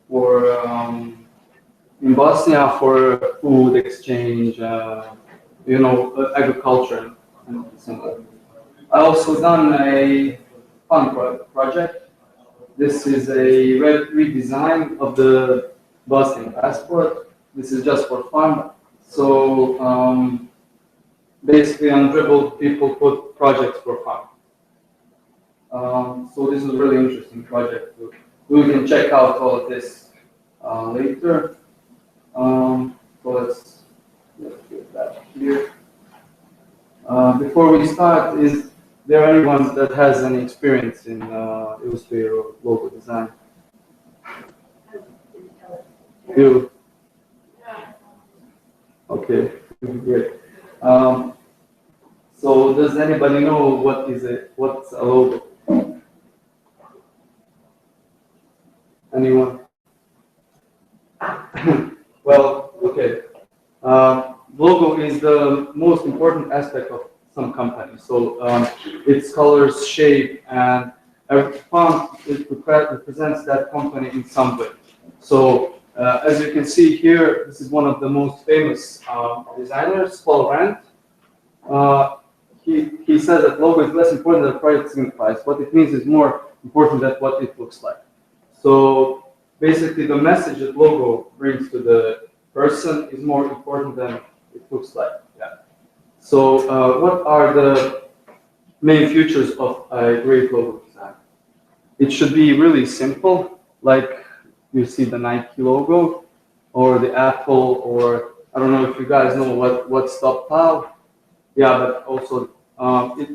in Bosnia for food exchange, agriculture and similar. I also done a fun project. This is a redesign of the Bosnian passport. This is just for fun. So basically on Dribble, people put projects for fun. So this is a really interesting project. We can check out all of this later. So let's get that here. Before we start, is there anyone that has any experience in Illustrator or logo design? You? Okay, great. So does anybody know what's a logo? Anyone? Well, okay. Logo is the most important aspect of some company. So its colors, shape, and every font it represents that company in some way. So as you can see here, this is one of the most famous designers, Paul Rand. He says that logo is less important than what it signifies. What it means is more important than what it looks like. So basically, the message that logo brings to the person is more important than it looks like. Yeah. So what are the main features of a great logo design? It should be really simple, like you see the Nike logo, or the Apple, or I don't know if you guys know what's Topal. Yeah, but also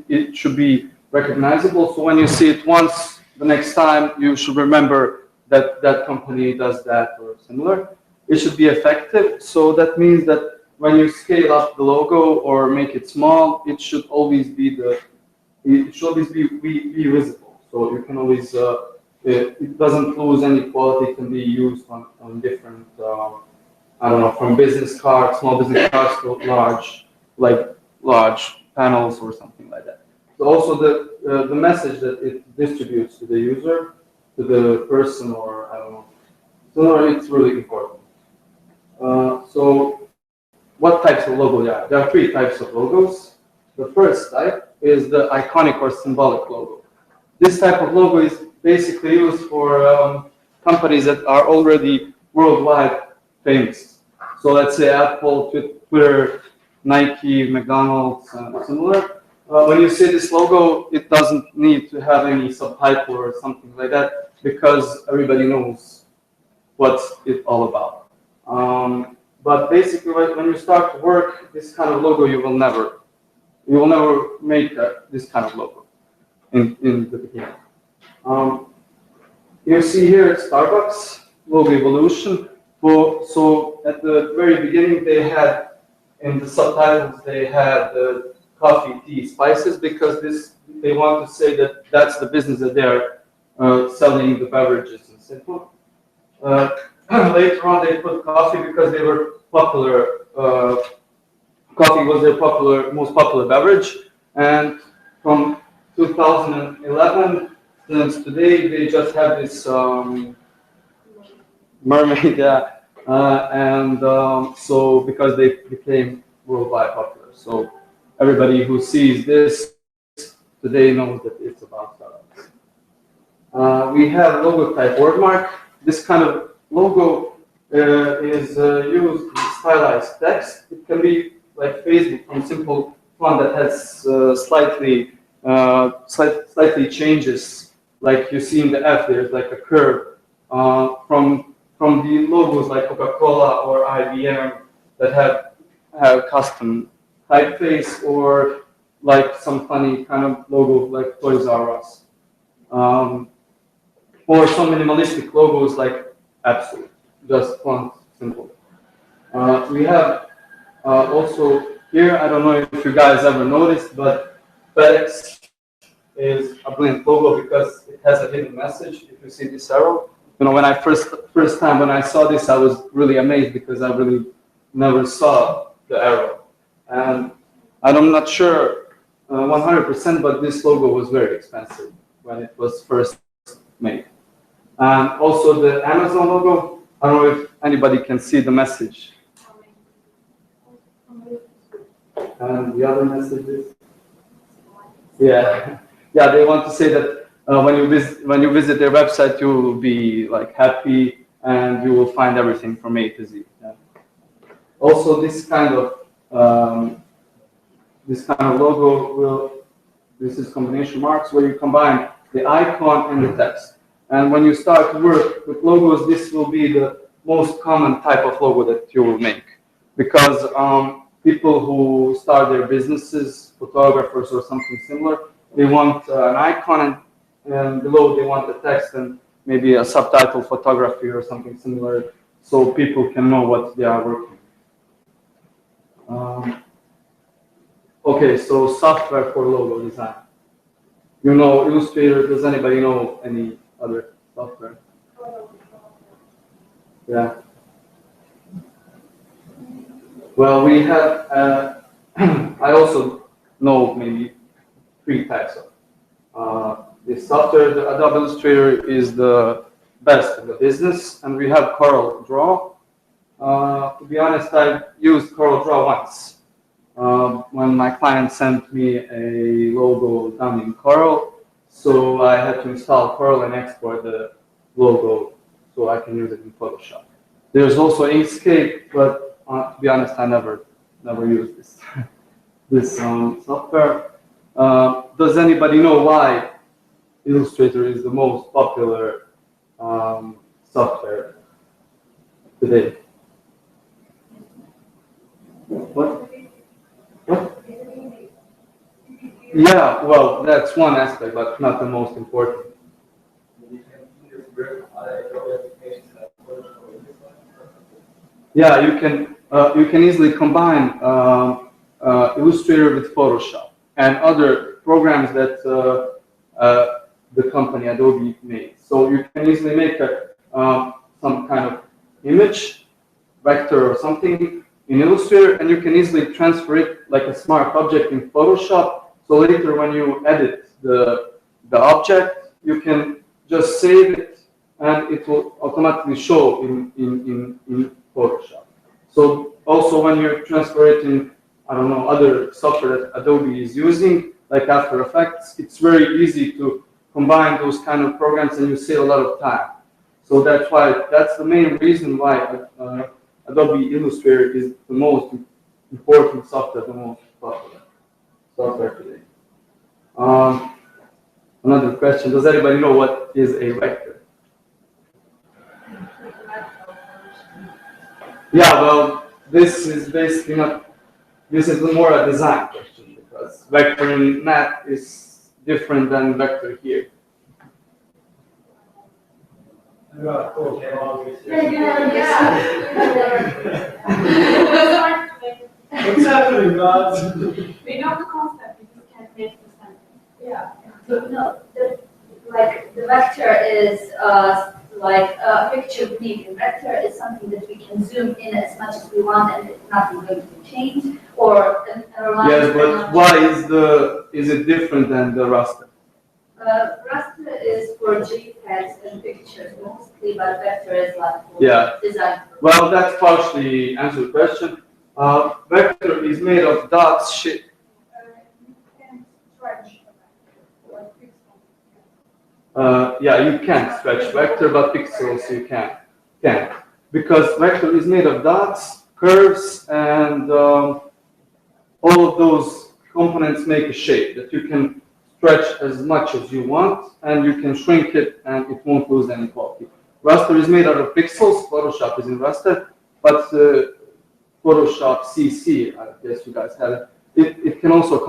it should be recognizable. So when you see it once, the next time you should remember that that company does that or similar. It should be effective. So that means that when you scale up the logo or make it small, it should always be visible. So you can always it doesn't lose any quality. It can be used on different I don't know, from business cards, small business cards to large panels or something like that. So also the message that it distributes to the user, to the person, or I don't know. So it's really important. So what types of logo there are? There are three types of logos. The first type is the iconic or symbolic logo. This type of logo is basically used for companies that are already worldwide famous. So let's say Apple, Twitter, Nike, McDonald's, similar. When you see this logo, it doesn't need to have any subtitle or something like that because everybody knows what's it all about. But basically, when you start to work, this kind of logo you will never make this kind of logo in the beginning. You see here Starbucks logo evolution. So at the very beginning, they had in the subtitles they had coffee, tea, spices because they want to say that that's the business that they are selling the beverages and simple. Later on, they put coffee because they were popular. Coffee was their most popular beverage, and from 2011 since today, they just have this mermaid, yeah, so because they became worldwide popular, so everybody who sees this today knows that it's about Starbucks. We have logo type wordmark. This kind of logo is used in stylized text. It can be like Facebook from simple font that has slightly changes, like you see in the F. There's like a curve from the logos like Coca-Cola or IBM that have custom typeface, or like some funny kind of logo like Toys R Us, or some minimalistic logos like Absolute, just font simple. We have also here, I don't know if you guys ever noticed, but FedEx is a brilliant logo because it has a hidden message. If you see this arrow, you know, when I first time when I saw this, I was really amazed because I really never saw the arrow, and I'm not sure 100%, but this logo was very expensive when it was first made. And also the Amazon logo. I don't know if anybody can see the message. And the other messages. Yeah, yeah. They want to say that when you visit their website, you will be like happy and you will find everything from A to Z. Yeah. Also, this kind of logo this is combination marks where you combine the icon and the text. And when you start to work with logos, this will be the most common type of logo that you will make. Because people who start their businesses, photographers or something similar, they want an icon and below they want the text and maybe a subtitle photography or something similar so people can know what they are working. Okay, so software for logo design. You know Illustrator, does anybody know any other software? Yeah. Well, we have, I also know maybe 3 types of this software. The Adobe Illustrator is the best in the business, and we have Corel Draw. To be honest, I used Corel Draw once. When my client sent me a logo done in Corel, so I had to install Corel and export the logo so I can use it in Photoshop. There's also Inkscape, but to be honest, I never used this software. Does anybody know why Illustrator is the most popular software today? What? Yeah, well, that's one aspect, but not the most important. Yeah, you can easily combine Illustrator with Photoshop and other programs that the company Adobe made. So you can easily make some kind of image, vector or something in Illustrator, and you can easily transfer it like a smart object in Photoshop. So later when you edit the object, you can just save it and it will automatically show in Photoshop. So also when you transfer it in, I don't know, other software that Adobe is using, like After Effects, it's very easy to combine those kind of programs and you save a lot of time. So that's the main reason why Adobe Illustrator is the most important software, the most popular software today. Another question, does anybody know what is a vector? Yeah, well, this is basically not, this is more a design question because vector in math is different than vector here. What's happening, guys? We know the concept, we just can't make the sentence. Yeah. So, no, the vector is like a picture medium. Vector is something that we can zoom in as much as we want and it's nothing going to change. Or yes, but why is it different than the raster? Raster is for JPEGs and pictures mostly, but vector is like for design. Well, that's partially answered the question. Vector is made of dots. You can stretch like pixels. Yeah, you can stretch vector, but pixels you can't. Because vector is made of dots, curves, and all of those components make a shape that you can stretch as much as you want, and you can shrink it, and it won't lose any quality. Raster is made out of pixels. Photoshop is in raster, but Photoshop CC, I guess you guys have it. It can also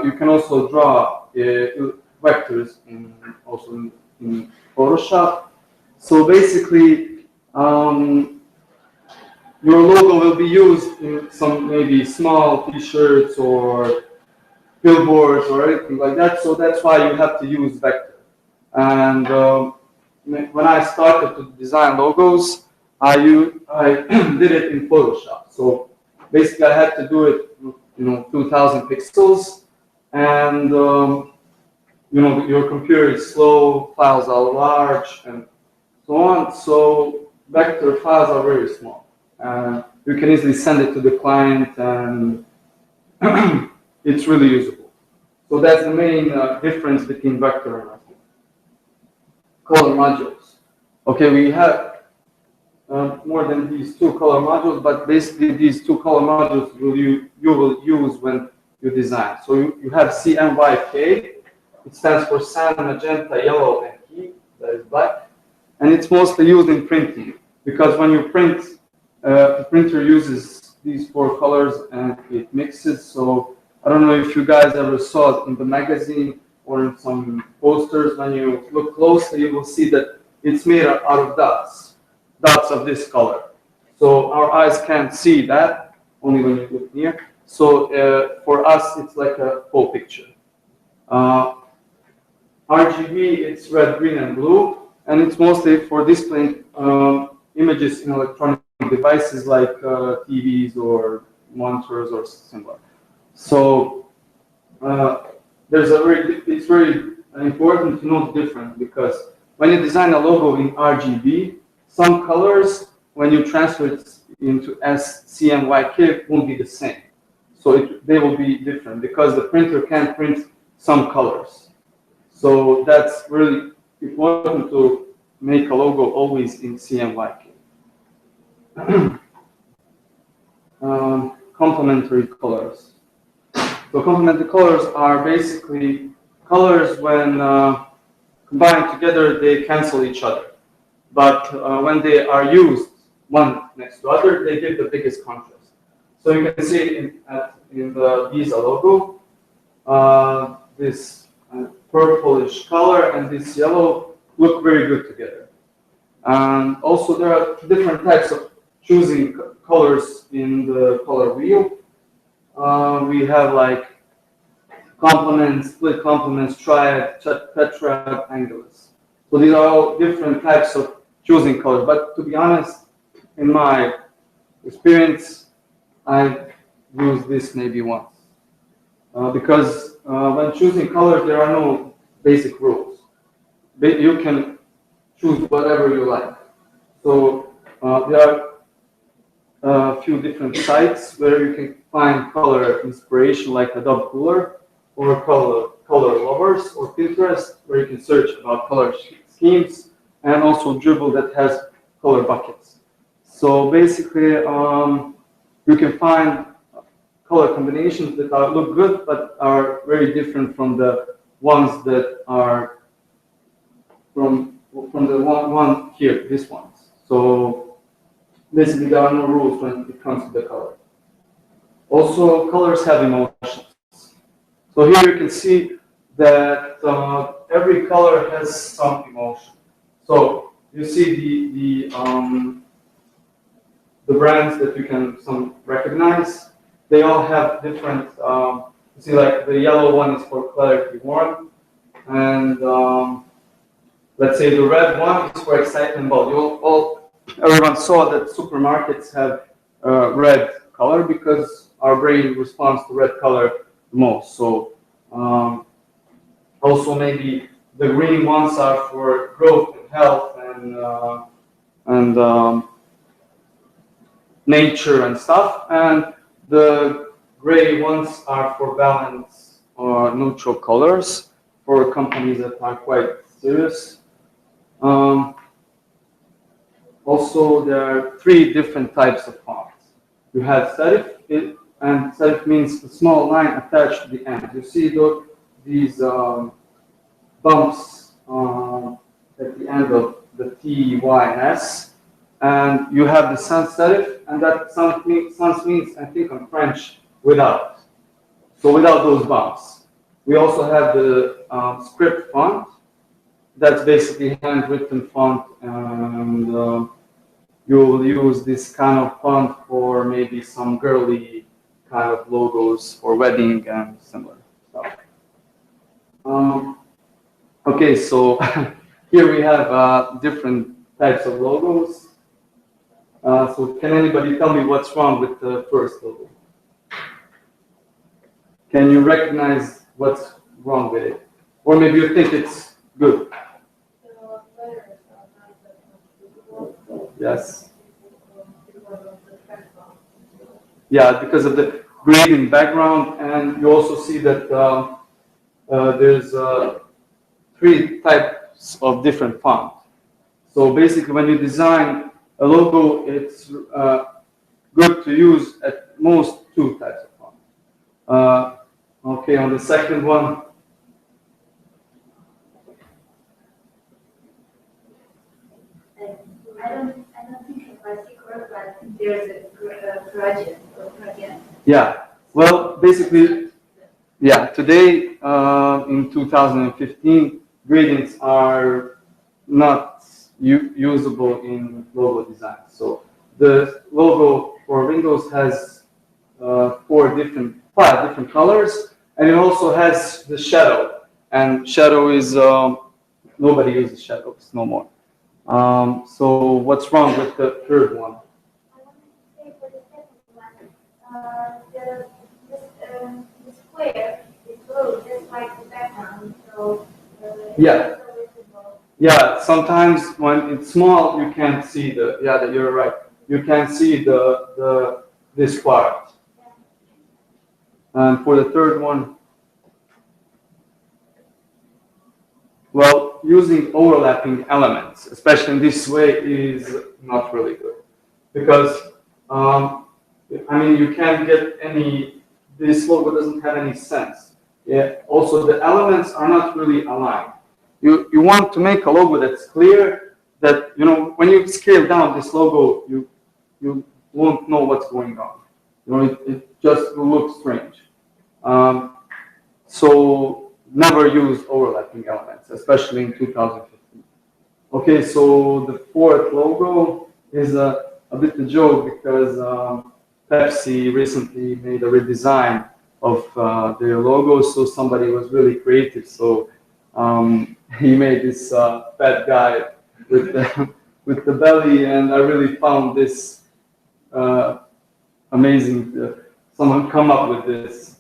you can also draw vectors in Photoshop. So basically, your logo will be used in some maybe small T-shirts or billboards or anything like that. So that's why you have to use vector. And when I started to design logos, I did it in Photoshop. So basically, I had to do it, 2,000 pixels, and your computer is slow, files are large, and so on. So vector files are very small. You can easily send it to the client, and it's really usable. So that's the main difference between vector and color modules. Okay, we have more than these two color modules, but basically these two color modules you will use when you design. So you have CMYK. It stands for cyan, magenta, yellow, and key. That is black. And it's mostly used in printing because when you print, the printer uses these four colors and it mixes. So I don't know if you guys ever saw it in the magazine or in some posters. When you look closely, you will see that it's made out of dots of this color. So our eyes can't see that, only when you look near. So for us, it's like a full picture. RGB, it's red, green, and blue, and it's mostly for displaying images in electronic devices like TVs or monitors or similar. So it's very important to know the difference because when you design a logo in RGB, some colors, when you transfer it into SCMYK, won't be the same. So they will be different because the printer can't print some colors. So that's really important to make a logo always in CMYK. Complementary colors. So complementary colors are basically colors when combined together, they cancel each other. But when they are used one next to other, they give the biggest contrast. So you can see in the Visa logo, this purplish color and this yellow look very good together. And also there are different types of choosing colors in the color wheel. We have like complement, split complements, triad, tetrad, angular. So these are all different types of choosing colors. But to be honest, in my experience, I've used this maybe once. Because when choosing colors, there are no basic rules. You can choose whatever you like. So there are a few different sites where you can find color inspiration like Adobe Cooler or Color Lovers or Pinterest where you can search about color schemes, and also Dribble that has color buckets. So basically you can find color combinations that look good but are very different from the ones that are from the one here, this one. So basically there are no rules when it comes to the color. Also, colors have emotions. So here you can see that every color has some emotion. So you see the brands that you can recognize. They all have different. You see, like the yellow one is for Clarity Warm, and let's say the red one is for Excitement Ball. Everyone saw that supermarkets have red color because our brain responds to red color the most. So also maybe the green ones are for growth and health and nature and stuff, and the gray ones are for balance or neutral colors for companies that are quite serious. Also, there are 3 different types of fonts. You have serif, and serif means a small line attached to the end. You see these bumps at the end of the T, Y, and S. And you have the sans serif, and that sans means, I think, in French, without. So without those bumps. We also have the script font. That's basically handwritten font, and you will use this kind of font for maybe some girly kind of logos for wedding and similar stuff. Okay, so here we have different types of logos. So can anybody tell me what's wrong with the first logo? Can you recognize what's wrong with it? Or maybe you think it's good. Yes. Yeah, because of the gradient background, and you also see that there's three types of different font. So basically, when you design a logo, it's good to use at most two types of font. Okay, on the second one. I don't think if I see correct, but I think there's a gradient or gradient. Yeah, well, basically, yeah, today in 2015, gradients are not usable in logo design. So the logo for Windows has five different colors, and it also has the shadow. And shadow is, nobody uses shadows no more. So what's wrong with the third one? I wanted to say for the second one, the square is blue, just like the background, so. Yeah. It's so visible. Yeah, sometimes when it's small, you can't see that you're right. You can't see this part. And for the third one, well, using overlapping elements, especially in this way, is not really good. Because, I mean, you can't get this logo doesn't have any sense. Yeah. Also, the elements are not really aligned. You want to make a logo that's clear, that, you know, when you scale down this logo, you won't know what's going on. You know, it just will look strange. So never use overlapping elements, especially in 2015. Okay, so the fourth logo is a bit a joke because Pepsi recently made a redesign of their logo, so somebody was really creative. So he made this fat guy with the belly, and I really found this amazing. Someone come up with this.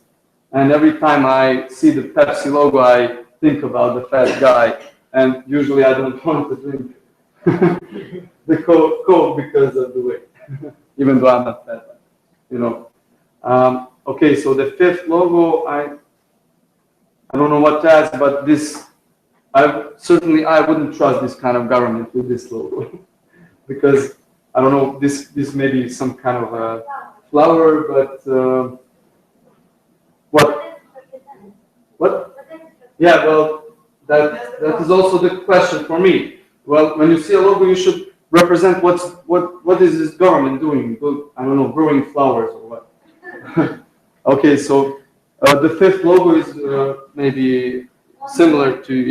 And every time I see the Pepsi logo, I think about the fat guy. And usually I don't want to drink the Coke because of the weight, even though I'm not fat, you know. Okay, so the fifth logo, I don't know what to ask, but this, I wouldn't trust this kind of government with this logo because I don't know, this may be some kind of a flower, but what? Yeah, well, that is also the question for me. Well, when you see a logo, you should represent what is this government doing? I don't know, growing flowers or what? Okay, so the fifth logo is maybe similar to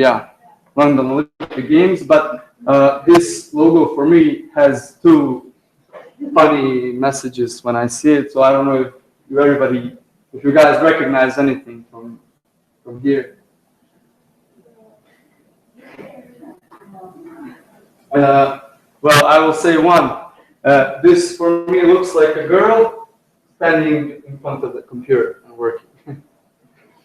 London Olympic Games, but this logo for me has two funny messages when I see it. So I don't know if you guys recognize anything from here. Well, I will say one. This for me looks like a girl standing in front of the computer and working.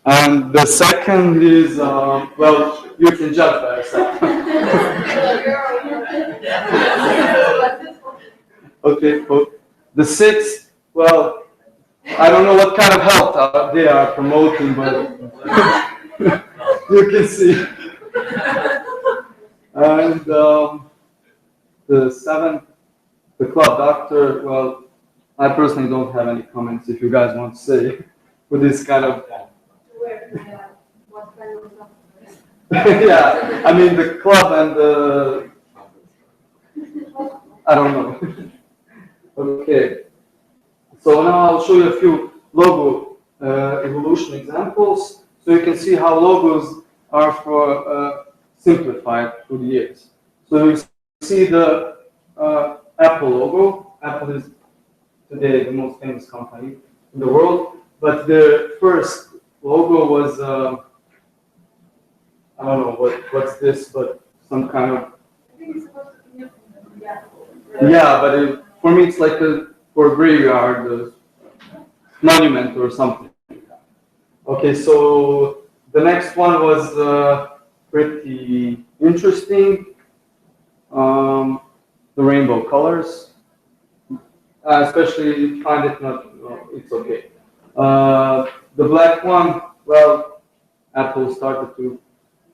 And the second is, well, you can judge by yourself. Okay, well, the sixth, well, I don't know what kind of health they are promoting, but you can see. And the seventh, the club doctor, well, I personally don't have any comments if you guys want to say with this kind of. What kind of Yeah, I mean the club and the, I don't know. Okay, so now I'll show you a few logo evolution examples, so you can see how logos are simplified through the years. So you see the Apple logo. Apple is today the most famous company in the world, but the first logo was I don't know what's this, but some kind of. I think it's supposed to be Yeah, but for me it's like for a graveyard, a monument or something. Okay, so the next one was pretty interesting. the rainbow colors. Especially if you find it not, it's okay. The black one, well, Apple started to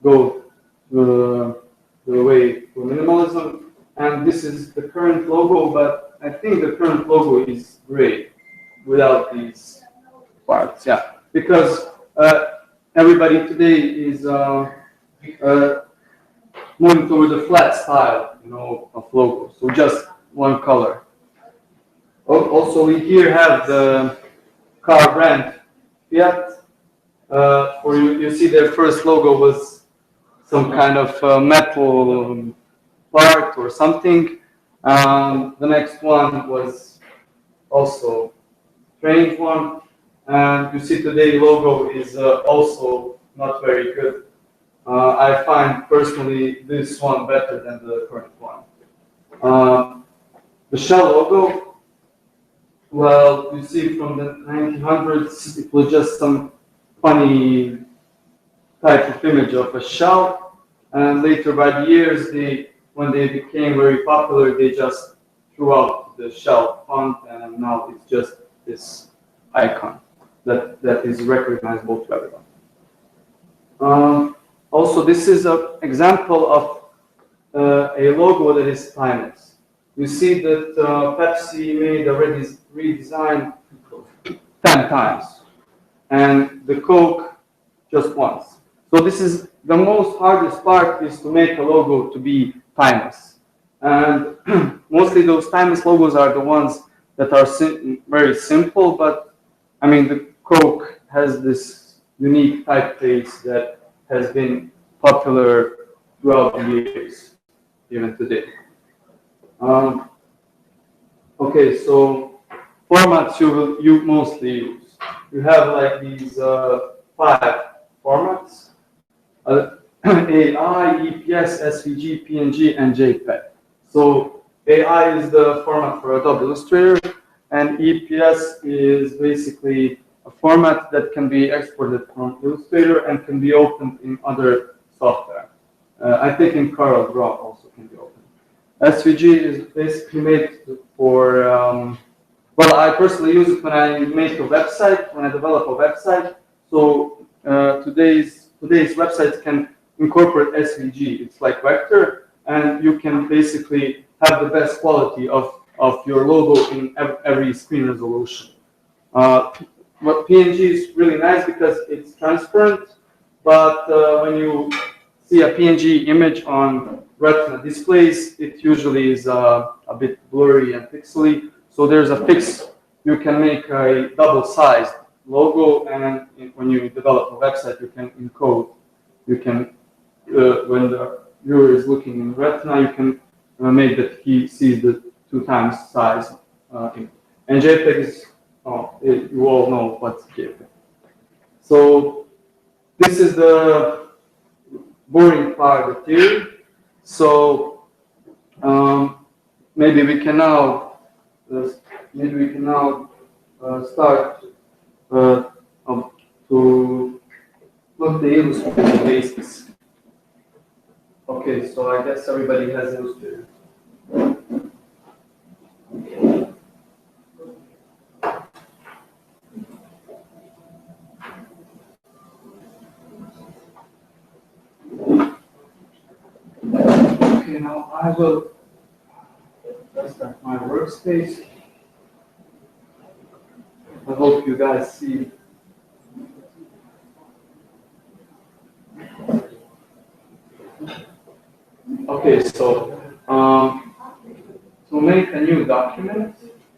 go the way to minimalism, and this is the current logo, but I think the current logo is gray without these parts, yeah, because everybody today is moving toward the flat style, of logo, so just one color. Also, we here have the car brand Fiat. For you see their first logo was some kind of metal part or something. The next one was also strange one, and you see today logo is also not very good. I find personally this one better than the current one. The Shell logo. Well, you see from the 1900s, it was just some funny type of image of a shell, and later by the years, when they became very popular, they just threw out the shell font, and now it's just this icon that is recognizable to everyone. Also, this is an example of a logo that is timeless. You see that Pepsi made a redesign 10 times, and the Coke just once. So this is the most hardest part, is to make a logo to be timeless. And mostly those timeless logos are the ones that are very simple, but I mean, the Coke has this unique typeface that has been popular throughout the years, even today. Okay, so formats you mostly use. You have like these 5 formats: AI, EPS, SVG, PNG, and JPEG. So AI is the format for Adobe Illustrator, and EPS is basically a format that can be exported from Illustrator and can be opened in other software. I think in CorelDRAW also can be opened. SVG is basically made for, well, I personally use it when I make a website, when I develop a website. So today's websites can incorporate SVG. It's like vector, and you can basically have the best quality of your logo in every screen resolution. What PNG is really nice because it's transparent, but when you see a PNG image on Retina displays, it usually is a bit blurry and pixely. So there's a fix. You can make a double-sized logo, and when you develop a website, you can encode. You can, when the viewer is looking in Retina, you can make that he sees the 2 times size. And JPEG is, you all know what's JPEG. So this is the boring part of the theory. So maybe we can now start to look the Illustrator basics. Okay, so I guess everybody has Illustrator. Okay, now I will start my workspace. I hope you guys see. Okay, so to make a new document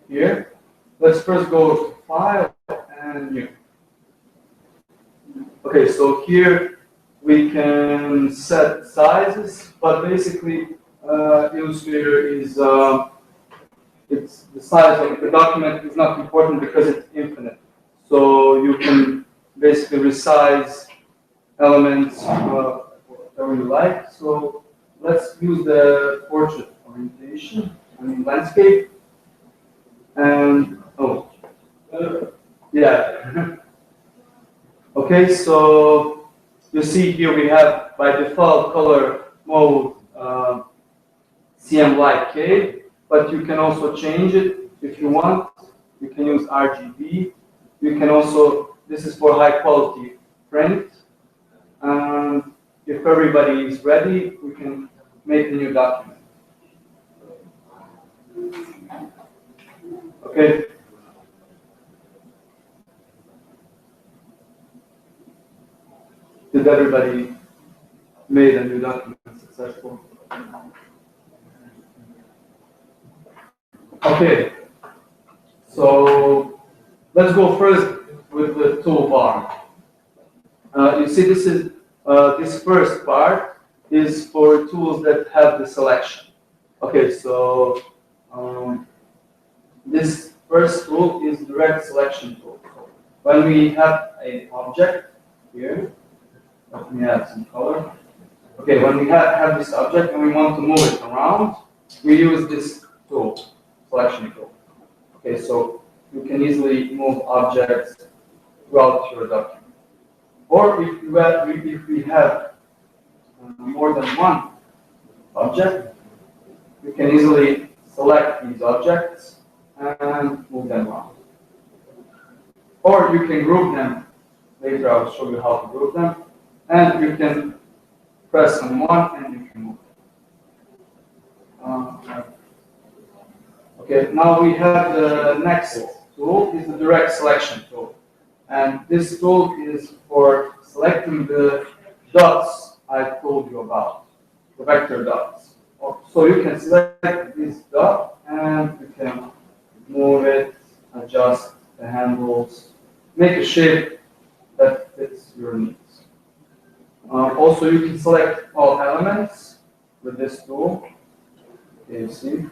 here, let's first go to File and New. Okay, so here we can set sizes, but basically Illustrator is it's the size of the document is not important because it's infinite. So you can basically resize elements whatever you like. So let's use the portrait orientation, landscape. And yeah. Okay, so you see here we have by default color mode CM Light K. but you can also change it if you want. You can use RGB. You can also, this is for high quality print. And if everybody is ready, we can make a new document. Okay. Did everybody made a new document successful? Okay. So let's go first with the toolbar. You see, this is this first part is for tools that have the selection. Okay, so this first tool is direct selection tool. When we have an object here, let me add some color. Okay, when we have this object and we want to move it around, we use this tool, selection tool. Okay, so you can easily move objects throughout your document. Or if we have more than one object, you can easily select these objects and move them around. Or you can group them. Later I'll show you how to group them. And you can press on one and you can move them. Okay, now we have the next tool, is the direct selection tool. And this tool is for selecting the dots I told you about, the vector dots. So you can select this dot and you can move it, adjust the handles, make a shape that fits your needs. Also, you can select all elements with this tool. Okay, you see.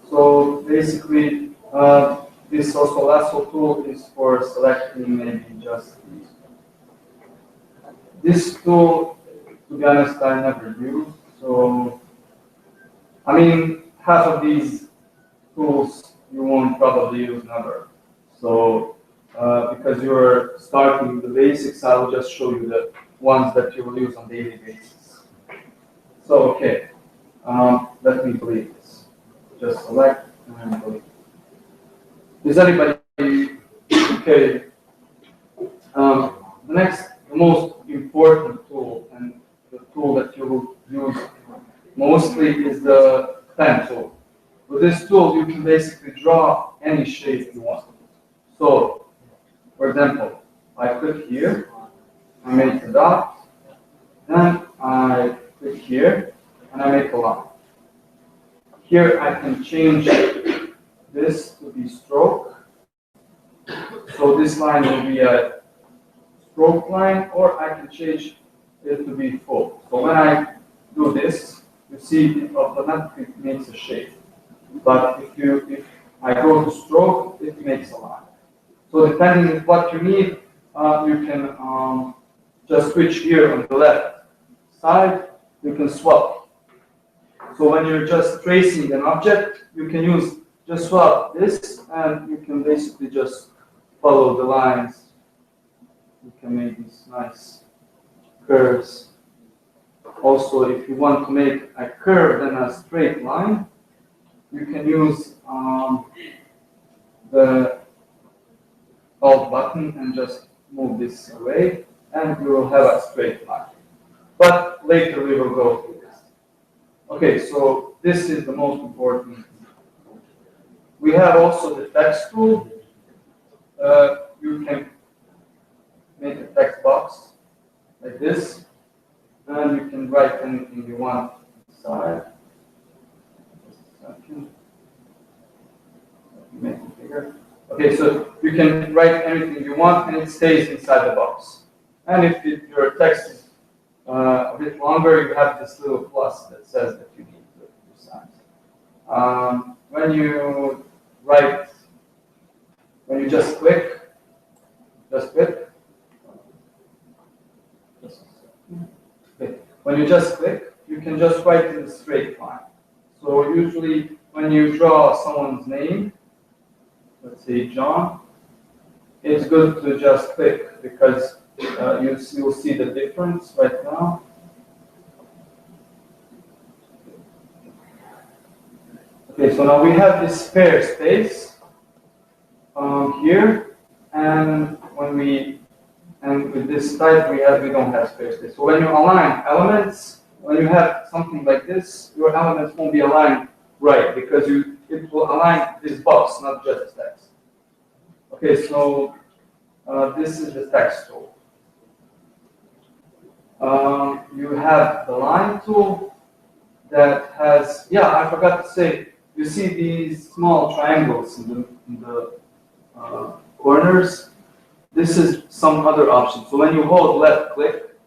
So basically, this also lasso tool is for selecting maybe just these. This tool, to be honest, I never used. So, I mean, half of these tools you won't probably use never. So, because you're starting with the basics, I will just show you the ones that you will use on a daily basis. So, okay, let me delete this. Just select and delete. Is anybody okay? The most important tool and the tool that you will use mostly is the pen tool. With this tool, you can basically draw any shape you want. So, for example, I click here, I make a dot, then I click here, and I make a line. Here I can change this to be stroke. So this line will be a stroke line, or I can change it to be full. So when I do this, you see it automatically makes a shape. But if I go to stroke, it makes a line. So depending on what you need, you can just switch here on the left side. You can swap. So when you're just tracing an object, you can just swap this, and you can basically just follow the lines. You can make these nice curves. Also, if you want to make a curve and a straight line, you can use the Alt button and just move this away, and you will have a straight line. But later we will go through this. Okay, so this is the most important. We have also the text tool. You can make a text box like this, and you can write anything you want inside. Just a second. Let me make it bigger. Okay, so you can write anything you want, and it stays inside the box. And if your text is a bit longer, you have this little plus that says that you need to size. When you write, when you just click, when you just click, you can just write in a straight line. So usually when you draw someone's name, let's say John, it's good to just click because you'll see the difference right now. So now we have this pair space here, and with this type we don't have pair space. So when you align elements, when you have something like this, your elements won't be aligned right because it will align this box, not just text. Okay, so this is the text tool. You have the line tool that has, I forgot to say, you see these small triangles in the corners. This is some other option. So when you hold left click,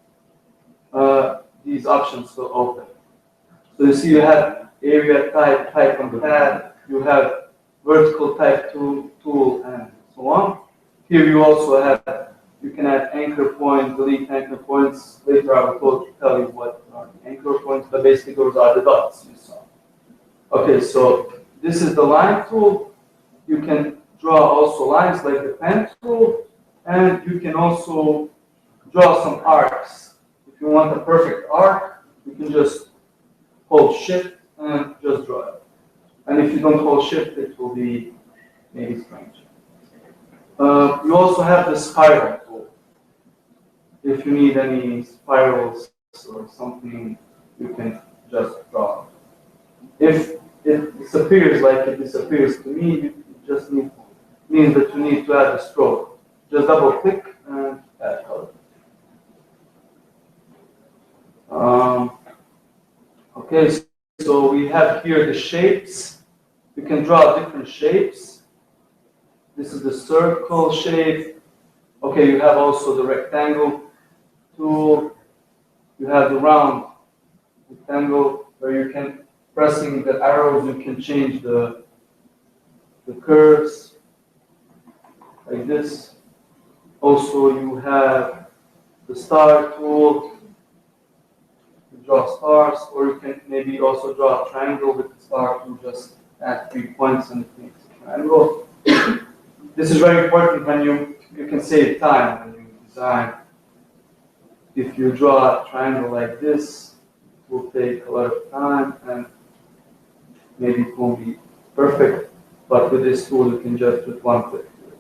these options will open. So you see you have area type on the pad, you have vertical type tool, and so on. Here you also have, you can add anchor point, delete anchor points. Later I will tell you what are the anchor points, but basically those are the dots you saw. Okay, so this is the line tool. You can draw also lines like the pen tool, and you can also draw some arcs. If you want a perfect arc, you can just hold shift and just draw it. And if you don't hold shift, it will be maybe strange. You also have the spiral tool. If you need any spirals or something, you can just draw. If it disappears like it disappears to me, it just means that you need to add a stroke. Just double click and add color. Okay, so we have here the shapes. You can draw different shapes. This is the circle shape. Okay, you have also the rectangle tool. You have the round rectangle where you can, pressing the arrows, you can change the curves like this. Also, you have the star tool. You draw stars, or you can maybe also draw a triangle with the star to just add 3 points and it makes a triangle. This is very important when you can save time when you design. If you draw a triangle like this, it will take a lot of time and maybe it won't be perfect, but with this tool you can just with one click do it.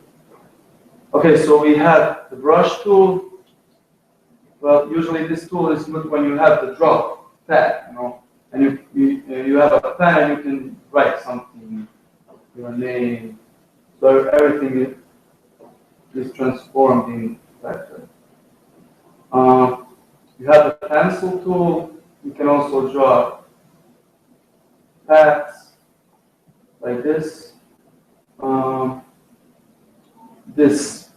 Okay, so we have the brush tool. Well, usually this tool is good when you have the draw pad, and you have a pen and you can write something, your name. So everything is transformed in vector. You have the pencil tool. You can also draw paths like this. This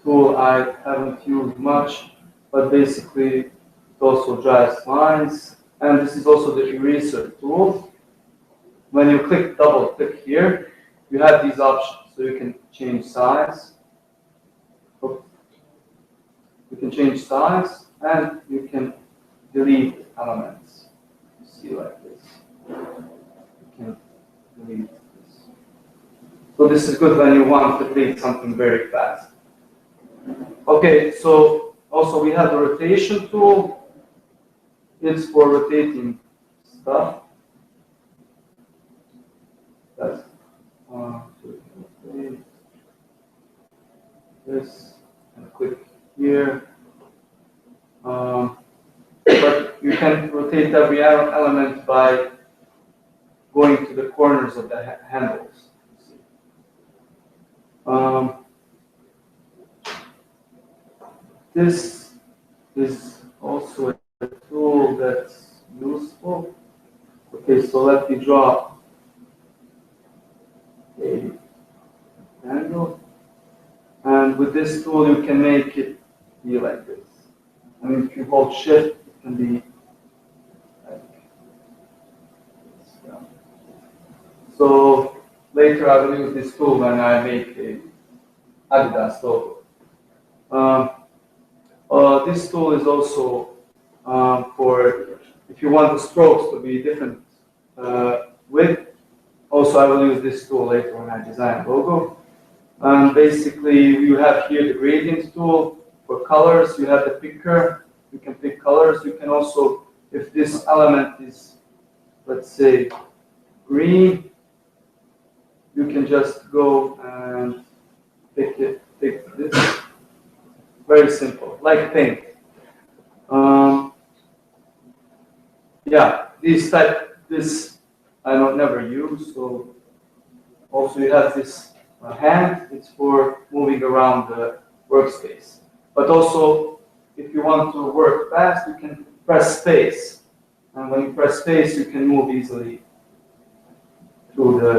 tool I haven't used much, but basically it also draws lines. And this is also the eraser tool. When you double click here, you have these options. So you can change size. You can change size and you can delete elements. You see like this. You can delete this. So this is good when you want to delete something very fast. Okay, so also we have the rotation tool. It's for rotating stuff. That's this and click here. But you can rotate every element by going to the corners of the handles. This is also a tool that's useful. Okay, so let me draw a angle. And with this tool, you can make it be like this. I mean, if you hold shift, it can be like this. Yeah. So later I will use this tool when I make a Adidas logo. This tool is also for if you want the strokes to be different width. Also, I will use this tool later when I design logo. Basically, you have here the gradient tool for colors. You have the picker. You can pick colors. You can also, if this element is, let's say, green, just go and pick this. Very simple, like paint. Yeah, this I don't never use. So also you have this hand. It's for moving around the workspace. But also, if you want to work fast, you can press space. And when you press space, you can move easily through the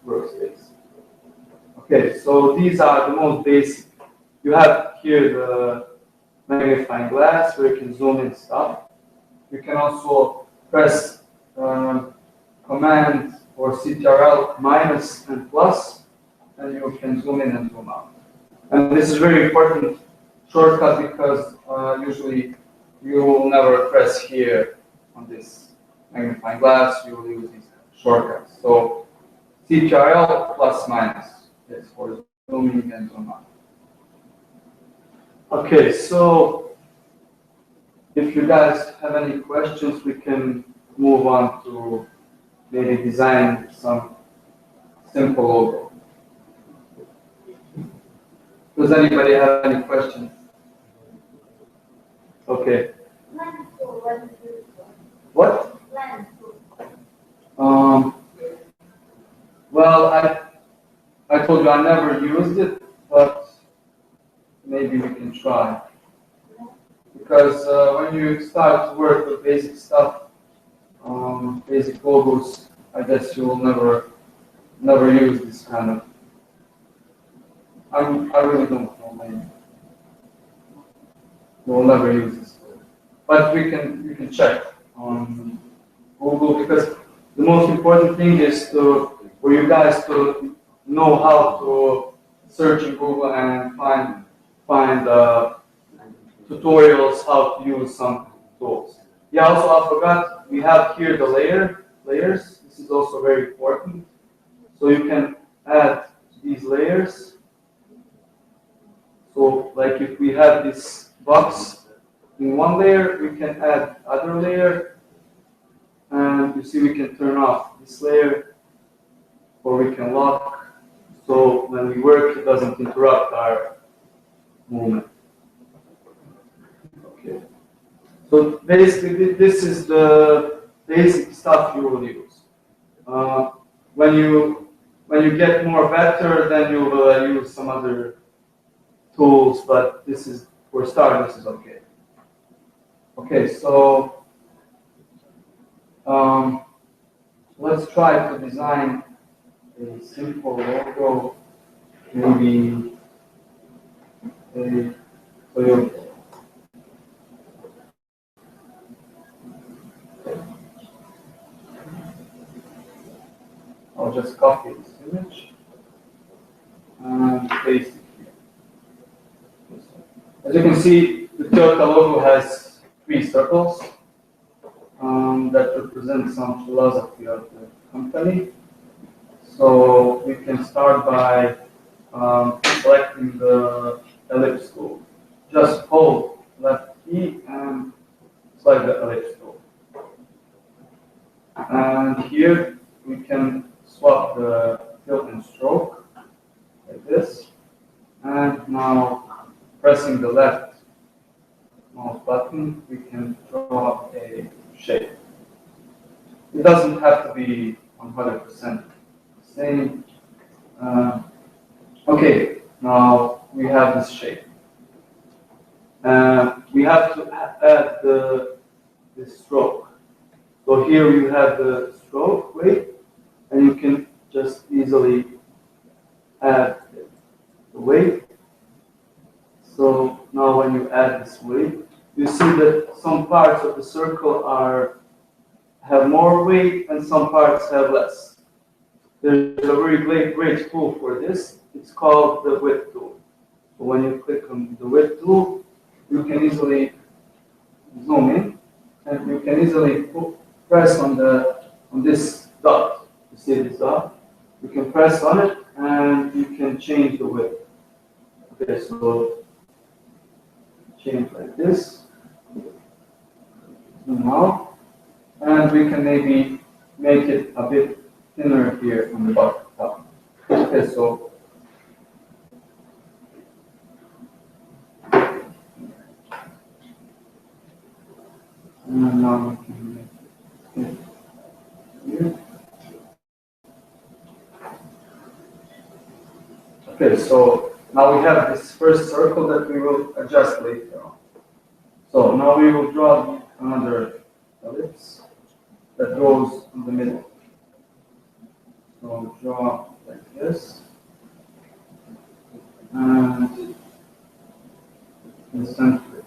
workspace. Okay, so these are the most basic. You have here the magnifying glass where you can zoom in stuff. You can also press Command or Ctrl minus and plus, and you can zoom in and zoom out. And this is very important shortcut because usually you will never press here on this magnifying glass. You will use these shortcuts. So Ctrl plus minus is for zooming and zoom out. Okay, so if you guys have any questions, we can move on to maybe design some simple logo. Does anybody have any questions? Okay. Plan tool, what is it for? What? Plan tool. Well, I told you I never used it, but maybe we can try. Because when you start to work with basic stuff, basic logos, I guess you will never use this kind of. I really don't know. Maybe you will never use this, but we can check on Google because the most important thing is for you guys to know how to search in Google and find tutorials how to use some tools. Yeah, also I forgot, we have here the layers. This is also very important. So you can add these layers. So like if we have this box in one layer, we can add other layer. And you see we can turn off this layer or we can lock. So when we work, it doesn't interrupt our movement. Okay. So basically, this is the basic stuff you will use. When you get more better, then you will use some other tools. But this is for start. This is okay. Okay, so let's try to design a simple logo. Maybe a Toyota. I'll just copy this image and paste it here. As you can see, the Toyota logo has 3 circles that represent some philosophy of the company. So we can start by selecting the ellipse tool. Just hold left key and select the ellipse tool. And here we can swap the fill and stroke like this. And now pressing the left mouse button, we can draw a shape. It doesn't have to be 100% the same. Okay, now we have this shape. We have to add this stroke. So here you have the stroke weight, and you can just easily add the weight. So now when you add this weight, you see that some parts of the circle have more weight and some parts have less. There's a very great tool for this. It's called the width tool. So when you click on the width tool, you can easily zoom in, and you can easily press on this dot. You see this dot? You can press on it, and you can change the width. Okay, so change like this. Zoom out, and we can maybe make it a bit thinner here on the bottom top. Okay, so and now we can make it here. Okay, so now we have this first circle that we will adjust later on. So now we will draw another ellipse that goes in the middle. So draw like this, and in the center,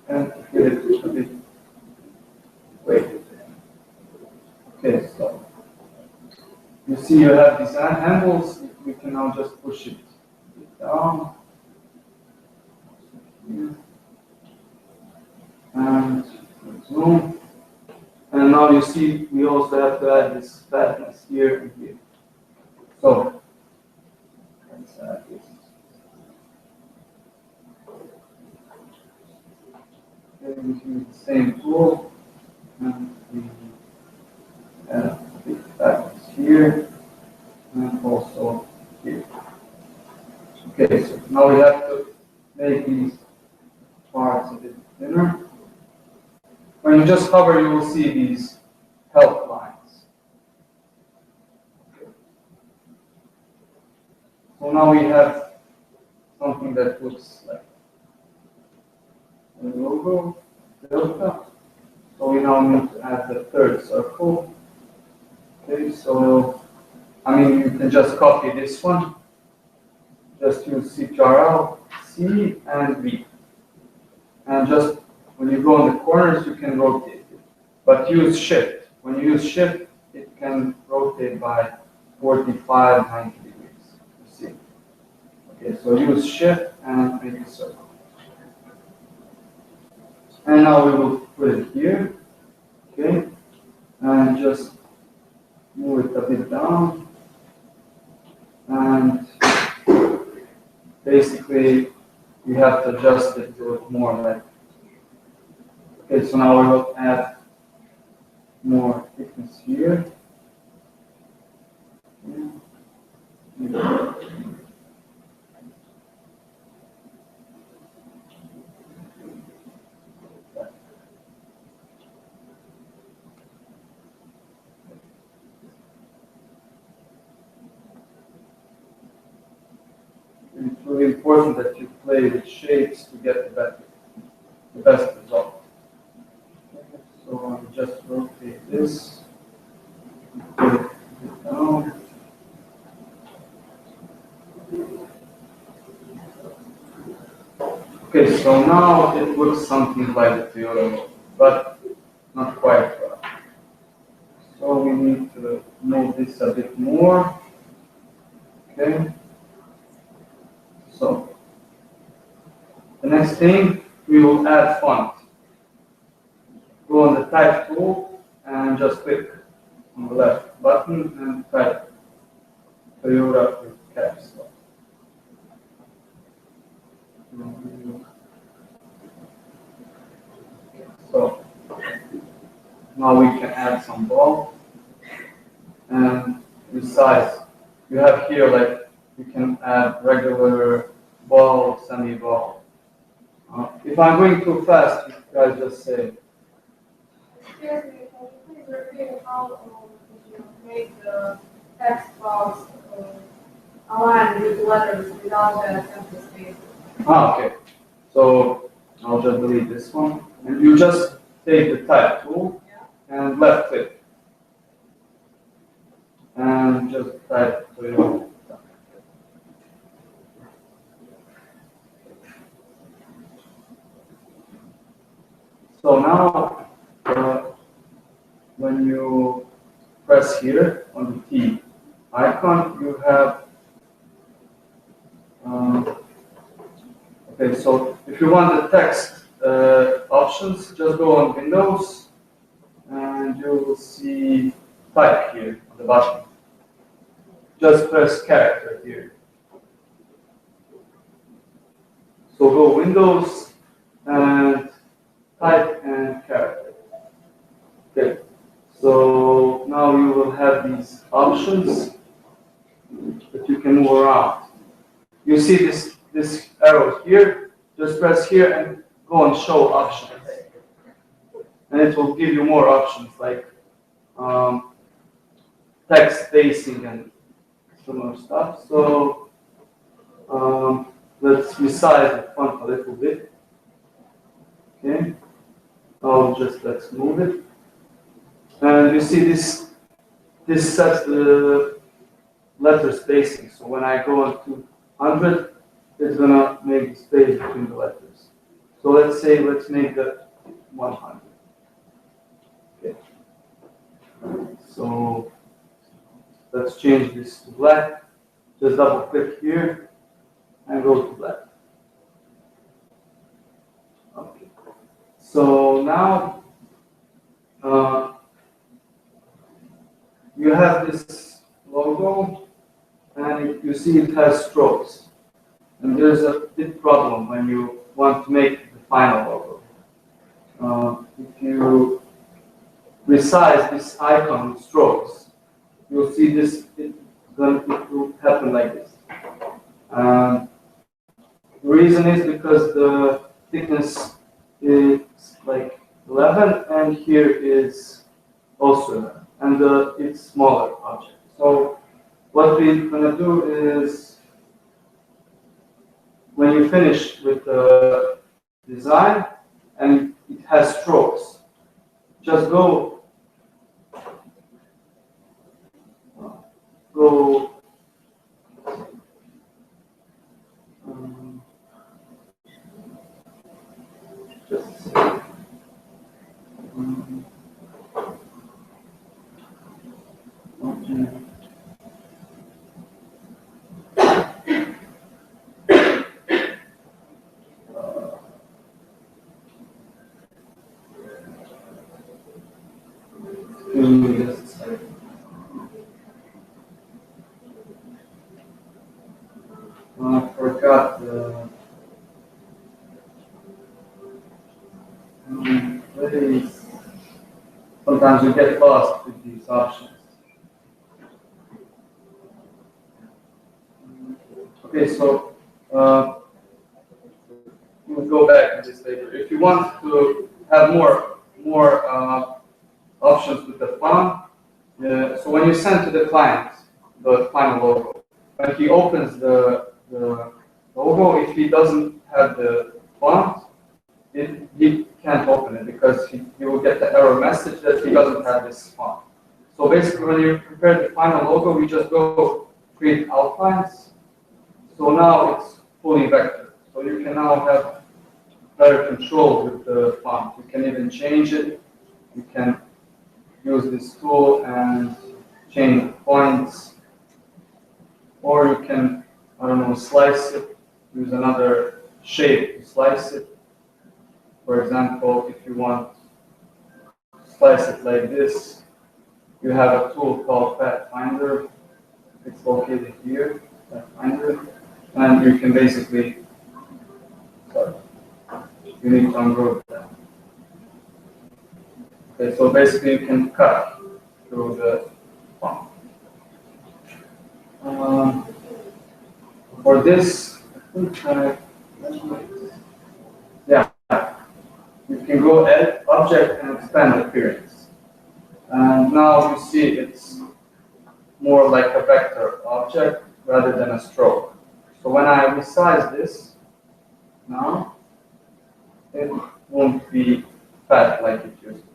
and get it a bit weighted. Okay, so you see you have these handles. We can now just push it down here, and zoom. And now you see we also have to add this fatness here and here. So let's add this. Okay, we use the same tool, and we add a bit fatness here and also here. Okay, so now we have to make these parts a bit thinner. When you just hover, you will see these help lines. Okay. So now we have something that looks like the logo, delta. So we now need to add the third circle. Okay, so I mean you can just copy this one. Just use Ctrl, C, and V. And just when you go in the corners, you can rotate it. But use Shift. When you use Shift, it can rotate by 45, 90 degrees. You see? Okay, so use Shift and make a circle. And now we will put it here. Okay, and just move it a bit down. And basically, you have to adjust it to look more like. Okay, so now we will add more thickness here. It's really important that you play with shapes to get the best result. So I'll just rotate this, put it down. Okay, so now it looks something like the Toyota logo, but not quite well. So we need to move this a bit more. Okay. So the next thing, we will add font. Go on the type tool and just click on the left button and type Toyota with caps lock. So now we can add some ball and the size. You have here like you can add regular ball, semi-ball. If I'm going too fast, you guys just say. Excuse me, can you please repeat how you make the text box align with letters without the empty space? Okay. So I'll just delete this one. And you just take the type tool and left click. And just type Toyota. So now, when you press here on the T icon, you have, okay, so if you want the text options, just go on Windows, and you will see type here on the bottom. Just press character here. So go Windows, and type and character. Okay, so now you will have these options. that you can move around. You see this arrow here, just press here and go and show options. And it will give you more options like text spacing and similar stuff. So let's resize the font a little bit. Okay. Let's move it. And you see this sets the letter spacing. So when I go on to 100, it's gonna make the space between the letters. So let's make that 100. Okay. So let's change this to black. Just double click here and go to black. Okay. So now you have this logo, and you see it has strokes. And there's a big problem when you want to make the final logo. If you resize this icon with strokes, you'll see this, it will happen like this. The reason is because the thickness is like 11, and here is also 11, and it's smaller object. So what we're gonna do is, when you finish with the design and it has strokes, just go just a second. Okay. Just a second. I forgot the sometimes you get lost with these options. Okay, so we'll go back to this later. If you want to have more options with the font, so when you send to the client the final logo, when he opens the logo, if he doesn't have the font, he can't open it because he will get the error message that he doesn't have this font. So basically, when you prepare the final logo, we just go create outlines. So now it's fully vector. So you can now have better control with the font. You can even change it. You can use this tool and change the points. Or you can, I don't know, slice it, use another shape to slice it. For example, if you want to slice it like this, you have a tool called Pathfinder. It's located here, Pathfinder. And you can basically, you need to ungroup that. Okay, so basically you can cut through the font. For this, yeah, you can go add object and expand appearance. And now you see it's more like a vector object rather than a stroke. So when I resize this, now it won't be fat like it used to.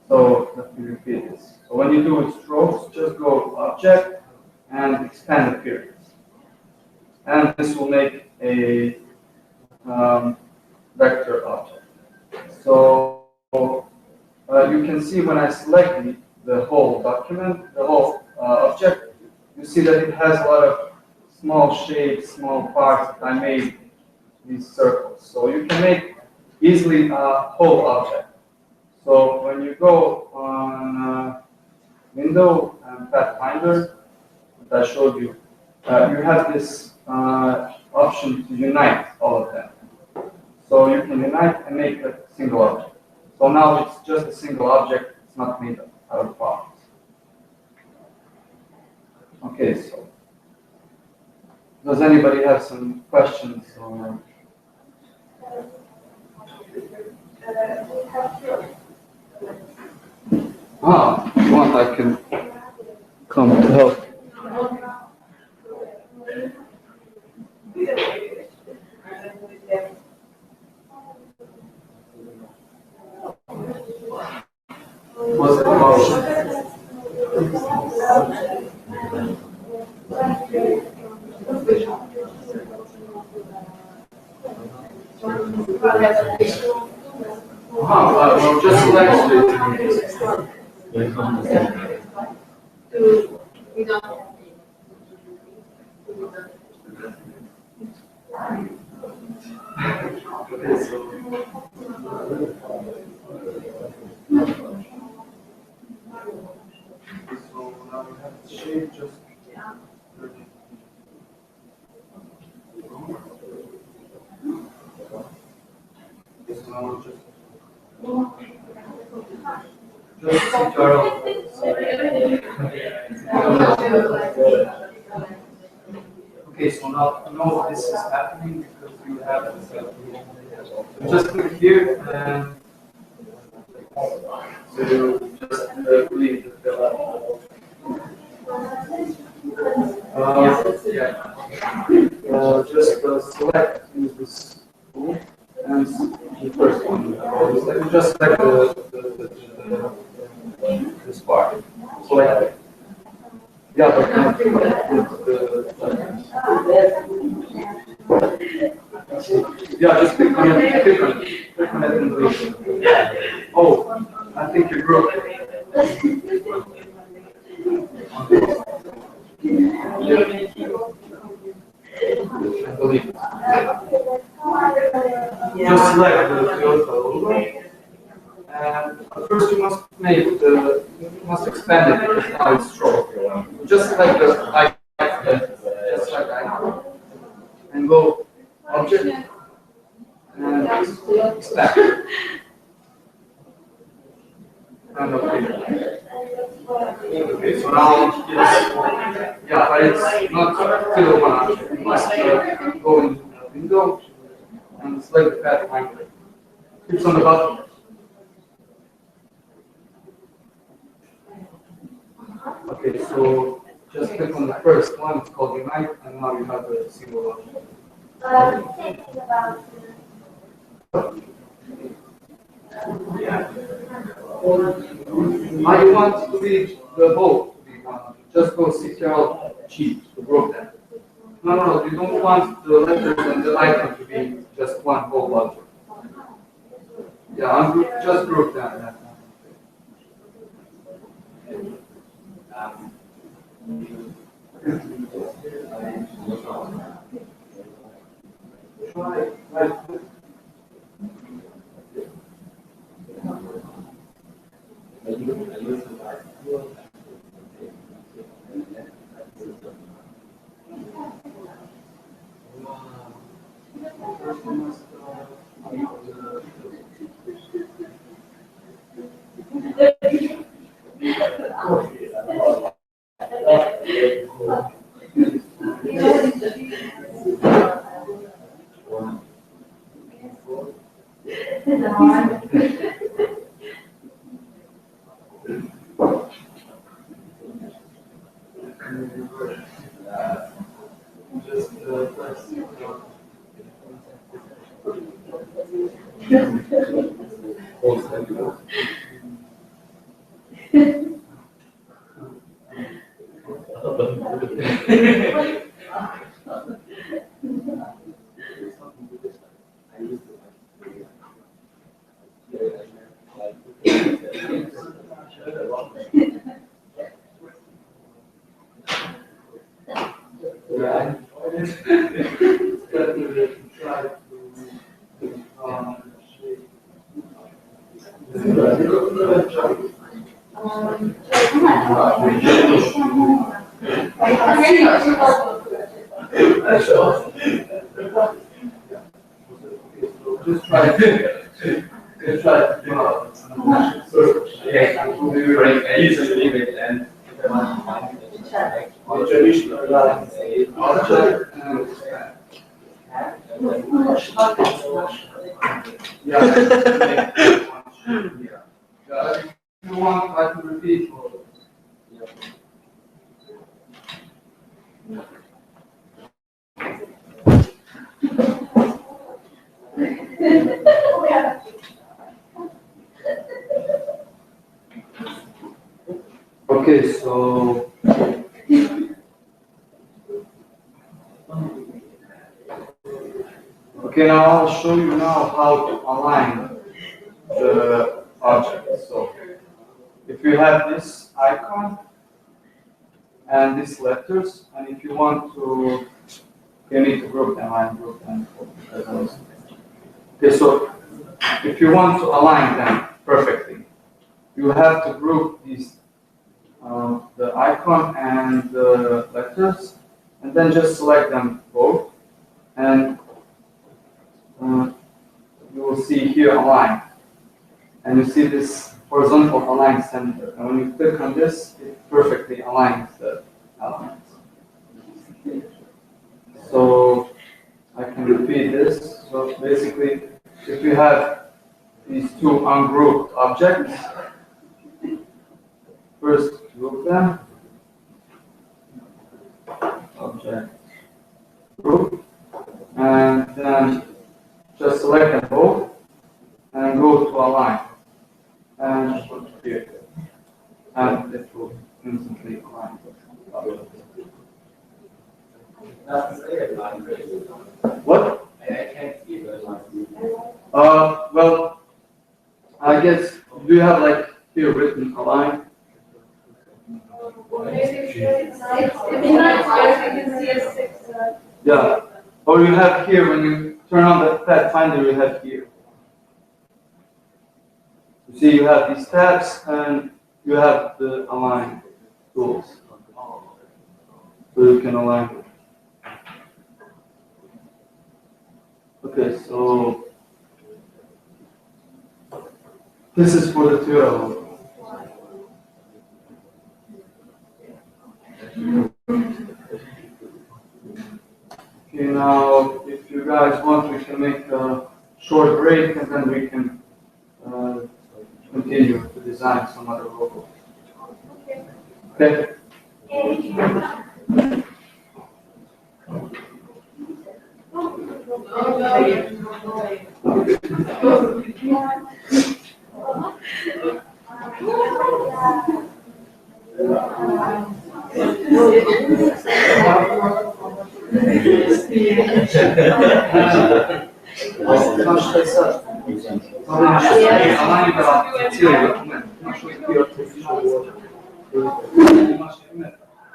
So let me repeat this. So when you do with strokes, just go object and expand appearance. And this will make a vector object. So you can see when I select the whole document, the whole object, you see that it has a lot of small shapes, small parts that I made these circles. So you can make easily a whole object. So when you go on Window and Pathfinder, that I showed you, you have this option to unite all of them. So you can unite and make a single object. So now it's just a single object, it's not made out of parts. Okay. Okay, so does anybody have some questions or? Ah, if you want, I can come to help. What's the problem? Well, just select it. So now we have to shape just. So now just Carl. Okay, so now you know this is happening because you have this. So just click here and so you just leave the fill up. Just select use this tool and the first one. Just select this part. Select it. Yeah, but yeah, just click on it. Click on it and leave. Oh, I think you broke it. I believe it. Just select the Toyota logo, and first you must expand it because now it's short. Just select the icon, just like icon, and go object and expand. And okay. Okay, so now yeah, but it's not still one object. You must go in window and select the path line. Click on the button. Okay, so just click on the first one, it's called Unite, and now you have a single object. Thinking about Now you want to leave the whole to be one. Just go CTRL cheat to group them. No, you don't want the letters and the icon to be just one whole object. Yeah, just group them. Just try to do it. Yeah, we will easily leave it and Object. Object and yeah. If you want, I can repeat. Okay, so now I'll show you now how to align the object. So if you have this icon and these letters, and if you want to, you need to group them. I group them. Okay, so if you want to align them perfectly, you have to group these, the icon and the letters, and then just select them both, and you will see here align, and you see this horizontal align center, and when you click on this, it perfectly aligns the elements. So I can repeat this. So basically, if you have these two ungrouped objects, first group them, object group, and then just select them both and go to align, and put here, and it will instantly align. What? Well, I guess, do you have like here written align? Yeah. Or you have here, when you turn on the Pathfinder, you have here. You see, you have these tabs and you have the align tools. So you can align. Okay, so this is for the tutorial. Okay, now if you guys want, we can make a short break and then we can continue to design some other logo. Okay?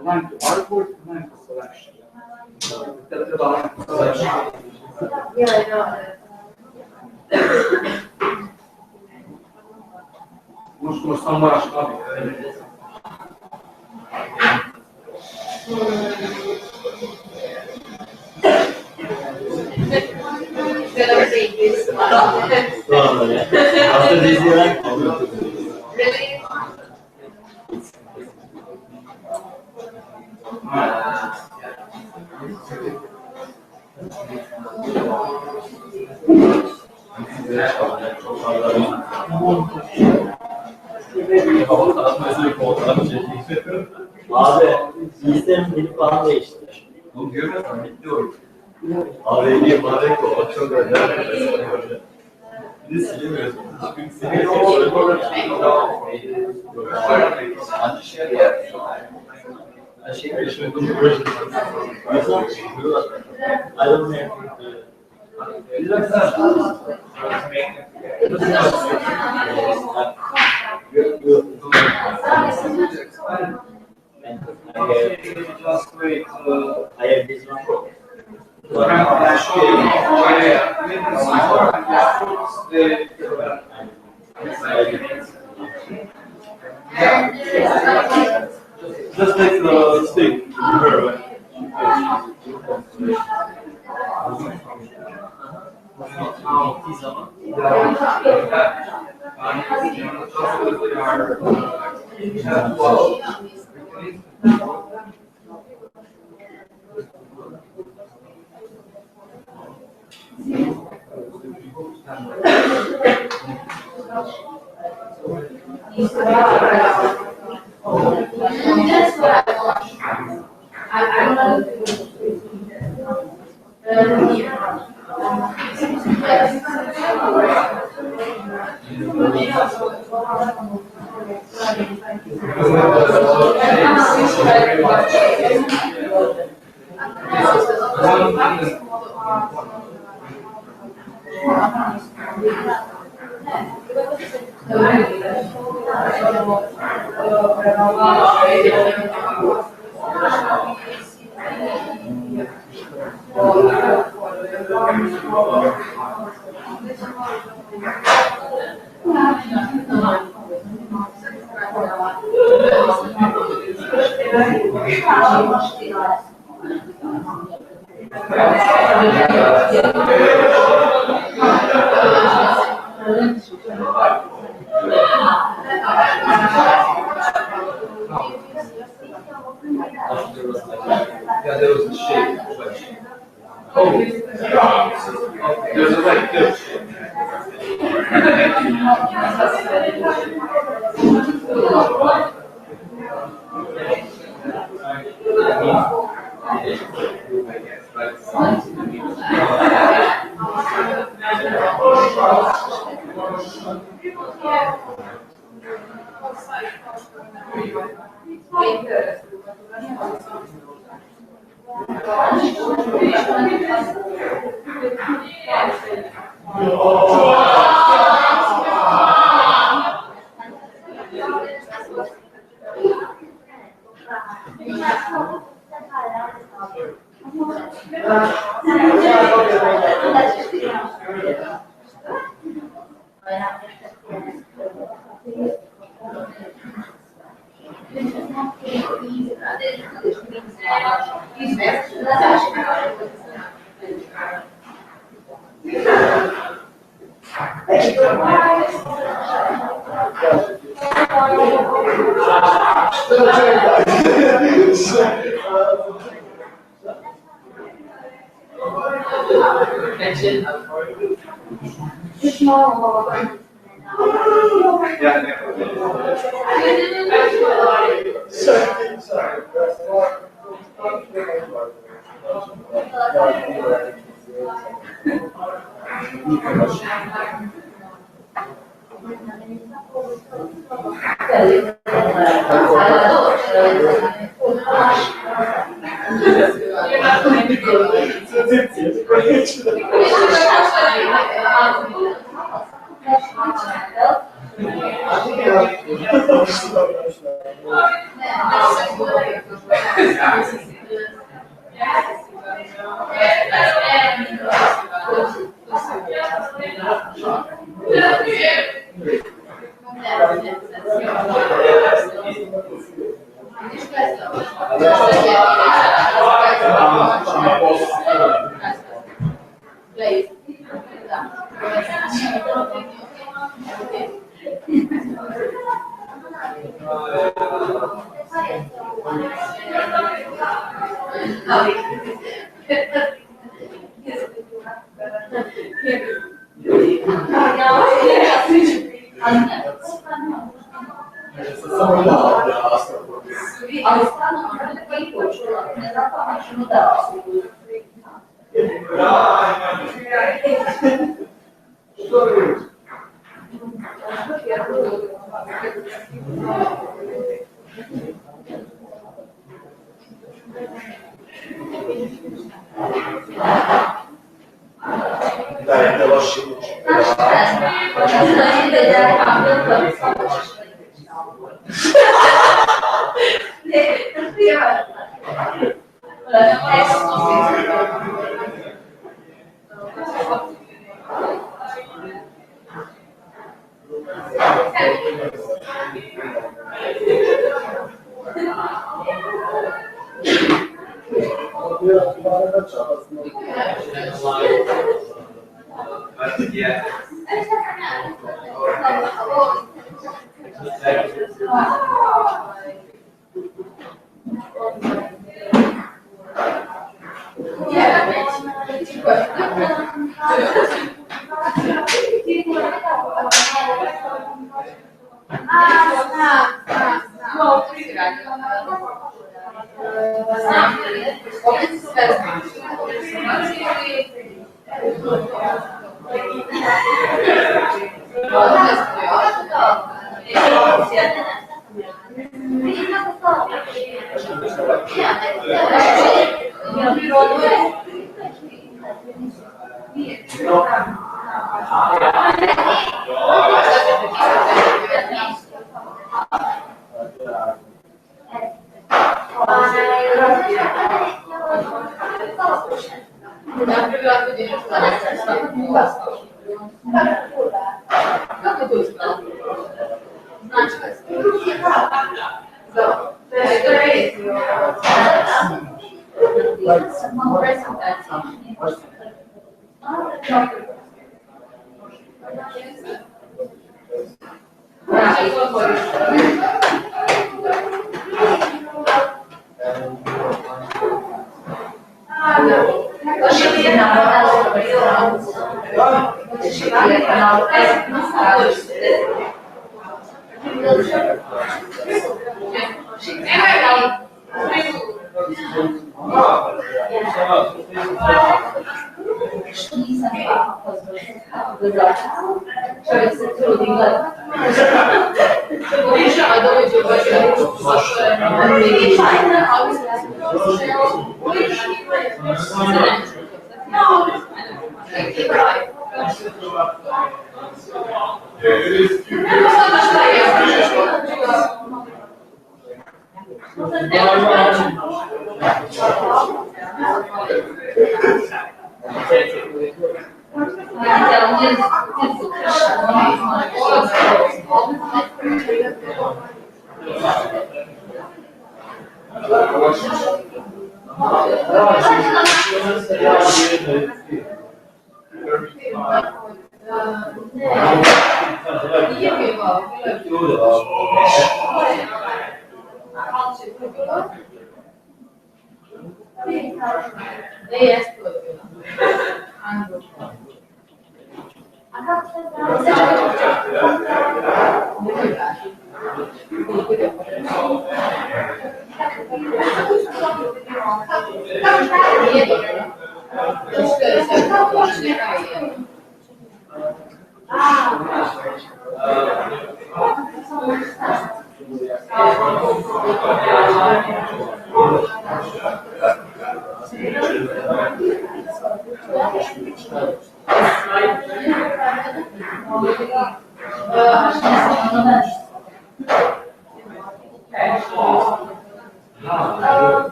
Align to artwork, align to selection. Yeah, I know. Может, сам ваш Abi, sistem bir falan değişti. Onu görmüyor musun? Bitti o. Abi, bir marek o. Çok önemli. Bir de silemiyorsun. Hiçbir silemiyorsun. I don't know. Just wait. I have this one. Just take the stick. That's what I want. I want Yeah, there was a shape. Oh, there's a way too. Ali stvarno ona tako i počula, ne zapamću, no da su. Da, je loši. Yeah.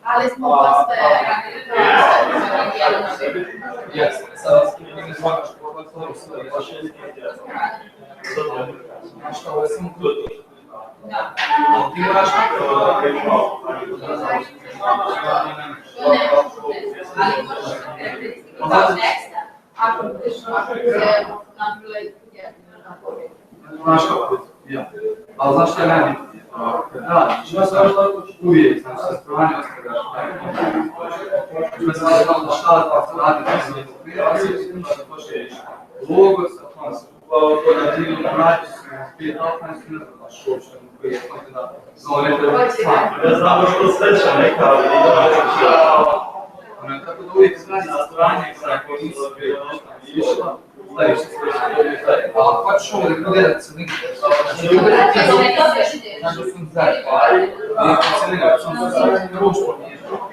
Ali smo posle ako se napravili ali znaš što je najbitnije? Ima se još tako uvijek, znači sa strane ostavljaš. Ima se ono šta pa se radi, da se okvira, da počneš logo sa tom se da ti nađeš se 5-15 minuta baš uopšte koji je da znao ne treba stvar. Ja znamo što sreća neka, ali Tako da uvijek znači na strane kako nisi išla, staviš se sve, ali ako ćeš ovo da gledati se negdje, znači da sam zajedno, nije se ne gledati, sam se ruč pomiješao.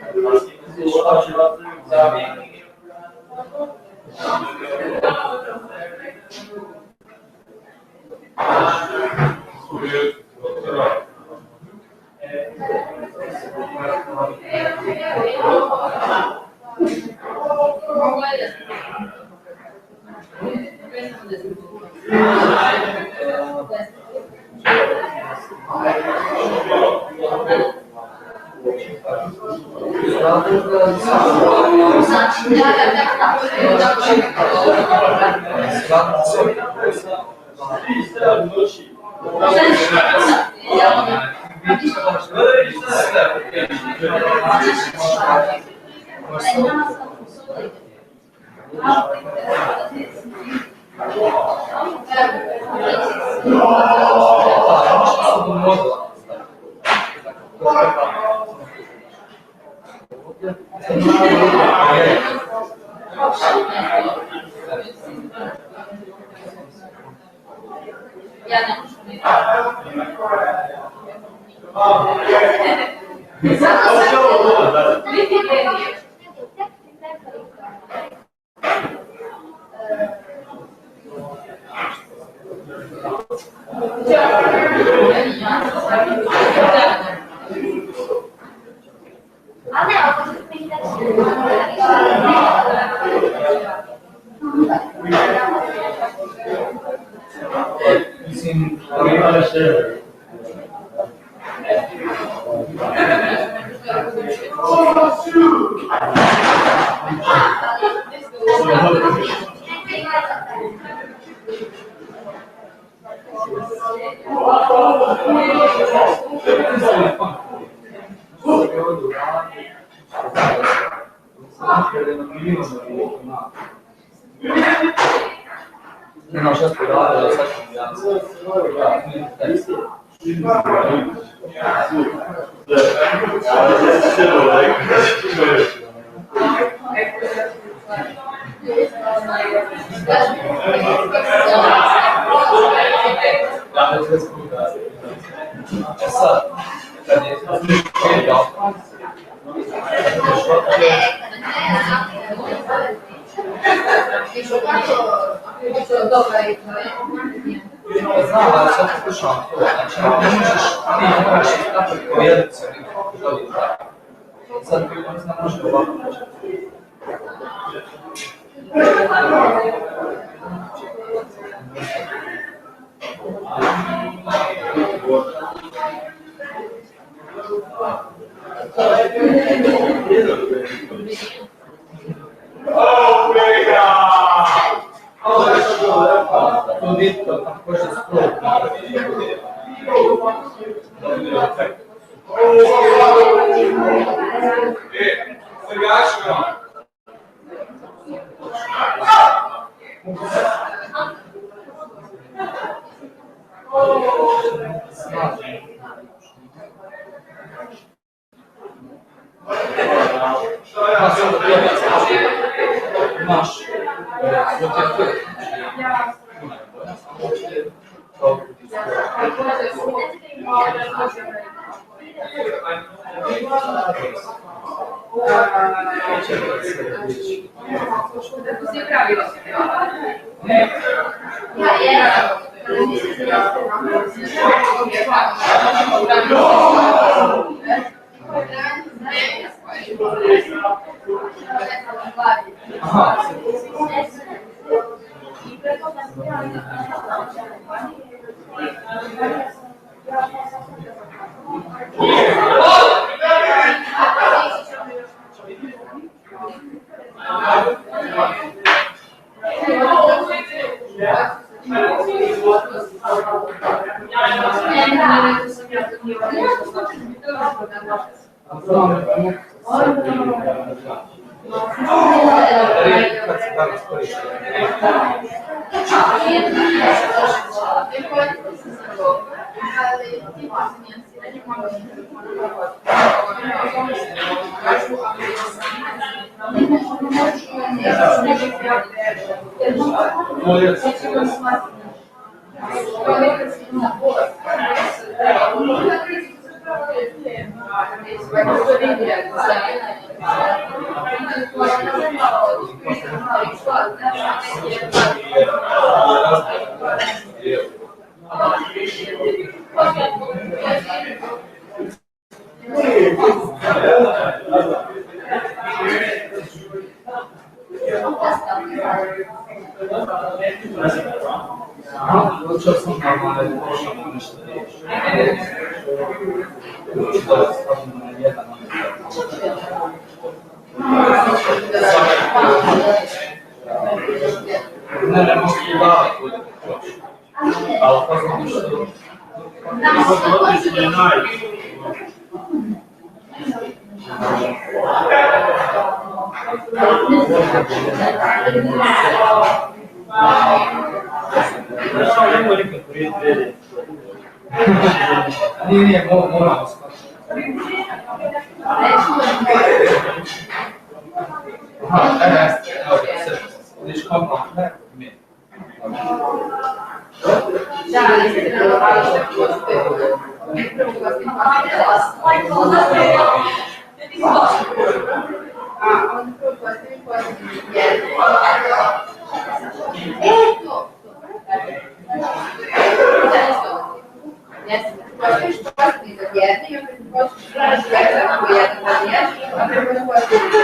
Znam, ali sad pokušavam to. Znači, ne možeš, ti moraš napraviti kao jednicu. Sad ne znam, može ovako. To nitko tako može spolu napraviti. Imaš Počeo sam normalno, pošao sam nešto riječi. Učitelj stavljeno na jedan, ne mogu davati ljudi početi. Ali pa sam nešto... Nije, moramo skočiti. Aha, evo, sve. Vidiš kako? Ne. Da, ali što postoje. On prvo postoji pozitivni jedni. To. Postojiš pozitivni za jedni i onda počneš raditi u jednom od jedni, onda je pozitivni.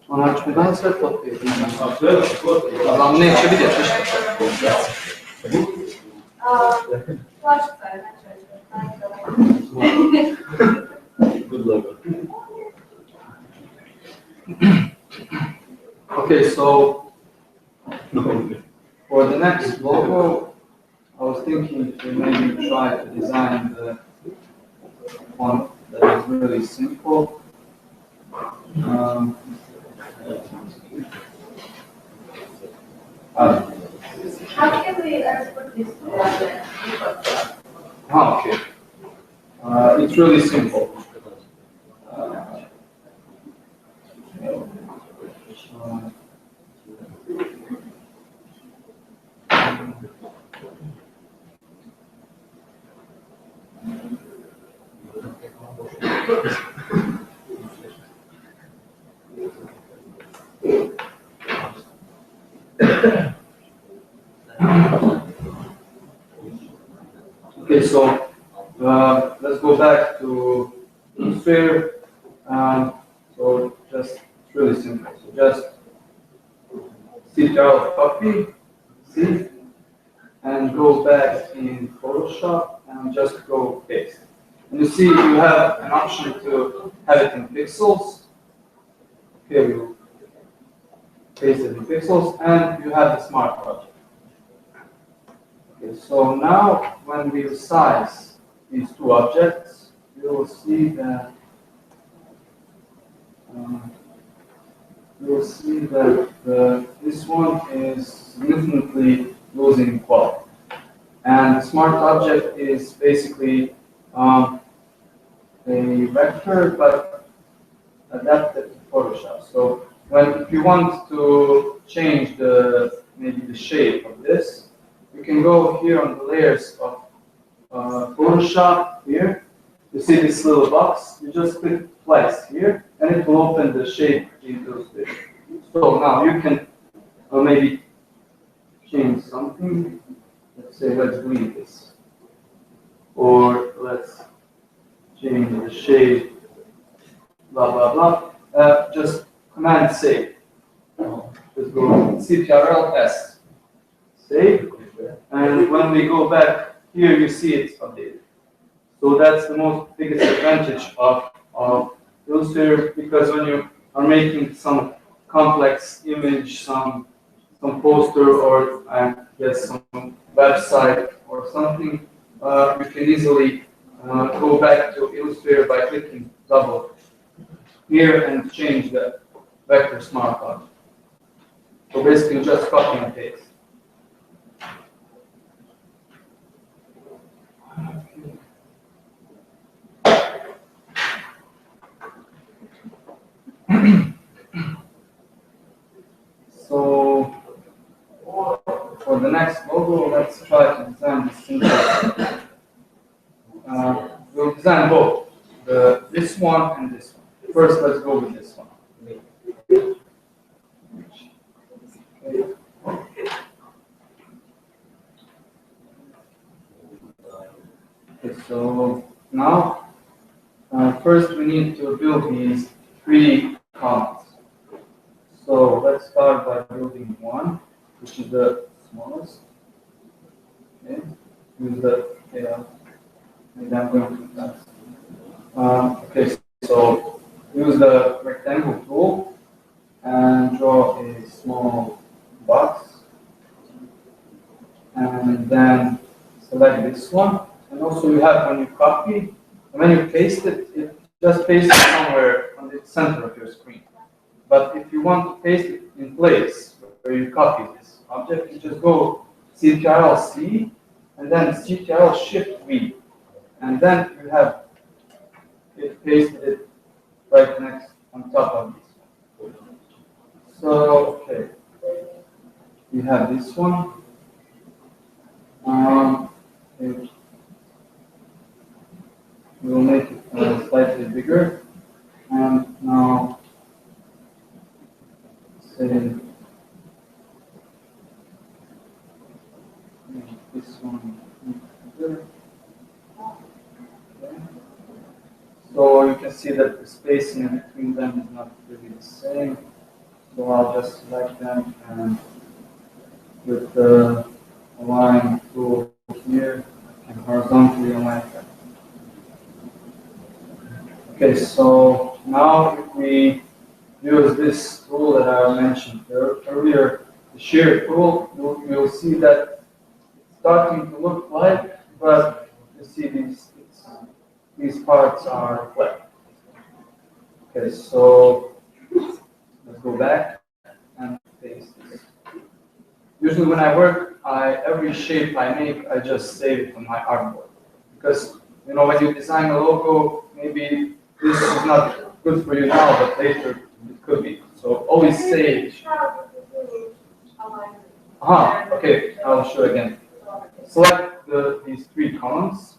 Onarčudan se topuje. Vam neće vidjeti ništa. Good luck. Okay, so for the next logo, I was thinking to maybe try to design the one that is really simple. How can we export this to Okay. It's really simple. Okay, so let's go back to Illustrator. So just it's really simple. So just Ctrl copy, see, and go back in Photoshop and just go paste. And you see you have an option to have it in pixels. Here you paste it in pixels, and you have the smart object. Okay, so now when we resize these two objects, you will see that this one is significantly losing quality, and the smart object is basically a vector but adapted to Photoshop. So if you want to change maybe the shape of this, you can go here on the layers of Photoshop here. You see this little box. You just click twice here, and it will open the shape into this. So now you can maybe change something. Let's say let's delete this, or let's change the shape. Blah blah blah. Just Command save. Just go Ctrl S. Save. And when we go back here, you see it's updated. So that's the biggest advantage of Illustrator, because when you are making some complex image, some poster, or I guess some website or something, you can easily go back to Illustrator by clicking double here and change the vector smart object. So basically just copy and paste. So for the next logo, let's try to design this simple. We'll design both, this one and this one. First, let's go with this one. Okay, so now, first we need to build these 3 columns. So let's start by building one, which is the smallest. Okay, use the and I'm going to fast. Okay, so use the rectangle tool and draw a small box, and then select this one. And also you have, when you copy, when you paste it, it just pastes it somewhere on the center of your screen. But if you want to paste it in place where you copy this object, you just go Ctrl+C and then Ctrl+Shift+V, and then you have it pasted it right next on top of this one. So okay, we have this one. Okay. We will make it slightly bigger, and now say this one bigger. Okay. So you can see that the spacing between them is not really the same. So I'll just select them, and with the align tool here, I can horizontally align them. Okay, so now if we use this tool that I mentioned earlier, the shear tool, you'll see that it's starting to look like, but you see these parts are flat. Okay, so let's go back and paste this. Usually when I work, every shape I make, I just save it on my artboard. Because, you know, when you design a logo, maybe this is not good for you now, but later it could be. So always save. Okay, I'll show again. Select these 3 columns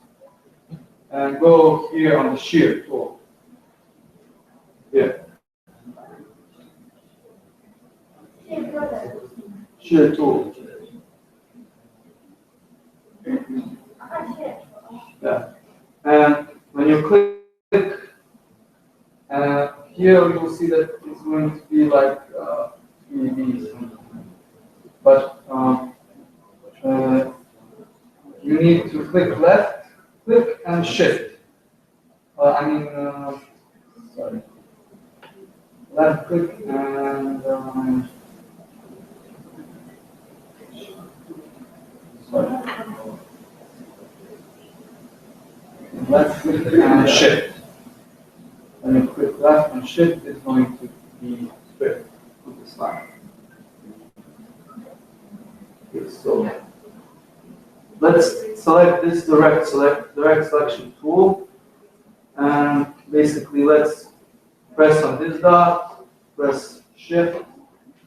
and go here on the shear tool. Here. Shear tool. Yeah. And when you click, here you will see that it's going to be like 3D. But you need to click left, click and shift. Sorry. Left click and sorry. Left click and shift. When you click left and shift, it's going to be straight to this line. Okay, so let's select this direct selection tool, and basically let's press on this dot, press shift,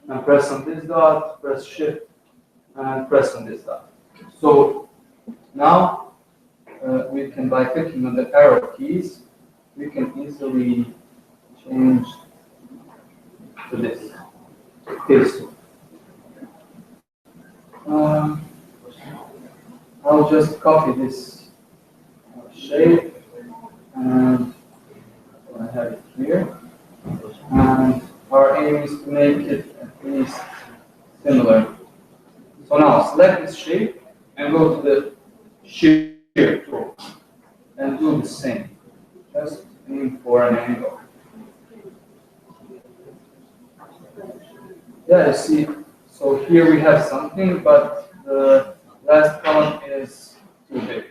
and press on this dot, press shift, and press on this dot. So now we can, by clicking on the arrow keys, we can easily change to this. Okay, so I'll just copy this shape, and I have it here. And our aim is to make it at least similar. So now select this shape and go to the shear tool and do the same. Just aim for an angle. Yeah, you see, so here we have something, but the last column is too big.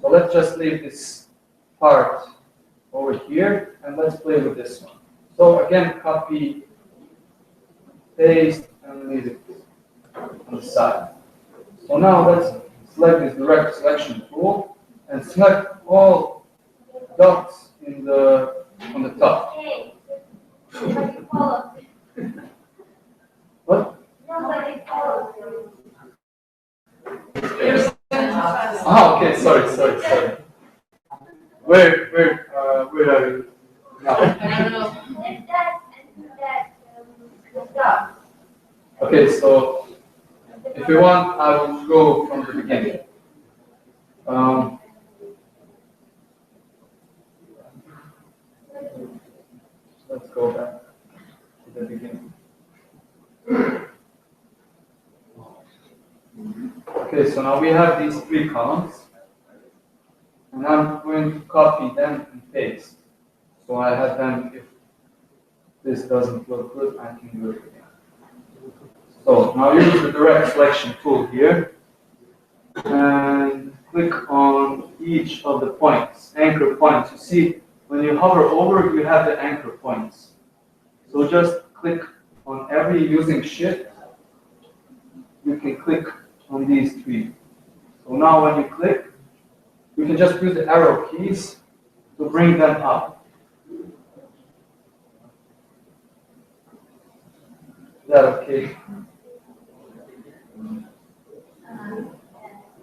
So let's just leave this part over here and let's play with this one. So again, copy, paste, and leave it on the side. So now let's select this direct selection tool and select all dots on the top. Hey, nobody follows. What? Nobody follows. Ah, okay, sorry. Where are you now? I don't know. If that and that, the dot. Okay, so if you want, I will go from the beginning. Let's go back to the beginning. Okay, so now we have these three columns, and I'm going to copy them and paste. So I have them, if this doesn't look good, I can do it again. So now use the direct selection tool here, and click on each of the points, anchor points. You see, when you hover over, you have the anchor points. So just click on every using shift. You can click on these three. So now when you click, you can just use the arrow keys to bring them up. Is that okay?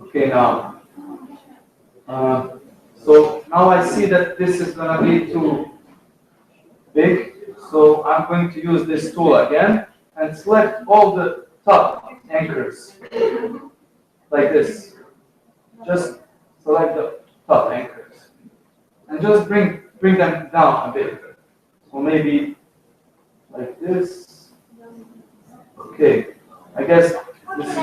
Okay, now. So now I see that this is going to be too big. So I'm going to use this tool again and select all the top anchors like this. Just select the top anchors and just bring them down a bit. So maybe like this. Okay, I guess this is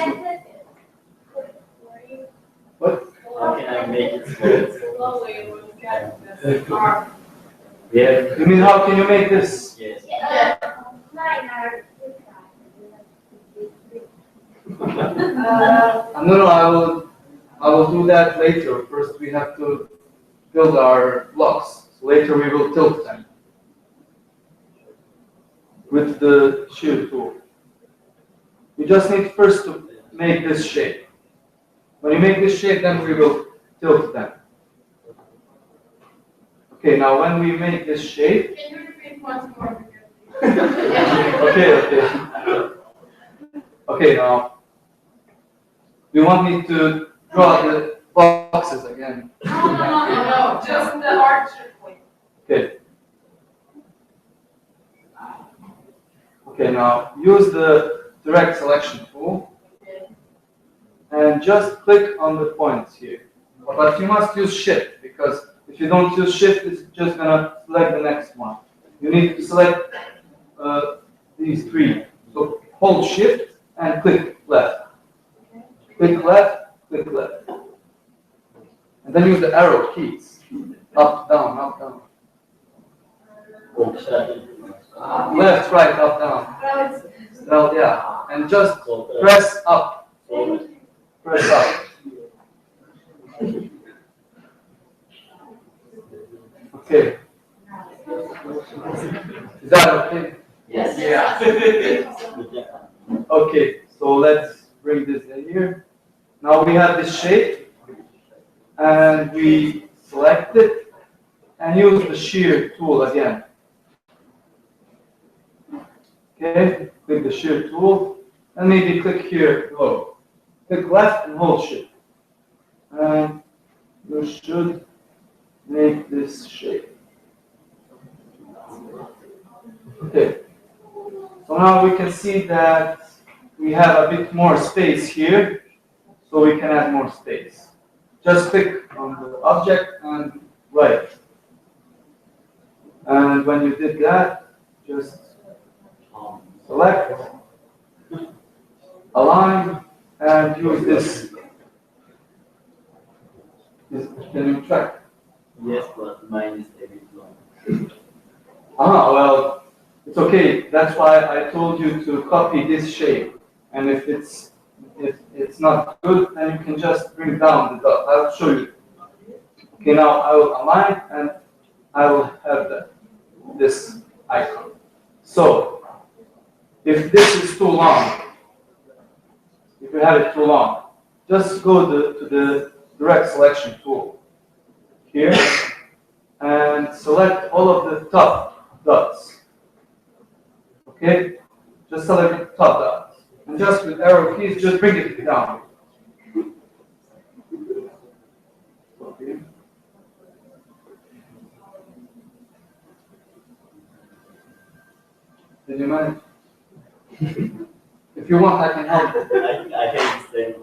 what? How can I make it smooth? Slowly, we'll get this arm. Yeah. You mean how can you make this? Yes. Mine are. No, I will do that later. First, we have to build our blocks. So later, we will tilt them with the shear tool. You just need first to make this shape. When you make this shape, then we will tilt them. Okay, now when we make this shape. Can you repeat once more? Okay. Okay, now. Do you want me to draw the boxes again? No, just the archer point. Okay. Okay, now use the direct selection tool and just click on the points here. But you must use shift because if you don't use shift, it's just gonna select the next one. You need to select these three. So hold shift and click left. Click left, click left. And then use the arrow keys. Up, down, up, down. Left, right, up, down. Well, yeah. And just press up. Press up. Okay. Is that okay? Yes. Yeah. Okay, so let's bring this in here. Now we have this shape, and we select it and use the shear tool again. Okay, click the shear tool, and maybe click here below. Click left and hold shift. And you should make this shape. Okay, so now we can see that we have a bit more space here, so we can add more space. Just click on the object and right. And when you did that, just select, align, and use this. Can you track? Yes, but mine is a bit long. Well, it's okay. That's why I told you to copy this shape. And if it's not good, then you can just bring down the dot. I'll show you. Okay, now I will align and I will have this icon. So if this is too long, if you have it too long, just go to the direct selection tool here and select all of the top dots. Okay? Just select the top dots. And just with arrow keys, just bring it down. Okay. Did you manage? If you want, I can help. I can explain.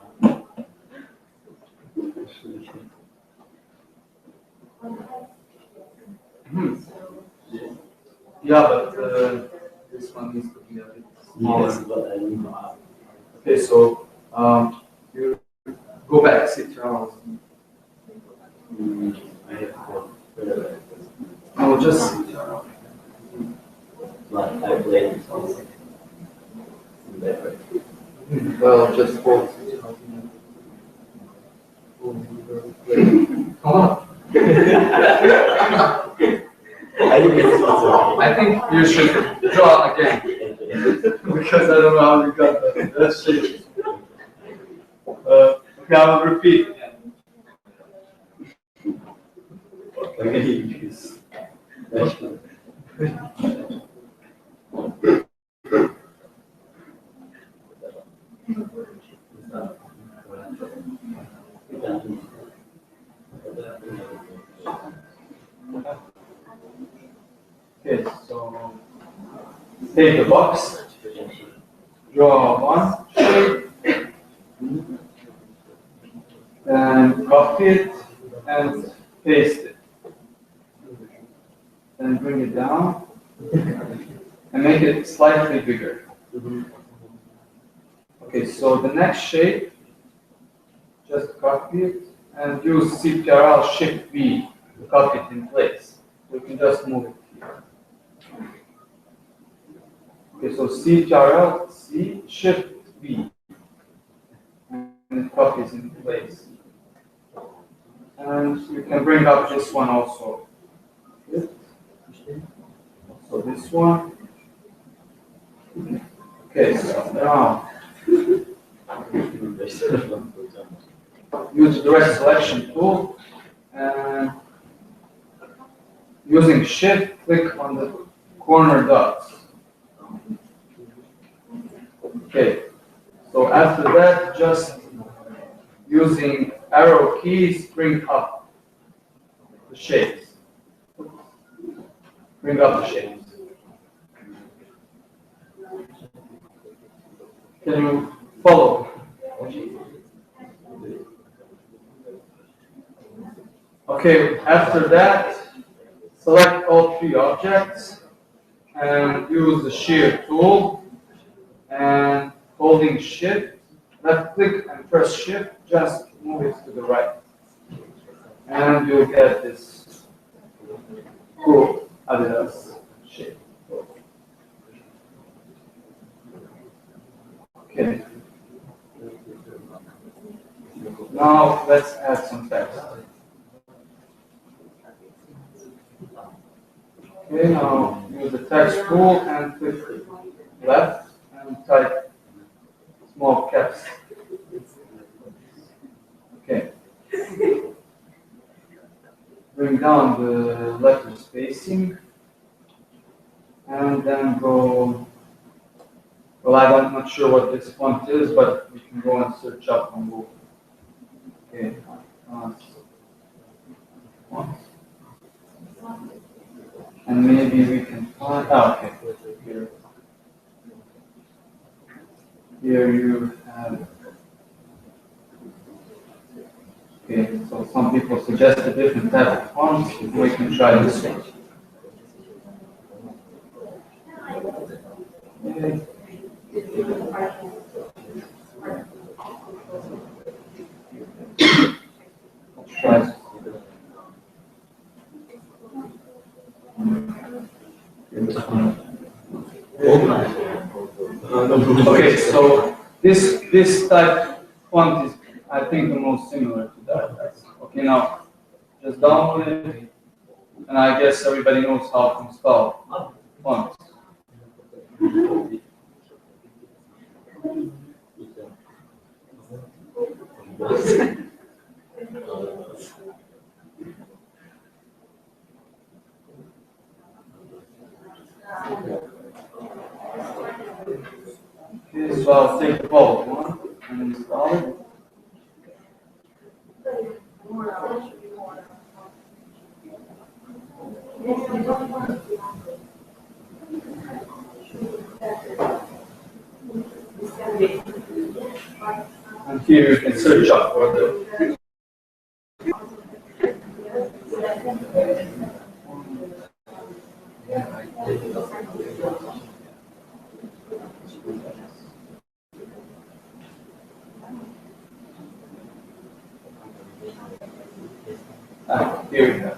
Yeah, but this one needs to be a bit smaller. Yes, but I need to ask. Okay, so you go back, sit around. I have to I will just sit around. like I played something. Well, just hold. Come on. I think it's also I think you should draw again because I don't know how you got that. That's shit. Okay, I will repeat again. okay. Use. Okay, so take the box, draw one shape, and copy it and paste it. Then bring it down and make it slightly bigger. Okay, so the next shape, just copy it and use CTRL Shift V to copy it in place. We can just move it here. Okay, so CTRL C Shift V and it copies in place. And you can bring up this one also. So this one. Okay, so now use the direct selection tool and using Shift, click on the corner dots. Okay, so after that, just using arrow keys, bring up the shapes. Bring up the shapes. Can you follow? Okay, after that, select all three objects and use the shear tool and holding Shift, left click and press Shift, just move it to the right. And you'll get this cool Adidas shape. Okay. Now let's add some text. Okay, now use the text tool and click left and type small caps. Okay. Bring down the letter spacing and then go. Well, I'm not sure what this font is, but we can go and search up on Google. Okay. Font. And maybe we can find. Okay. Here you have. Okay, so some people suggest a different type of fonts. We can try this one. Okay. Let's try. Okay, so this type font is, I think, the most similar to that. Okay, now just download it, and I guess everybody knows how to install fonts. Okay, so I'll take the bulk one and install it. And here you can search up for the here we go.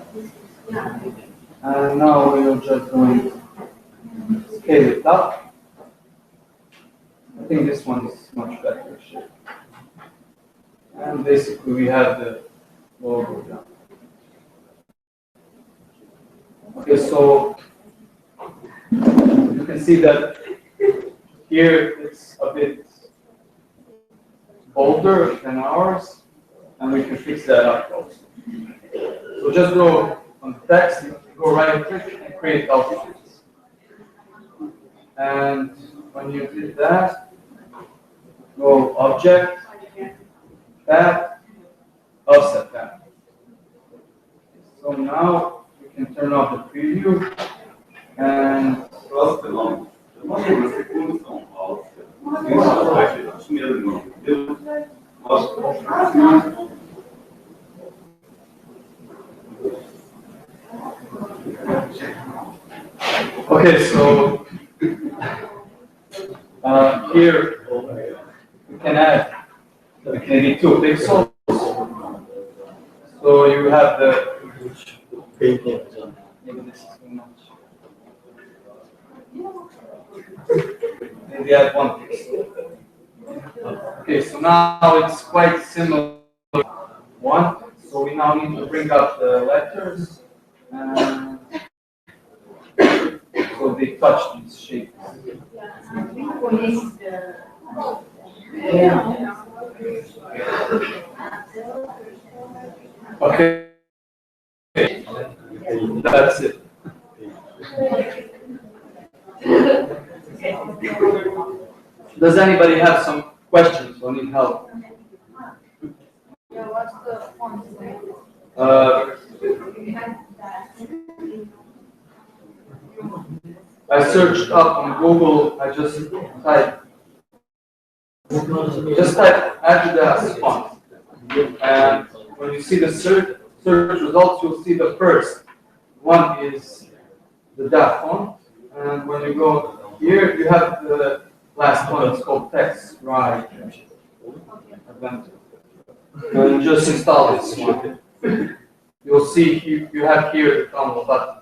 And now we are just going to scale it up. I think this one is much better shape. And basically we have the logo down. Okay, so you can see that here it's a bit bolder than ours, and we can fix that up also. So just go on the text, go right click and create outlines. And when you did that, go object, path, offset path. So now we can turn off the preview and okay, so here we can add maybe 2 pixels. So you have the maybe this is too much. Maybe add 1 pixel. Okay, so now it's quite similar to 1. So we now need to bring up the letters. And so they touch these shapes. Okay. That's it. Does anybody have some questions or need help? Yeah, what's the font name? I searched up on Google. I just typed Adidas font, and when you see the search results, you'll see the first one is the DAF font, and when you go here, you have the last one. It's called Text Right Adventure. And just install this one. You'll see you have here the download button.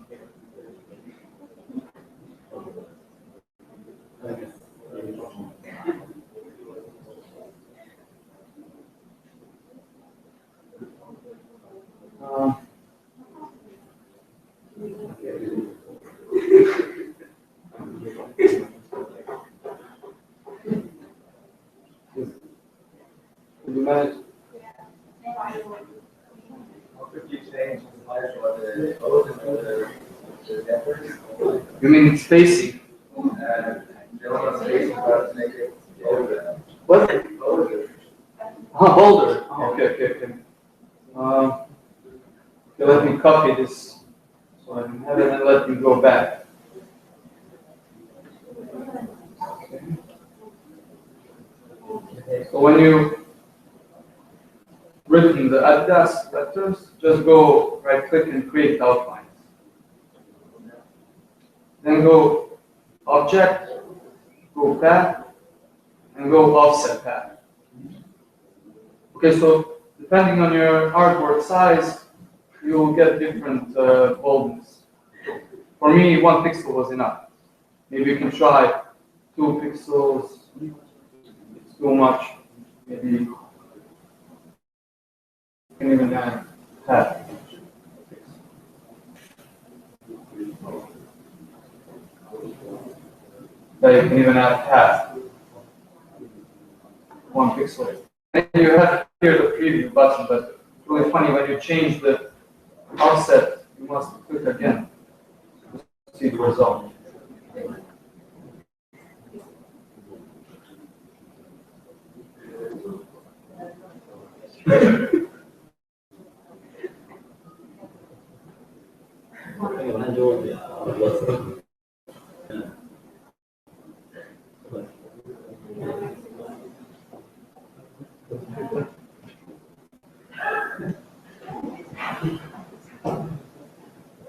Did you manage? You mean spacing? What? Bolder. Oh, okay. Okay, let me copy this so I can have it and let me go back. Okay. So when you written the Adidas letters, just go right click and create outlines. Then go object, go path, and go offset path. Okay, so depending on your artwork size, you will get different boldness. For me, 1 pixel was enough. Maybe you can try 2 pixels. It's too much. Maybe you can even add half. That you can even add path. 1 pixel. And you have here the preview button, but it's really funny when you change the offset, you must click again to see the result.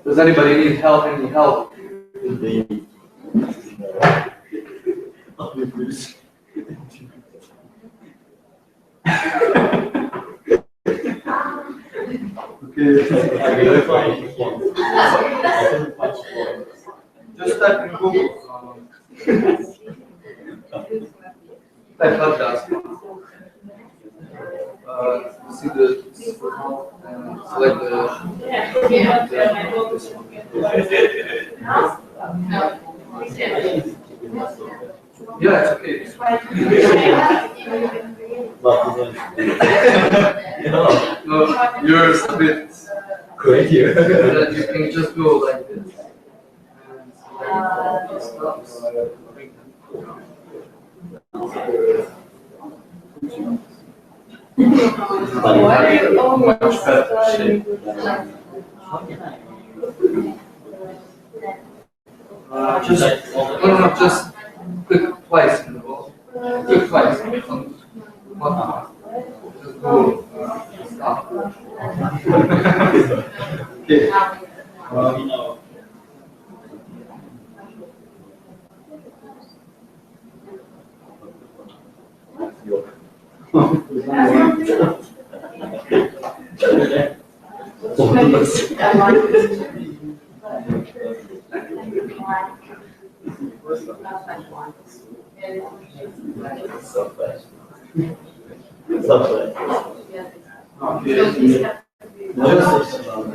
Does anybody need help? Any help? Just type in Google. Type hot dust. See the select the. Yeah, it's okay. No, yours a bit Creative. that you can just go like this. Why are you almost Much better shape. Just no, just click twice in the ball. Click twice on button. Just go stop. Okay.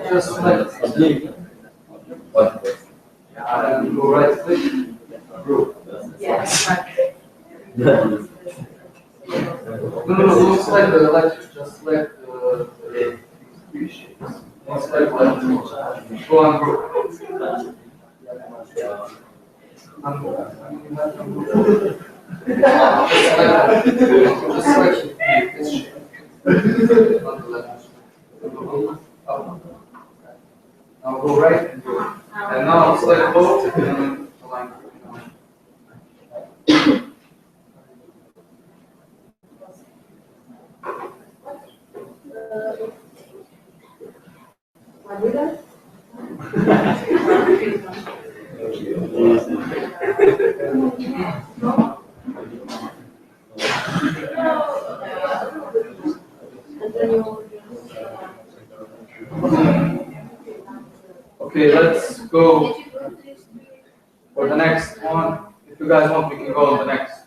Just select and go right click group. No, don't select the electric, just select the three shapes. Don't select electric. Go on group. Just select this shape. On the left. Up. Now go right and go. And now select both and then align. Okay, let's go for the next one. If you guys want, we can go on the next.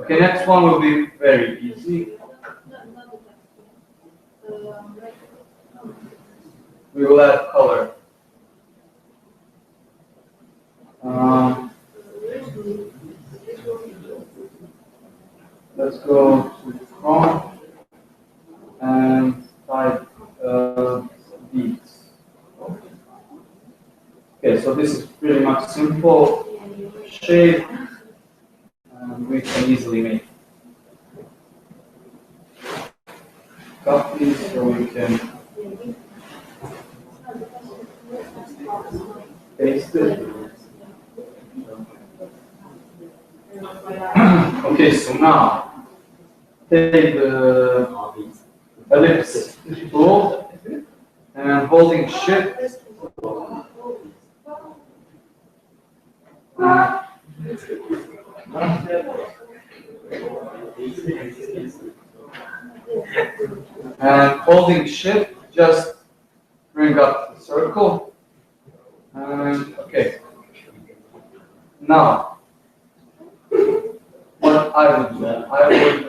Okay, next one will be very easy. We will add color. Let's go to Chrome and type beats. Okay, so this is pretty much simple shape, and we can easily make copies so we can paste it. Okay, so now take the ellipse tool and holding shift and holding shift, just bring up the circle. And okay. Now, what I would do, I would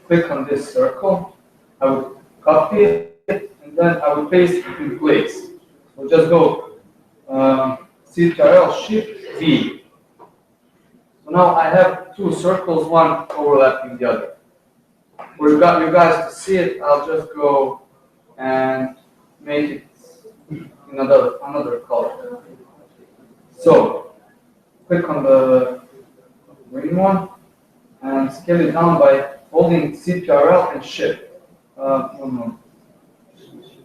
click on this circle, I would copy it, and then I would paste it in place. So just go CTRL Shift V. So now I have two circles, one overlapping the other. For you guys to see it, I'll just go and make it in another color. So click on the green one and scale it down by holding CTRL and Shift. No.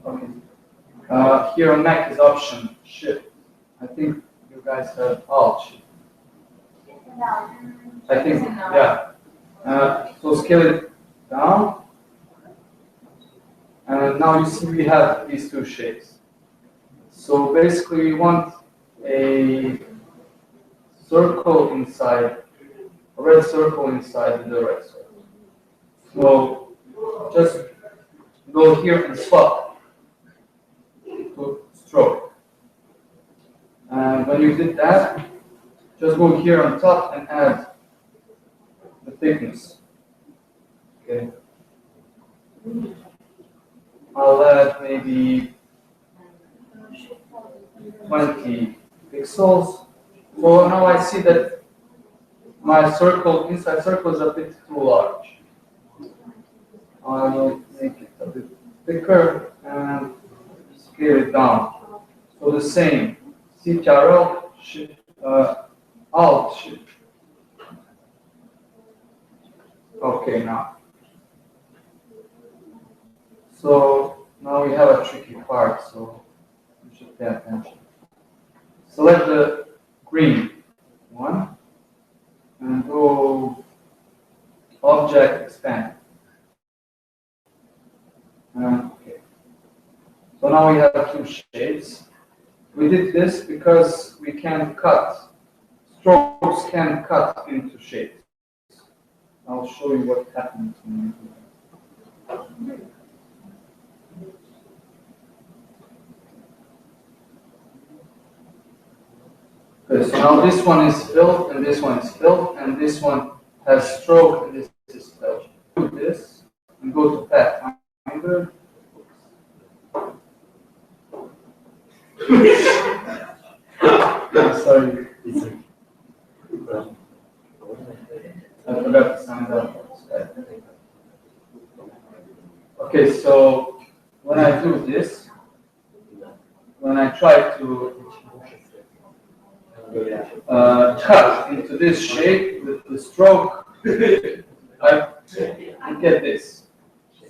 Okay. Here on Mac is Option Shift. I think you guys have Alt Shift. I think, yeah. So scale it down. And now you see we have these two shapes. So basically we want a circle inside, a red circle inside the red circle. So just go here and swap to stroke. And when you did that, just go here on top and add the thickness. Okay. I'll add maybe 20 pixels. So now I see that my circle, inside circle is a bit too large. I will make it a bit thicker and scale it down. So the same, CTRL, Shift, Alt, Shift. Okay, now. So now we have a tricky part, so you should pay attention. Select the green one and go Object Expand. Okay. So now we have two shapes. We did this because we can cut. Strokes can cut into shapes. I'll show you what happens when you do that. Okay, so now this one is filled, and this one is filled, and this one has stroke, and this is filled. Do this, and go to Pathfinder. Sorry, I forgot to sign up. Okay, so when I do this, when I try to cut into this shape with the stroke, I get this.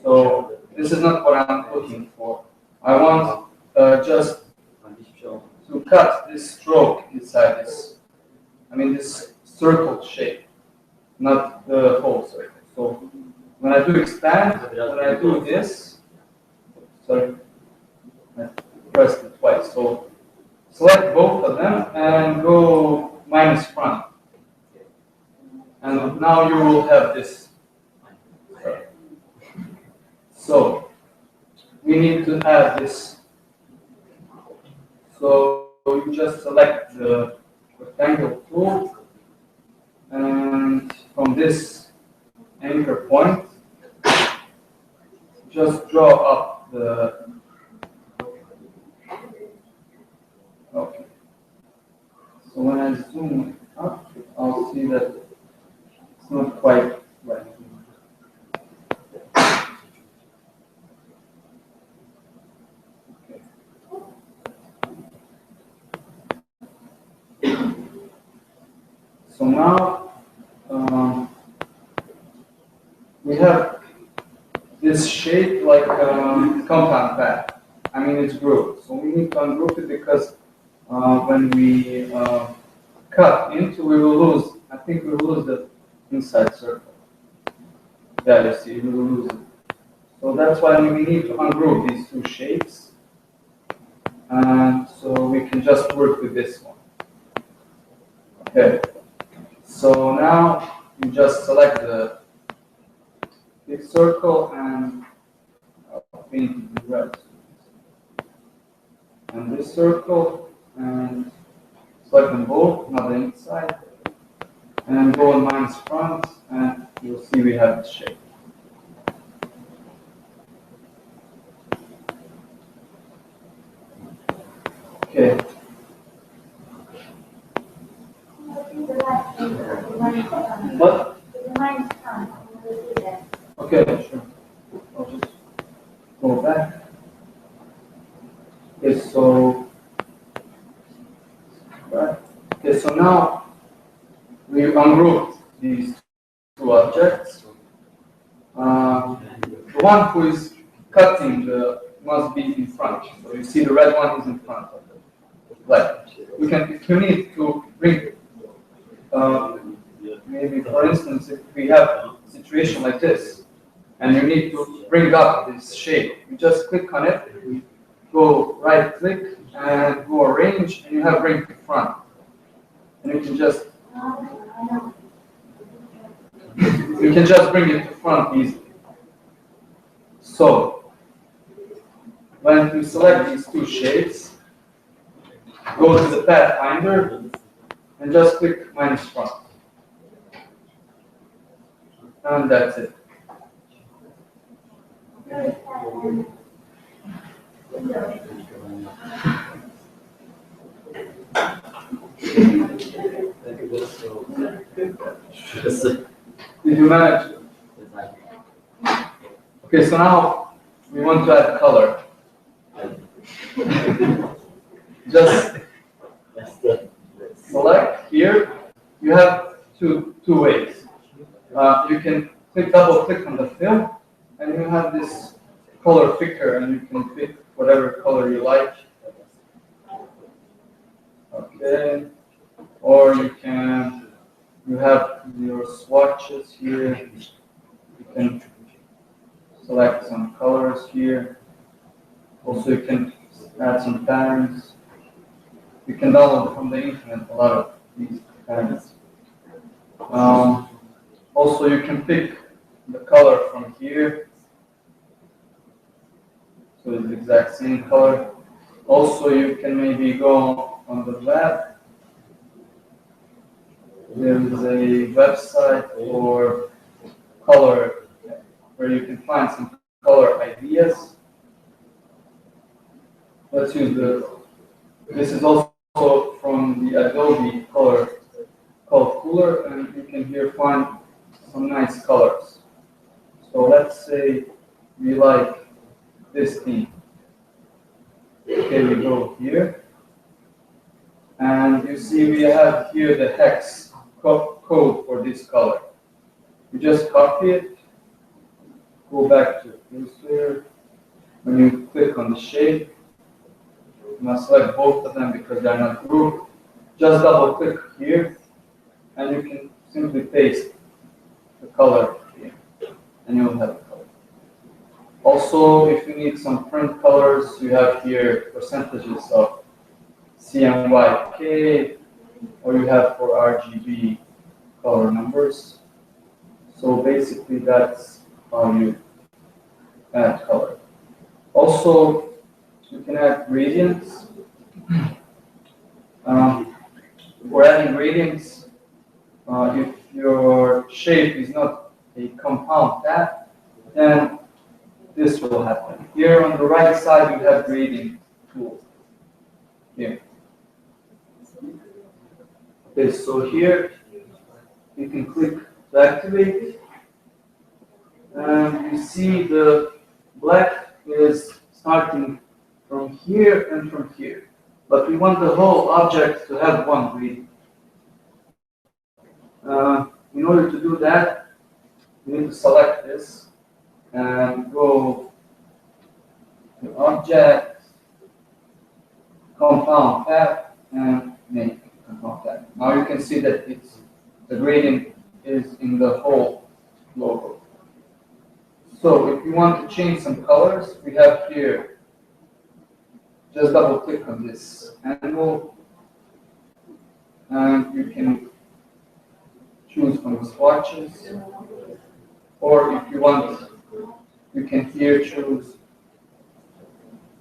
So this is not what I'm looking for. I want just to cut this stroke inside this, this circle shape, not the whole circle. So when I do expand, when I do this, sorry, I pressed it twice. So select both of them and go minus front. And now you will have this. So we need to add this. So you just select the rectangle tool, and from this anchor point, just draw up the. Okay. So when I zoom up, I'll see that it's not quite right. So now we have this shape like compound path. It's grouped. So we need to ungroup it because when we cut into, we will lose. I think we will lose the inside circle. Yeah, you see, we will lose it. So that's why we need to ungroup these two shapes, and so we can just work with this one. Okay. So now you just select the big circle and paint it red. And this circle, and select them both, not the inside, and go on minus front, and you'll see we have this shape. Okay. Okay, sure. I'll just go back. Okay, so, right. Okay, so now we ungrouped these two objects. The one who is cutting must be in front. So you see the red one is in front of the black. We can, if you need to bring, maybe for instance, if we have a situation like this, and you need to bring up this shape, you just click on it, go right click, and go arrange, and you have bring to front. And you can just bring it to front easily. So, when you select these two shapes, go to the Pathfinder and just click minus front. And that's it. Did you manage? Okay, so now we want to add color. Just select here. You have two ways. You can double click on the film, and you have this color picker, and you can pick whatever color you like. Okay, or you have your swatches here. You can select some colors here. Also, you can add some patterns. You can download from the internet a lot of these patterns. Also, you can pick the color from here. So it's the exact same color. Also, you can maybe go on the web. There is a website for color where you can find some color ideas. Let's use this is also from the Adobe Color Cooler, and you can here find some nice colors. So let's say we like this theme. Okay, we go here, and you see we have here the hex code for this color. You just copy it, go back to Illustrator. When you click on the shape, you must select both of them because they are not grouped. Just double click here, and you can simply paste the color here, and you'll have a color. Also, if you need some print colors, you have here percentages of CMYK, or you have for RGB color numbers. So basically, that's how you add color. Also, you can add gradients. For adding gradients, if your shape is not a compound path, then this will happen. Here on the right side, you have gradient tool. Here. Okay, so here you can click to activate, and you see the black is starting from here and from here. But we want the whole object to have one gradient. In order to do that, you need to select this and go to Object, Compound Path, and make compound path. Now you can see that the gradient is in the whole logo. So if you want to change some colors, we have here, just double click on this animal, and you can choose from swatches, or if you want, you can here choose.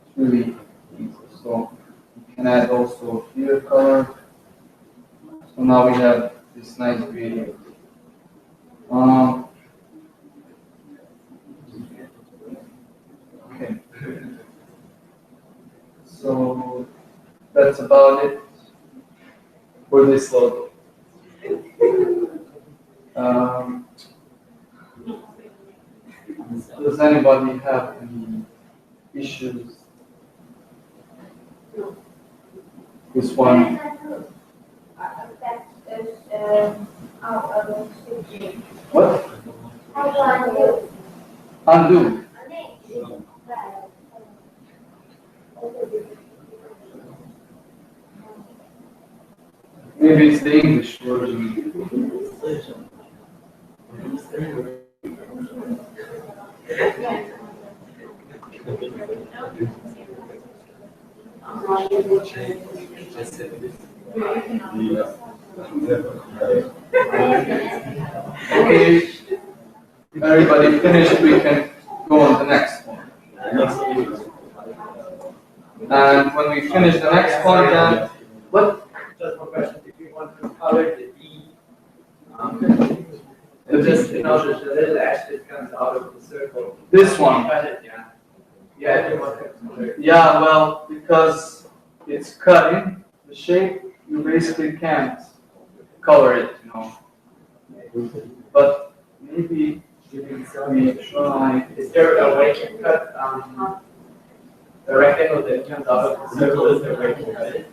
It's really easy. So you can add also here color. So now we have this nice gradient. Okay. So that's about it for this logo. Does anybody have any issues? This one. What? Undo. Maybe it's the English version. Okay, everybody finished, we can go on the next one. And when we finish the next one, then, what? Just one question, if you want to color the E, Just, the little ash that comes out of the circle. This one. Cut it, yeah. Yeah, you want to color it. Yeah, well, because it's cutting the shape, you basically can't color it, you know. But maybe we try. Is there a way to cut, the rectangle that comes out of the circle, is there a way to cut it?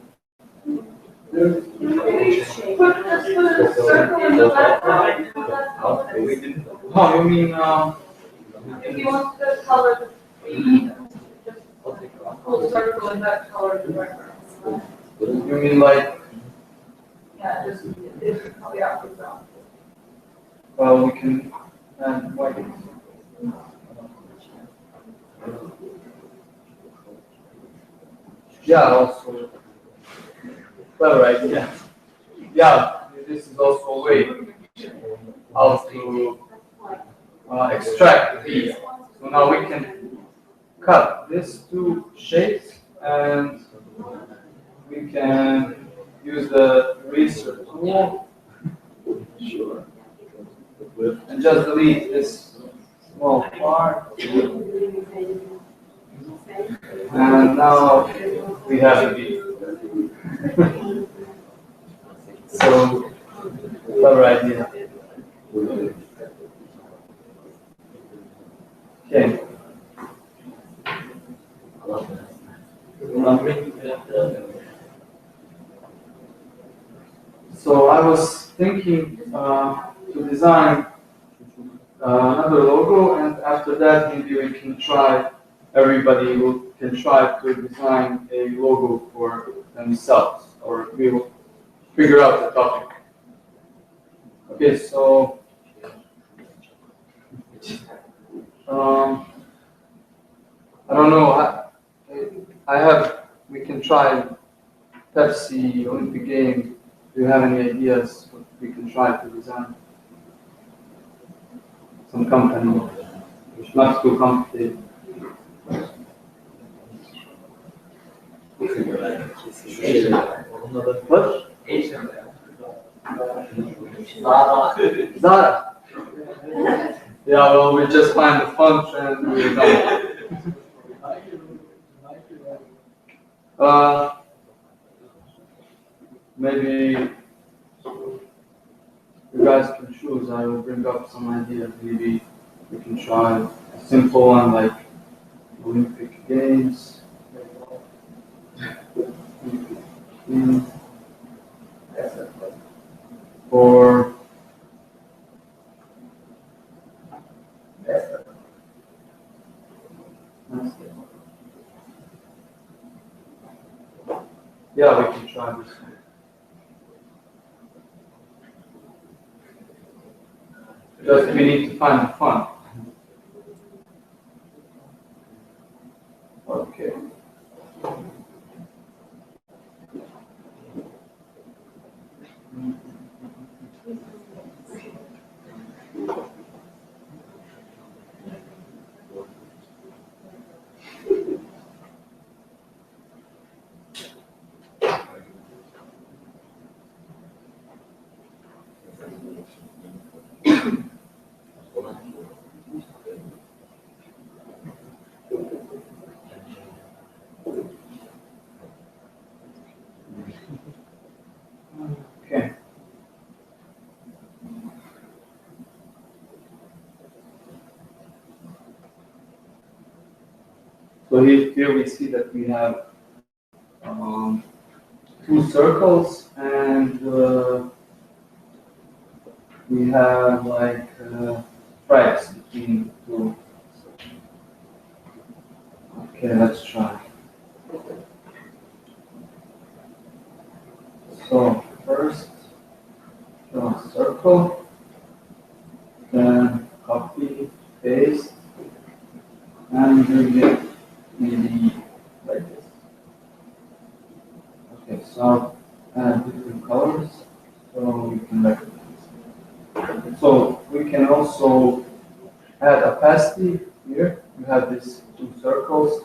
Put a circle in the left line. Oh, you mean, If you want to color the E, just full circle in that color. you mean like, Yeah, just, it's probably after brown. well, we can add white. Yeah, also. Clever idea. Yeah, this is also a way how to extract the bead. So now we can cut these two shapes and we can use the eraser tool. Sure. And just delete this small part. And now we have the bead. So, clever idea. Okay. So I was thinking to design another logo, and after that maybe we can try. Everybody will can try to design a logo for themselves, or we will figure out the topic. Okay, so I don't know. I have. We can try Pepsi Olympic game. Do you have any ideas what we can try to design? Some company. It's not too complicated. What? Asian. Zara. Yeah, well, we just find the font and we're done. Maybe you guys can choose. I will bring up some ideas. Maybe we can try a simple one like Olympic Games. Or yeah, we can try this one. Just we need to find the font. Okay. So here we see that we have two circles, and we have like stripes between the two. Okay, let's try. So first, draw a circle, then copy, paste, and bring it maybe like this. Okay, so add different colors so we can recognize. So we can also add opacity here. You have these two circles,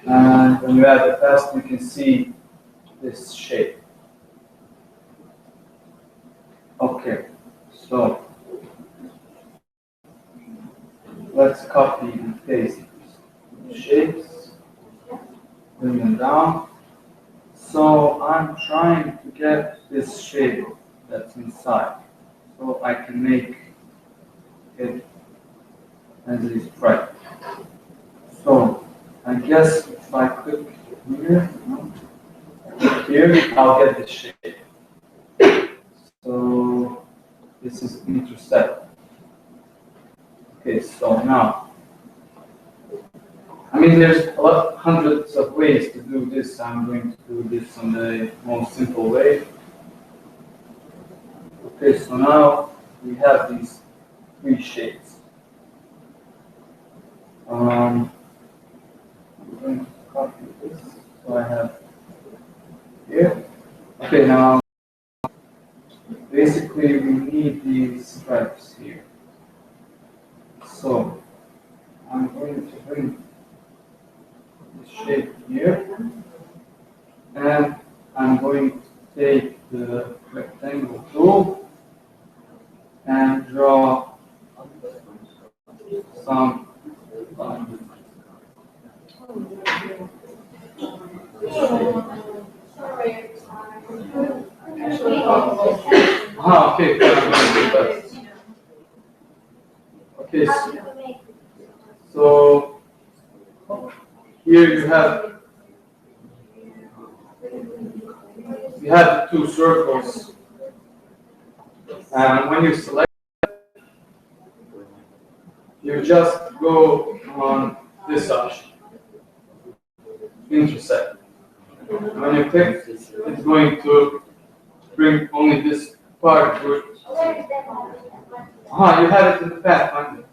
and when you add opacity, you can see this shape. Okay, so let's copy and paste these shapes, bring them down. So I'm trying to get this shape that's inside, so I can make it as a stripe. So I guess if I click here, I'll get this shape. So this is intersect. Okay, so now, I mean, there's hundreds of ways to do this. I'm going to do this on the most simple way. Okay, so now we have these three shapes. I'm going to copy this. So I have here. Okay, now basically we need these stripes here. So I'm going to bring this shape here, and I'm going to take the rectangle tool and draw some lines. Sorry. Okay. Okay, so here you have two circles, and when you select, you just go on this option, intersect. And when you click, it's going to bring only this part to it. You had it in the Pathfinder.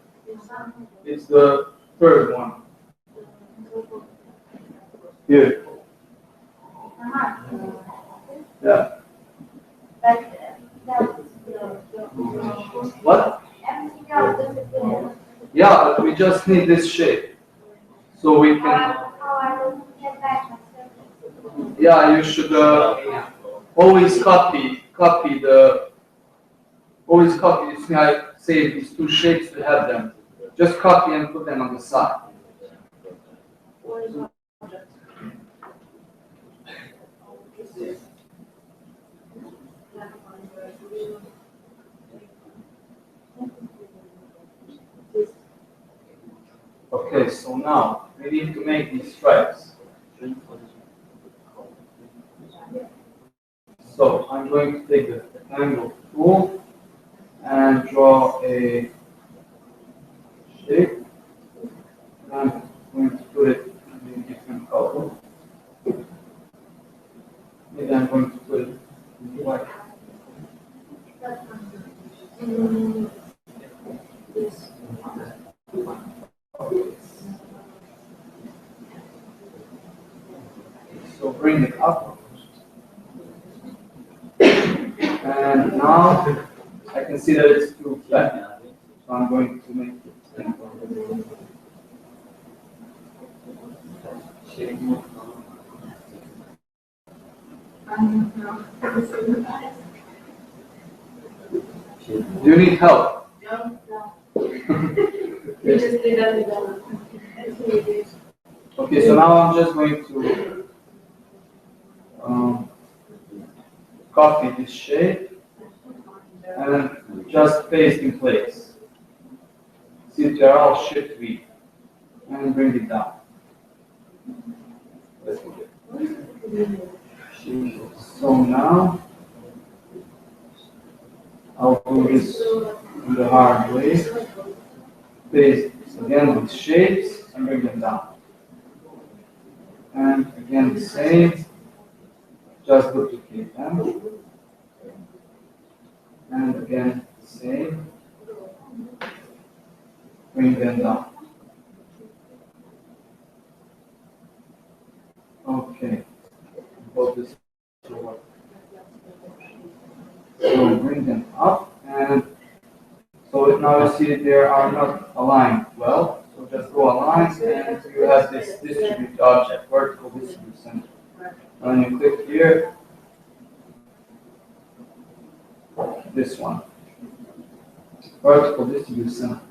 It's the third one. Here. Yeah. What? Yeah, but we just need this shape. So we can. Yeah, you should always copy the. Always copy. You see, I say these two shapes to have them. Just copy and put them on the side. Okay, so now we need to make these stripes. So I'm going to take the rectangle tool and draw a shape. I'm going to put it in a different color. Maybe I'm going to put it in white. So bring it up. And now I can see that it's too flat. So I'm going to make it. Do you need help? Okay, so now I'm just going to copy this shape and just paste in place. See, they're all Shift V and bring it down. So now I'll do this in the hard way. Paste again with shapes and bring them down. And again the same, just duplicate them. And again the same, bring them down. Okay, hold this to work. So bring them up, and so now you see they are not aligned well. So just go align, and you have this distribute object, vertical distribute center. And when you click here, this one, vertical distribute center.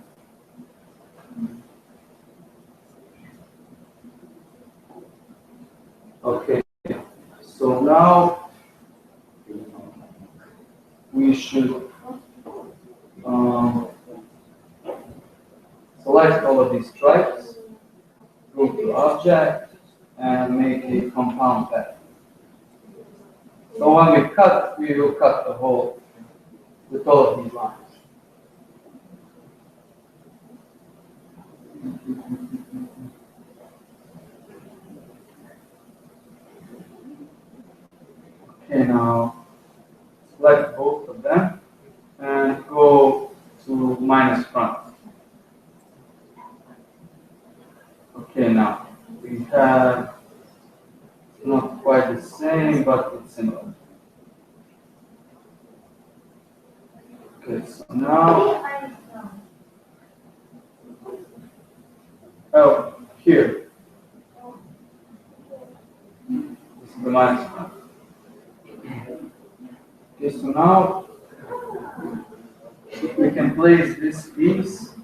Okay, so now we should select all of these stripes, go to object, and make a compound path. So when we cut, we will cut the whole with all of these lines. Okay, now select both of them and go to minus front. Okay, now we have not quite the same, but it's similar. Okay, so now, oh, here. This is the minus front. Okay, so now we can place this piece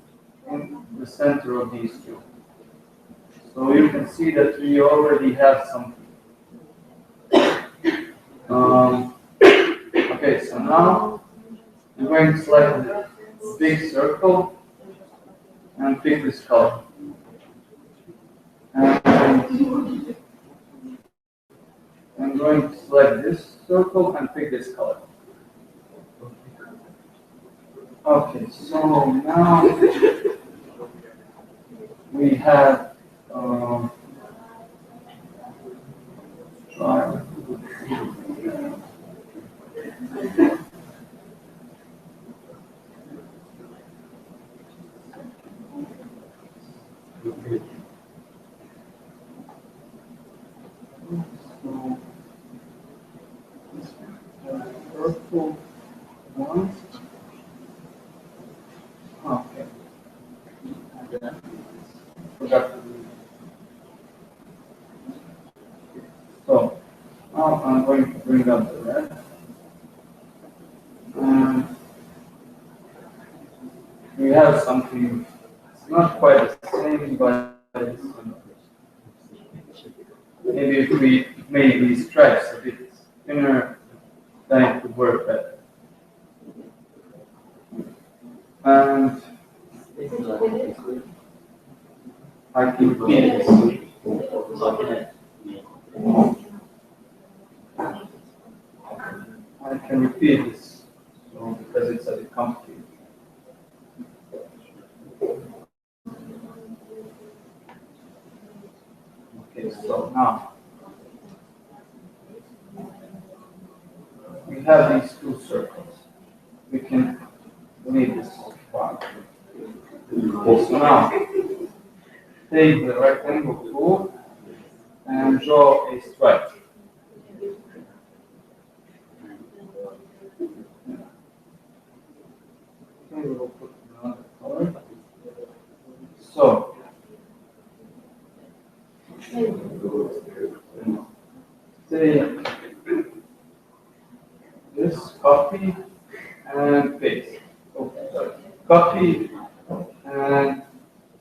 in the center of these two. So you can see that we already have something. Okay, so now I'm going to select the big circle and pick this color. And I'm going to select this circle and pick this color. Okay, so now we have try. Purple one. Okay. Forgot to do. So now I'm going to bring up the red. And we have something. It's not quite the same, but it's maybe if we made these stripes a bit thinner, then it would work better. And I can repeat this. I can repeat this, so because it's a bit complicated. Okay, so now we have these two circles. We can leave this part. Okay, so now take the rectangle tool and draw a stripe. Okay, we will put another color. So take this, copy and paste. Okay, sorry. Copy and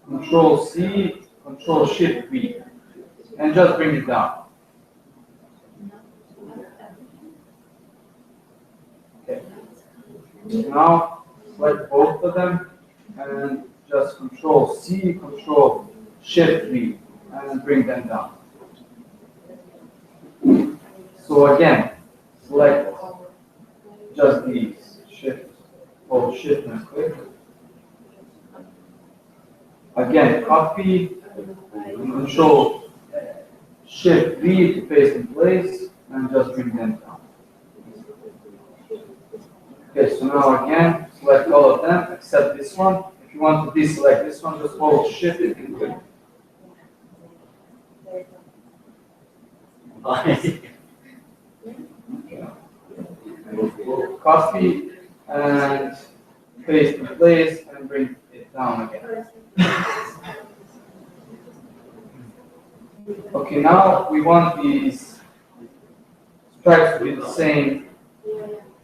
Control C, Control Shift V, and just bring it down. Okay. Now select both of them and just Control C, Control Shift V, and bring them down. So again, select just these, shift, hold shift and click. Again, copy, control shift V to paste in place, and just bring them down. Okay, so now again, select all of them except this one. If you want to deselect this one, just hold shift and click. Copy and paste in place and bring it down again. Okay, now we want these stripes to be the same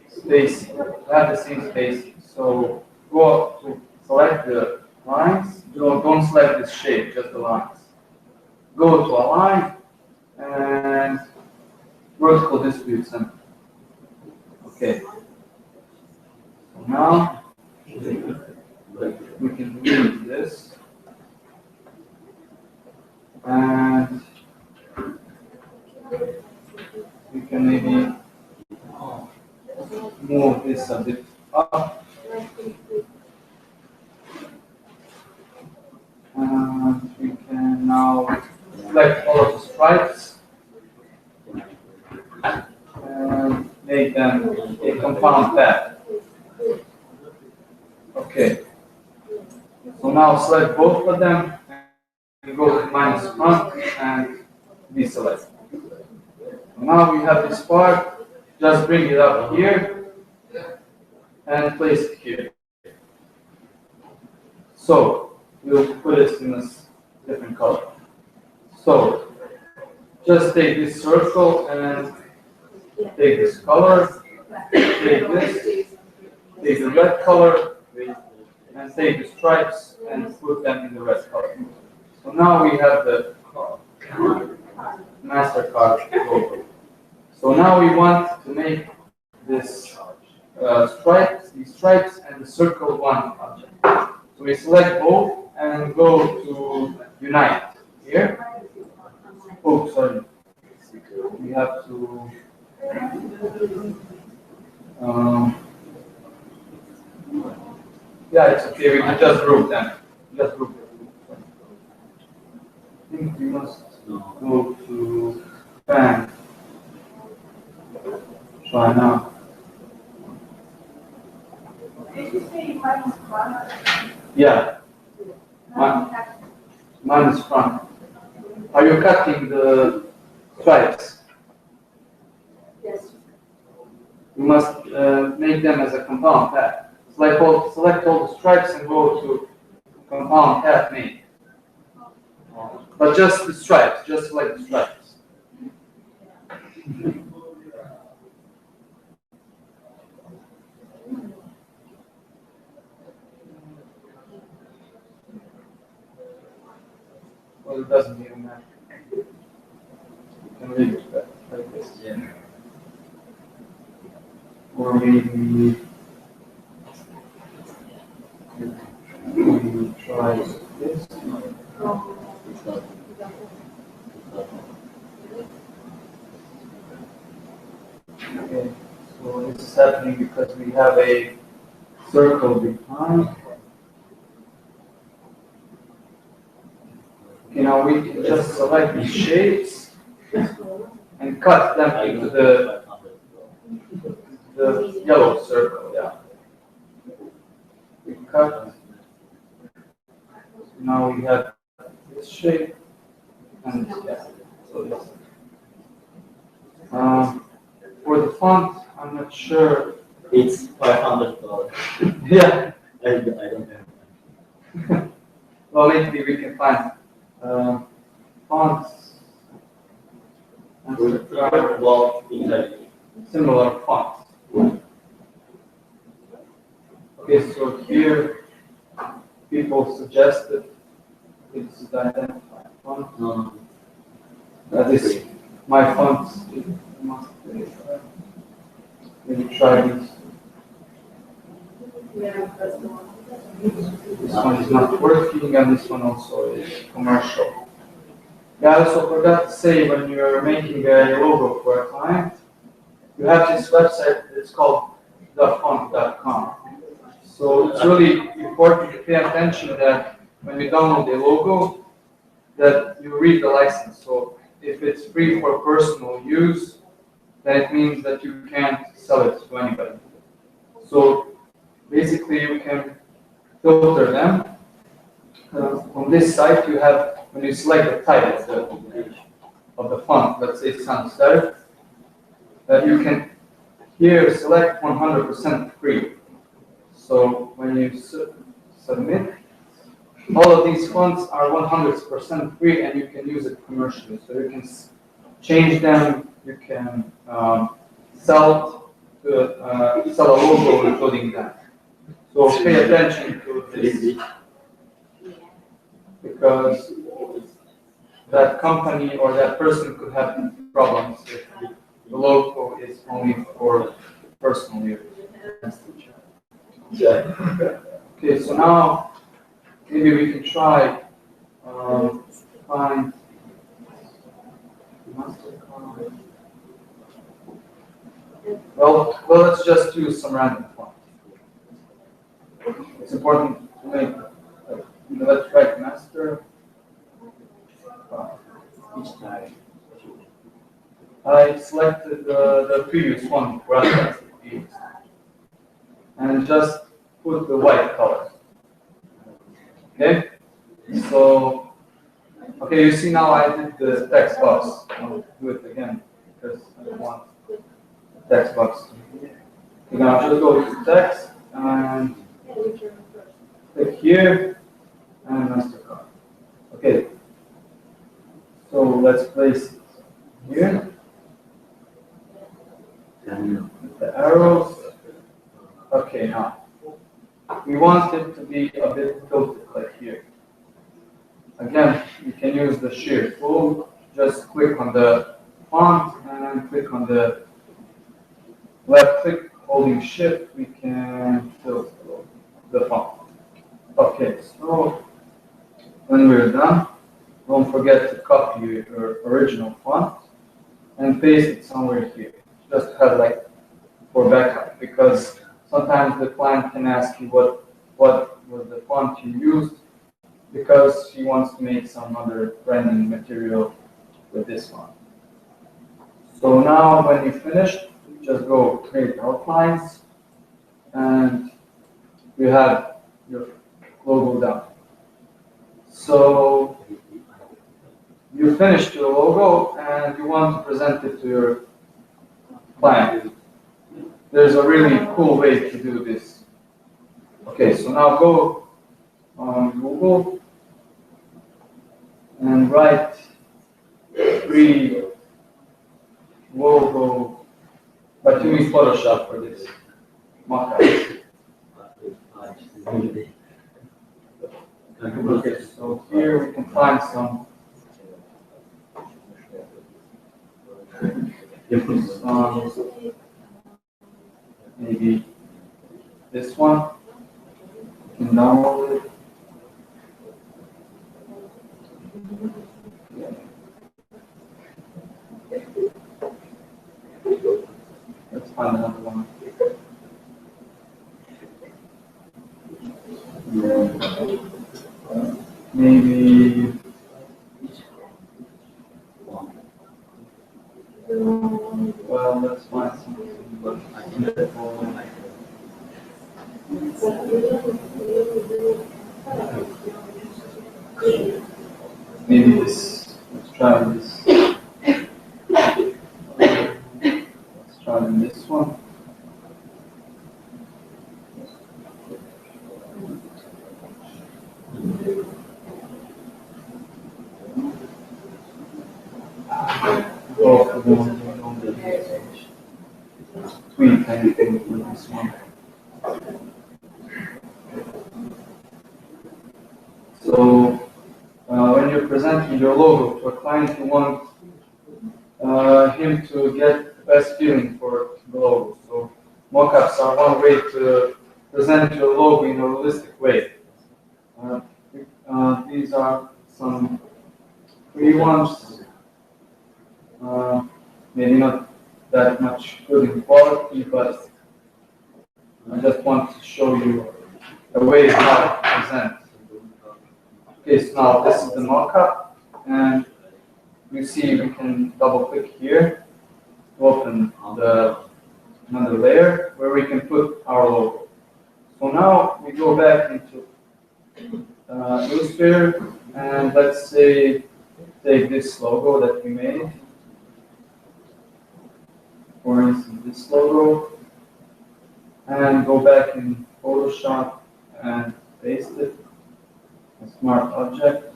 spacing, have the same spacing. So go up to select the lines. Don't select this shape, just the lines. Go to align and vertical distribute center. Okay. So now we can delete this. And we can maybe move this a bit up. And we can now select all of the stripes and make them a compound pad. Okay. So now select both of them and go to minus front and deselect. Now we have this part, just bring it up here and place it here. So we'll put it in a different color. So just take this circle and take this color, take this, take the red color, and take the stripes and put them in the red color. So now we have the MasterCard logo. So now we want to make this these stripes and the circle one object. So we select both and go to Unite here. Oh, sorry. We have to yeah, it's okay. We can just group them. Just group them. I think we must go to band. Try now. Did you say minus front? Yeah, minus front. Are you cutting the stripes? Yes. You must make them as a compound pad. Select all the stripes and go to compound pad make. But just the stripes, just like the stripes. Well, it doesn't even matter. You can leave it like this. Yeah. Or maybe we try this. Okay, so this is happening because we have a circle behind. Okay, now we can just select the shapes and cut them into the yellow circle, yeah. We cut. Now we have this shape and yeah, so this. For the font, I'm not sure. It's $500. Yeah. I don't have. Well, maybe we can find fonts and Well, exactly. similar fonts. Okay, so here people suggested this is the identified font. No. This my fonts must be, maybe try this. Yeah, that's the one. This one is not working and this one also is commercial. Yeah, I also forgot to say when you're making a logo for a client, we have this website. It's called thefont.com. So it's really important to pay attention that when you download a logo, that you read the license. So if it's free for personal use, that means that you can't sell it to anybody. So basically, you can filter them. On this site, you have, when you select the type of the font, let's say sans serif, you can here select 100% free. So when you submit, all of these fonts are 100% free, and you can use it commercially. So you can change them, you can sell a logo including that. So pay attention to this, because that company or that person could have problems if the logo is only for personal use. Okay, so now maybe we can try find MasterCard. Well, let's just use some random font. It's important to make. Let's write master. I selected the previous one rather than and just put the white color. Okay, so you see now I did the text box. I'll do it again because I want the text box. Okay, now just go to text and click here and MasterCard. Okay, so let's place it here with the arrows. Okay, now we want it to be a bit tilted like here. Again, you can use the shear tool. Just click on the font and click on the left click, holding shift, we can tilt the font. Okay, so when we're done, don't forget to copy your original font and paste it somewhere here. Just have like for backup, because sometimes the client can ask you what was the font you used, because he wants to make some other branding material with this font. So now when you finished, just go create outlines, and you have your logo done. So you finished your logo and you want to present it to your client. There's a really cool way to do this. Okay, so now go on Google and write free logo, but you use Photoshop for this mock-up. Okay, so here we can find some maybe this one. You can download it. Let's find another one. Maybe well, let's find something. But I think maybe this. Let's try this. Let's try this one. Tweak anything with this one. So when you're presenting your logo to a client, you want him to get the best feeling for the logo. So mockups are one way to present your logo in a realistic way. These are some free ones. Maybe not that much good in quality, but I just want to show you the way how it presents. Okay, so now this is the mockup, and you see we can double click here to open another layer where we can put our logo. So now we go back into Illustrator, and let's say take this logo that we made. For instance, this logo, and go back in Photoshop and paste it. A smart object.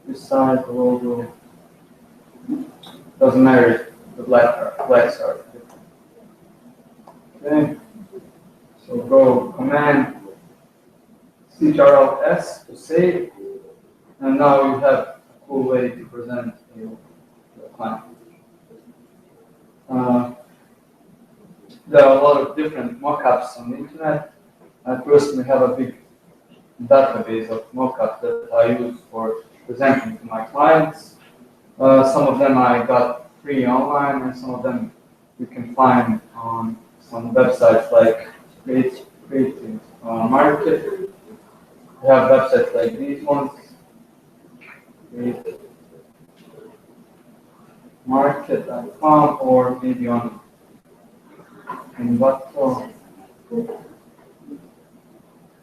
Resize the logo. Doesn't matter. The blacks are different. Okay. So go Command Ctrl+S to save, and now you have a cool way to present your client. There are a lot of different mockups on the internet. I personally have a big database of mockups that I use for presenting to my clients. Some of them I got free online, and some of them you can find on some websites like Creative Market. We have websites like these ones, market.com, or maybe on Envato.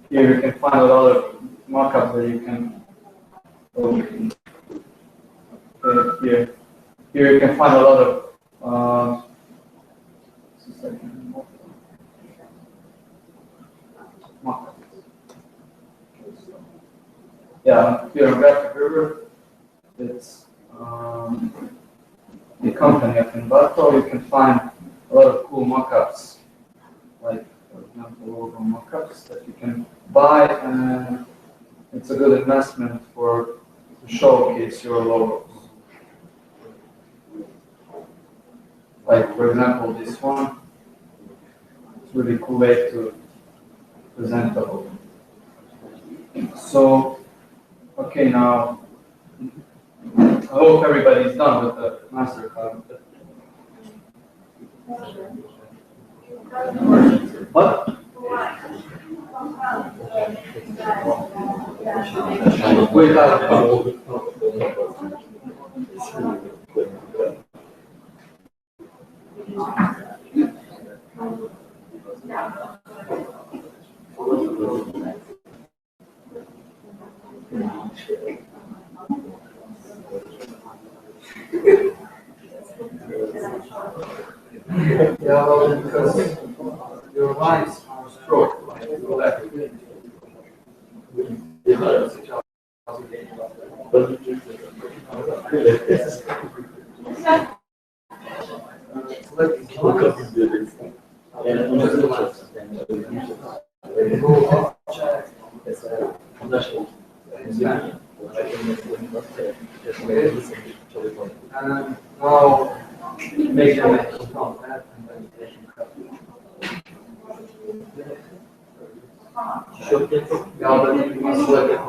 Here you can find a lot of mockups that you can open. Here you can find a lot of mockups. Yeah, here on Graphic River, it's the company of Envato. You can find a lot of cool mockups, like for example logo mockups that you can buy, and it's a good investment to showcase your logos. Like for example this one, it's a really cool way to present the logo. So, okay, now I hope everybody's done with the MasterCard. What? Wait, yeah, well, because your lines are stroked. And now make them contact and then they can cut. Yeah, but you must select it.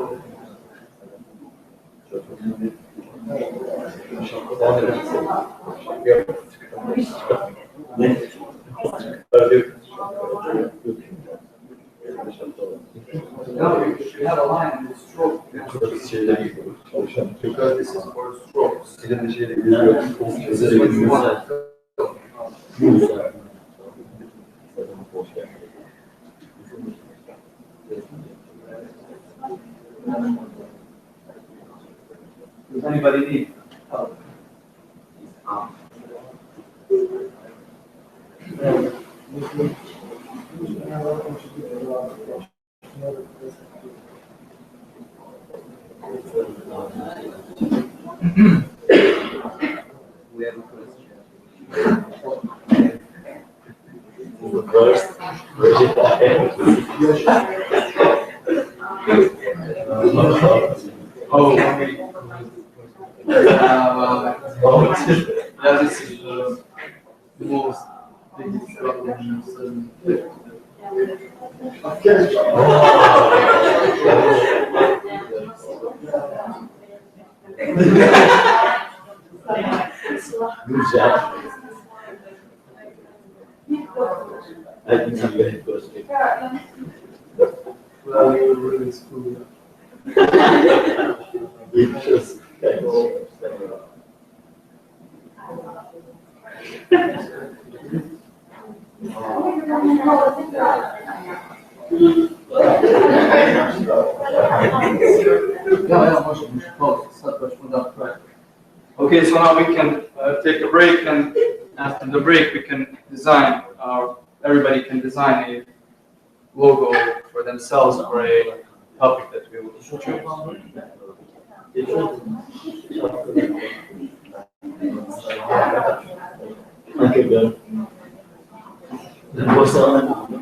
No, you have a line with stroke. Because this is for strokes. This is what you want. Does anybody need help? We have a question. Oh, yeah, this is the most biggest problem. Good job. I think you had to speak. Well, you're really screwed up. It just Okay, so now we can take a break, and after the break, we can design, everybody can design a logo for themselves for a topic that we will choose. okay, good. What's on?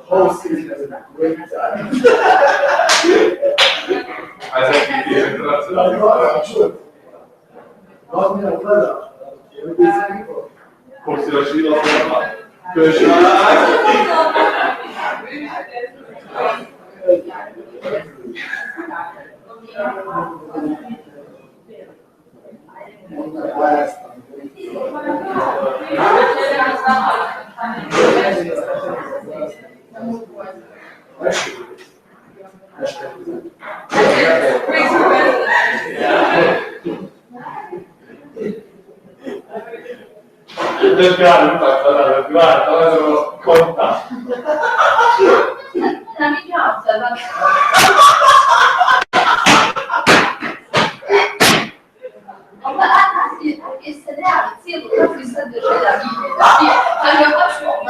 Whole season has a great time.那你这样子吧。我们按他记是那样的记录，他最深的是两米的记，他说他说我们。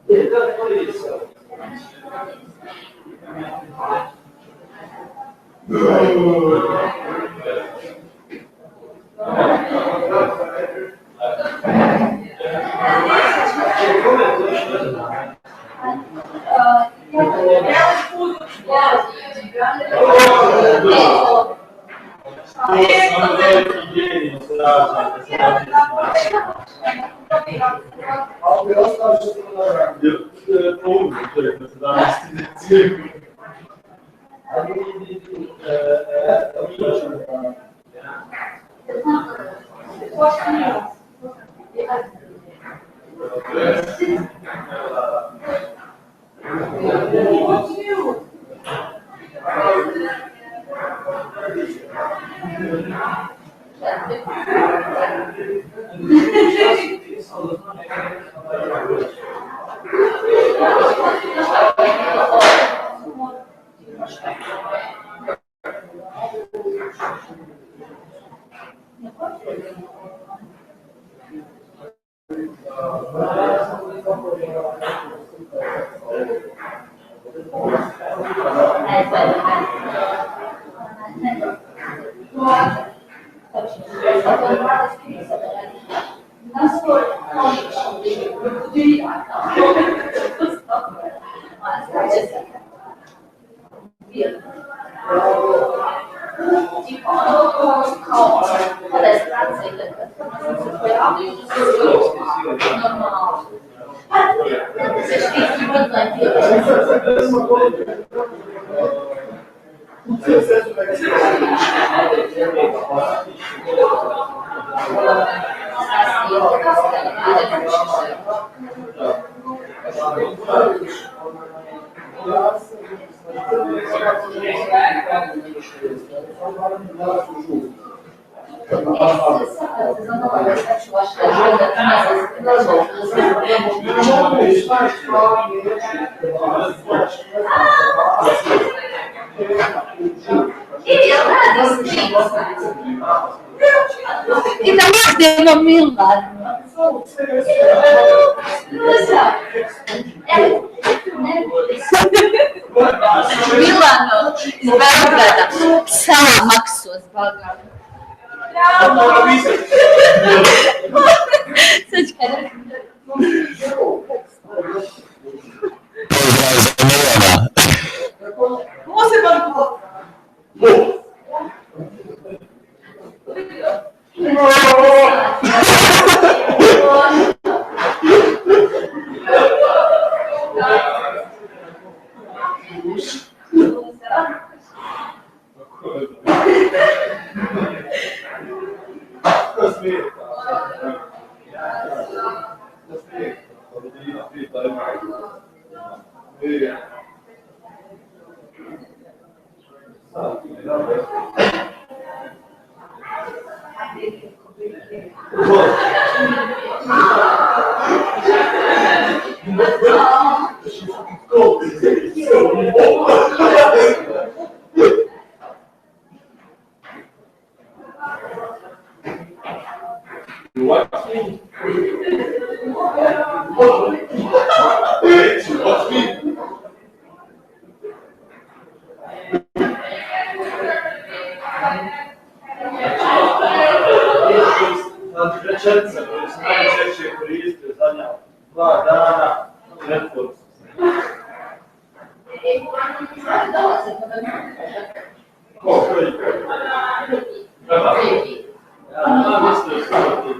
Sempre come le Così. film. Tipo, kao da je stranca ili kad se pojavljaju, normalno. Se štiti vrtno je I da možemo Milano. Milano iz Beograda. Sama Maksu iz Beograda. Sačekaj. Rečenica koju se najčešće koriste zadnja 2 dana Netflix. Ko? Koji? Kada? Ja mislim da su to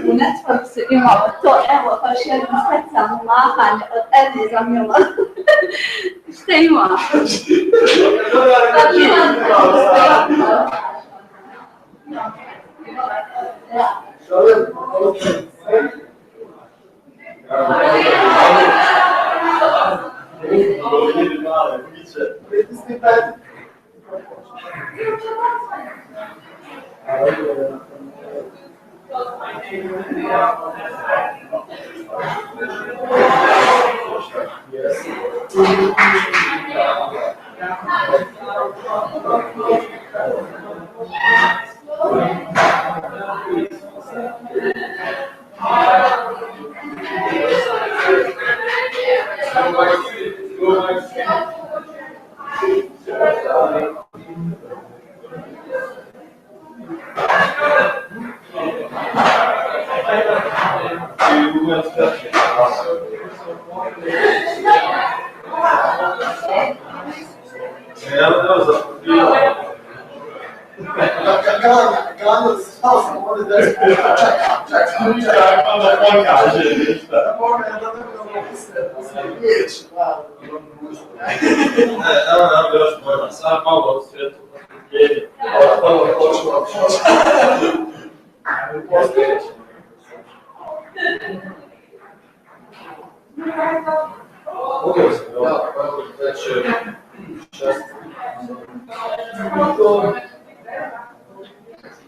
U Netflixu imamo to, evo, baš jedno specijalno mahanje od Edi za Milano. Šta ima?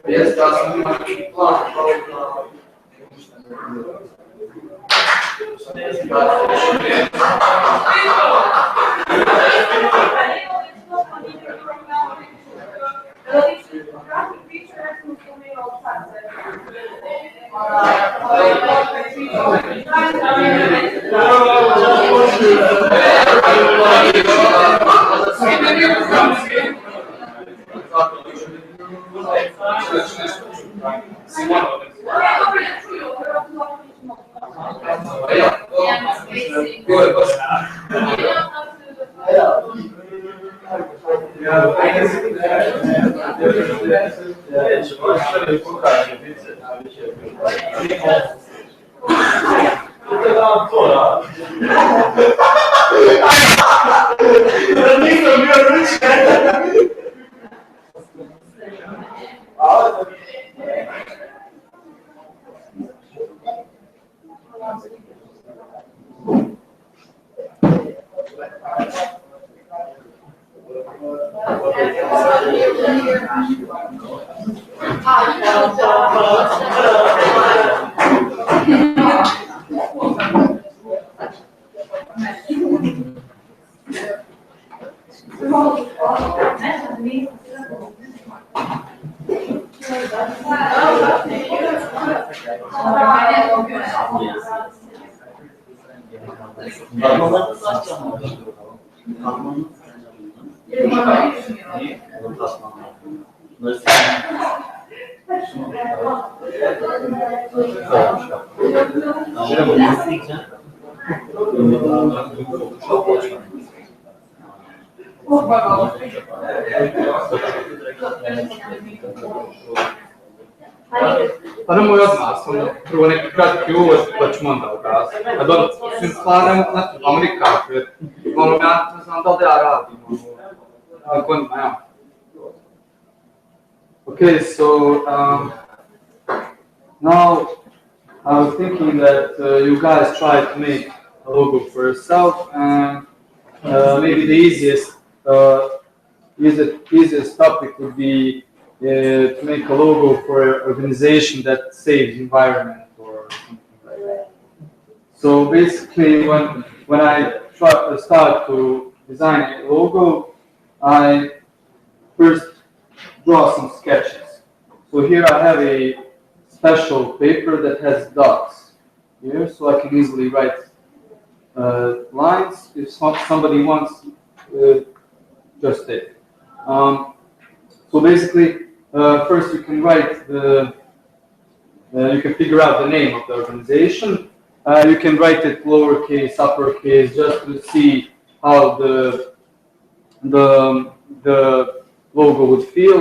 Jest czas plan. Pa nemoj odmah, samo prvo neki kratki uvod, pa ćemo onda ukazati. A dobro, svim stvarno, znači, vam mi kažu, jer ja ne znam da li ja radim, ja. Okay, so now I was thinking that you guys try to make a logo for yourself, and maybe the easiest topic would be to make a logo for an organization that saves environment or something like that. So basically, when I start to design a logo, I first draw some sketches. So here I have a special paper that has dots here, so I can easily write lines if somebody wants just it. So basically, first you can write you can figure out the name of the organization. You can write it lowercase, uppercase, just to see how the logo would feel.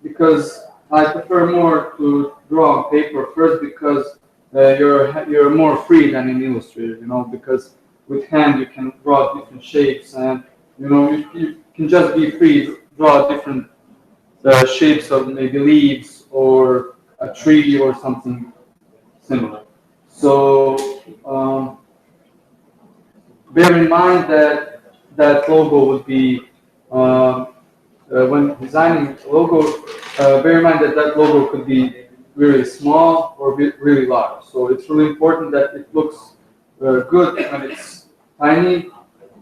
Because I prefer more to draw on paper first, because you're more free than in Illustrator, because with hand you can draw different shapes, and you can just be free to draw different shapes of maybe leaves or a tree or something similar. So bear in mind that logo would be when designing a logo, bear in mind that logo could be really small or really large. So it's really important that it looks good when it's tiny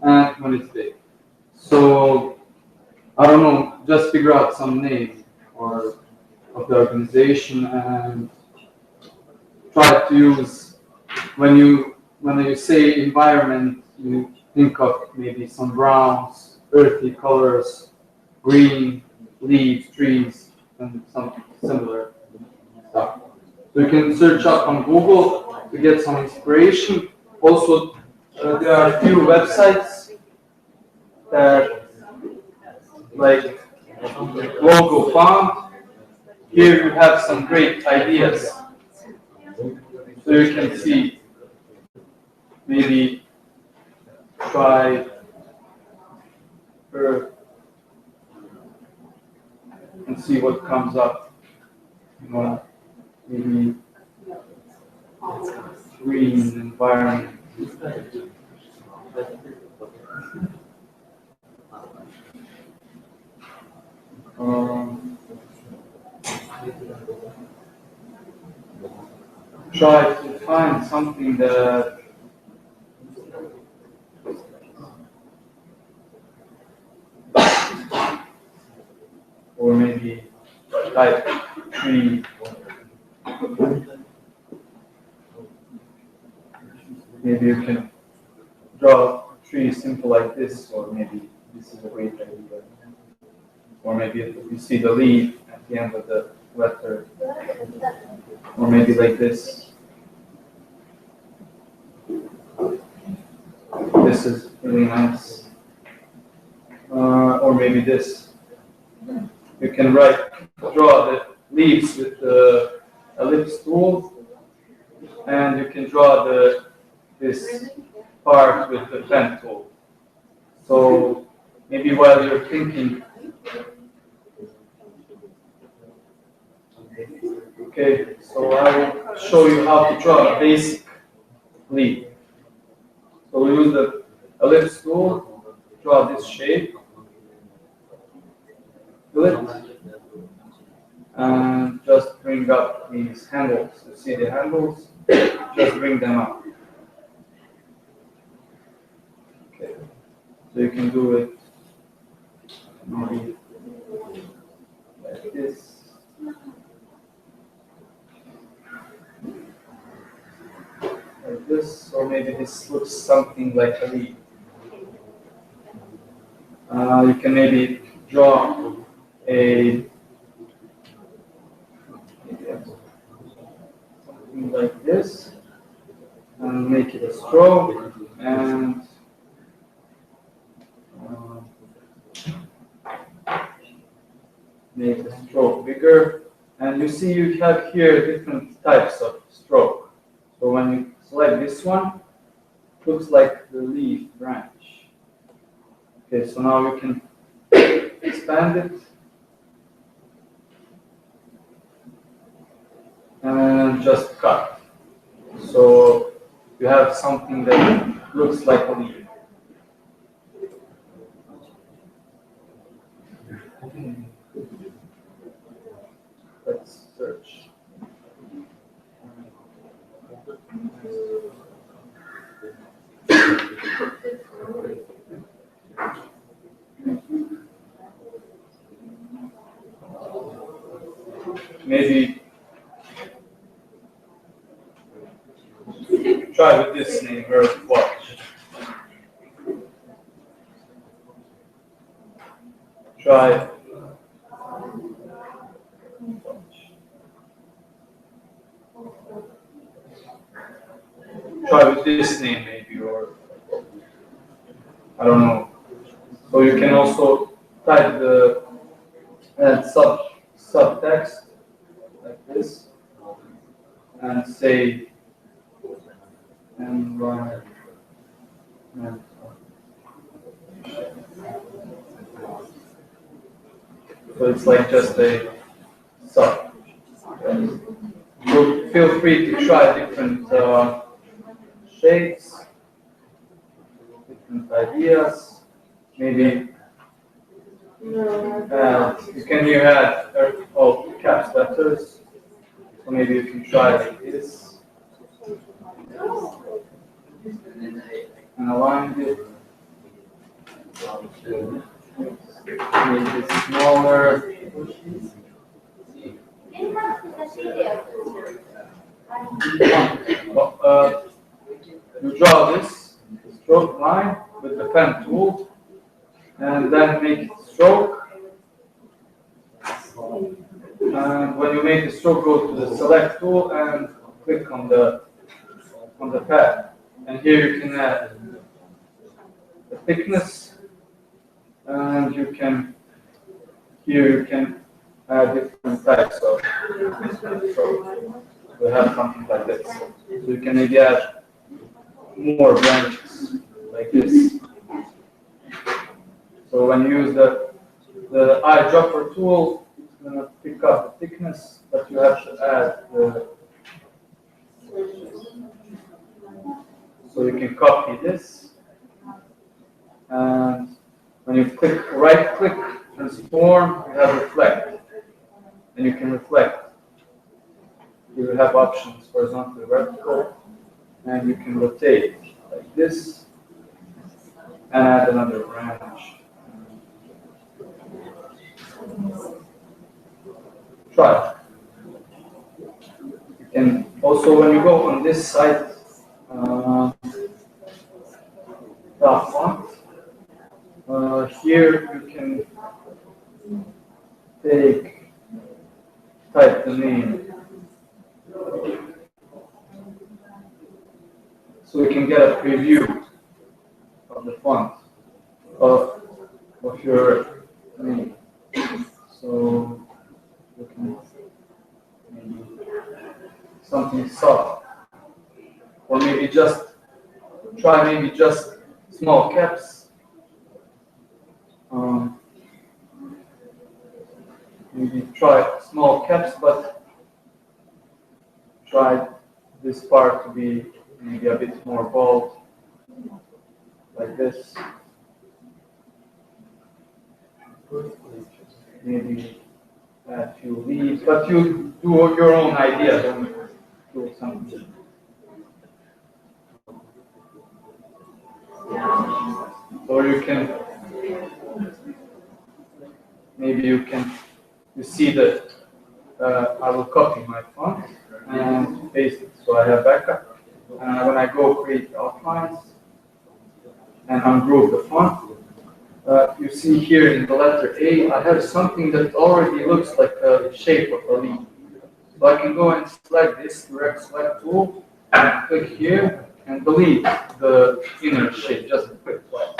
and when it's big. So I don't know, just figure out some name of the organization and try to use, when you say environment, you think of maybe some browns, earthy colors, green, leaves, trees, and some similar stuff. So you can search up on Google to get some inspiration. Also, there are a few websites that, like Logo Font, here you have some great ideas. So you can see, maybe try Earth and see what comes up. You know, maybe green environment. Try to find something that or maybe type tree. Maybe you can draw a tree simple like this, or maybe this is a great idea. Or maybe if you see the leaf at the end of the letter, or maybe like this. This is really nice. Or maybe this. You can draw the leaves with the ellipse tool, and you can draw this part with the pen tool. So maybe while you're thinking, okay, so I will show you how to draw a basic leaf. So we use the ellipse tool, draw this shape, do it, and just bring up these handles. You see the handles? Just bring them up. Okay, so you can do it maybe like this. Like this, or maybe this looks something like a leaf. You can maybe draw something like this, and make it a stroke, and make the stroke bigger. And you see you have here different types of stroke. So when you select this one, it looks like the leaf branch. Okay, so now you can expand it and just cut. So you have something that looks like a leaf. Let's search. Maybe try with this name, Earth Watch. Try with this name maybe, or I don't know. So you can also type the subtext like this and say environment. So it's like just a sub. So feel free to try different shapes, different ideas. Maybe you can here add caps letters. So maybe you can try like this and align it. Make it smaller. You draw this stroke line with the pen tool, and then make it stroke. And when you make the stroke, go to the select tool and click on the pad. And here you can add the thickness, and you can different types of. So we have something like this. So you can maybe add more branches like this. So when you use the eyedropper tool, it's going to pick up the thickness, but you have to add the. So you can copy this, and when you right click, transform, you have reflect, and you can reflect. You will have options horizontal, vertical, and you can rotate like this, and add another branch. Try. You can also, when you go on this site, top font. Here you can type the name. So we can get a preview of the font of your name. So you can maybe something soft, or maybe just small caps. Maybe try small caps, but try this part to be maybe a bit more bold, like this. Maybe add a few leaves, but you do your own idea, don't do something. Or you can, maybe you see that I will copy my font and paste it. So I have backup. When I go create outlines and ungroup the font, you see here in the letter A, I have something that already looks like the shape of a leaf. So I can go and select this direct select tool, and click here, and delete the inner shape, just click twice.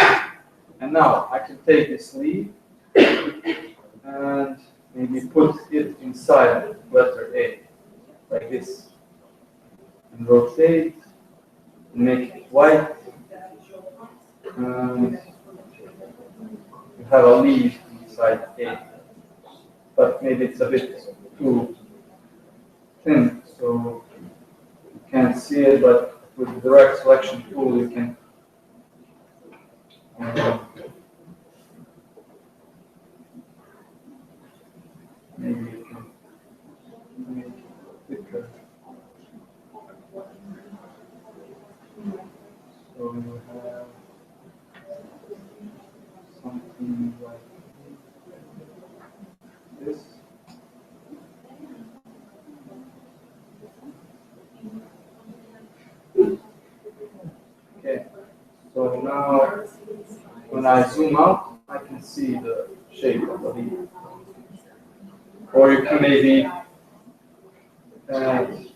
And now I can take this leaf and maybe put it inside letter A, like this. And rotate, and make it white. And you have a leaf inside A. But maybe it's a bit too thin, so you can't see it, but with the direct selection tool you can maybe you can make it thicker. So you have something like this. Okay, so now when I zoom out, I can see the shape of the leaf. Or you can maybe add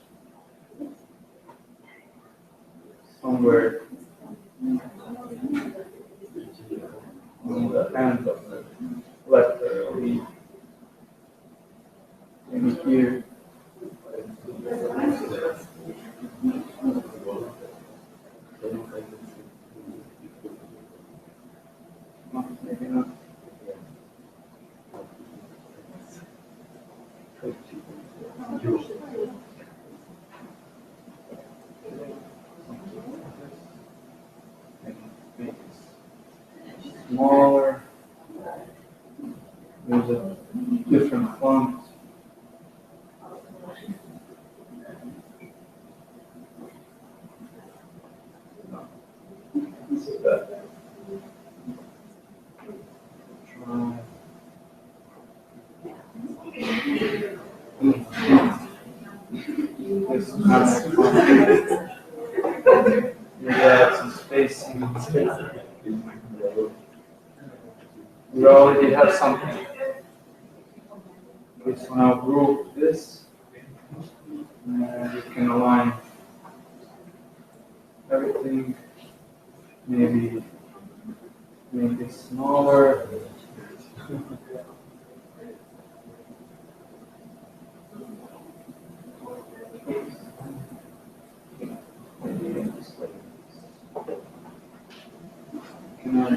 somewhere on the end of the letter leaf. Maybe here. No, maybe not. Smaller. There's a different font. This is nice. You add some spacing. We already have something. Okay, so now group this, and you can align everything. Maybe make it smaller. A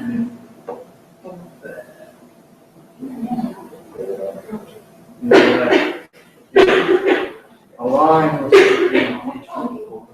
line was on each one.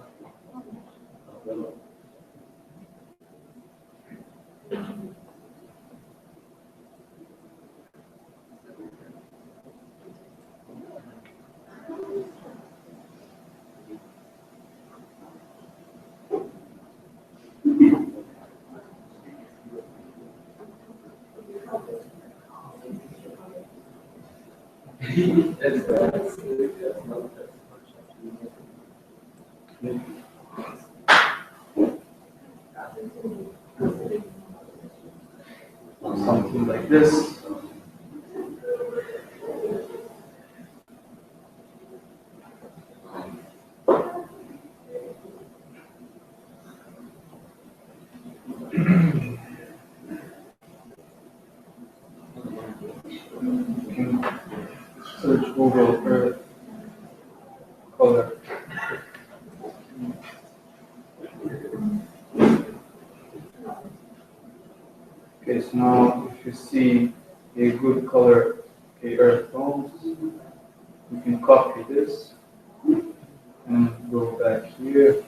Something like this. Search Google Earth color. Okay, so now if you see a good color, okay, earth tones, you can copy this and go back here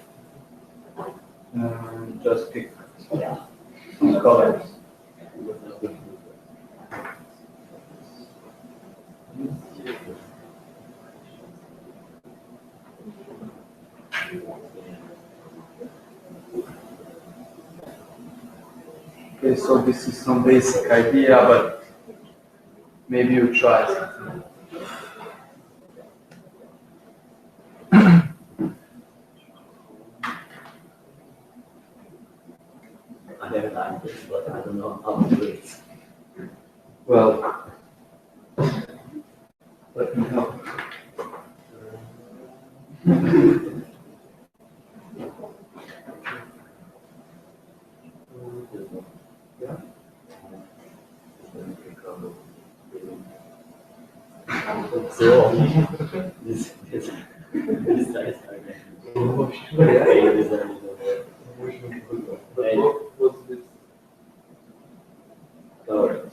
and just pick some colors. Okay, so this is some basic idea, but maybe you try something. I have done this, but I don't know how to do it. Well, let me help. So, this size, What's this? cover,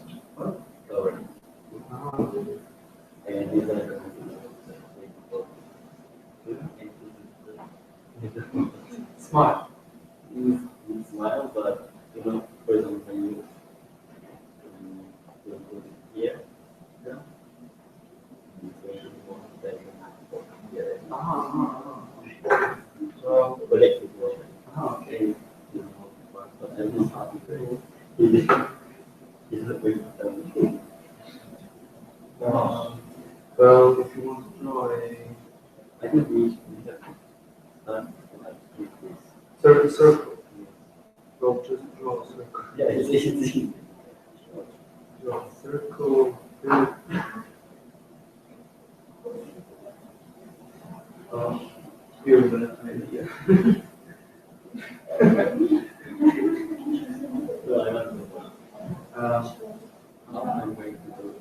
and these are Smart. you smile, but you know, for example, when you put it here, yeah, you want that here, So, collective water. okay. You know, but I'm not happy for it. It's a big Well, if you want to draw a I think we have to start like with this. circle, well, just draw a circle. Yeah, it's easy. Draw a circle. Here's an idea. So I want to Um, how I'm going to do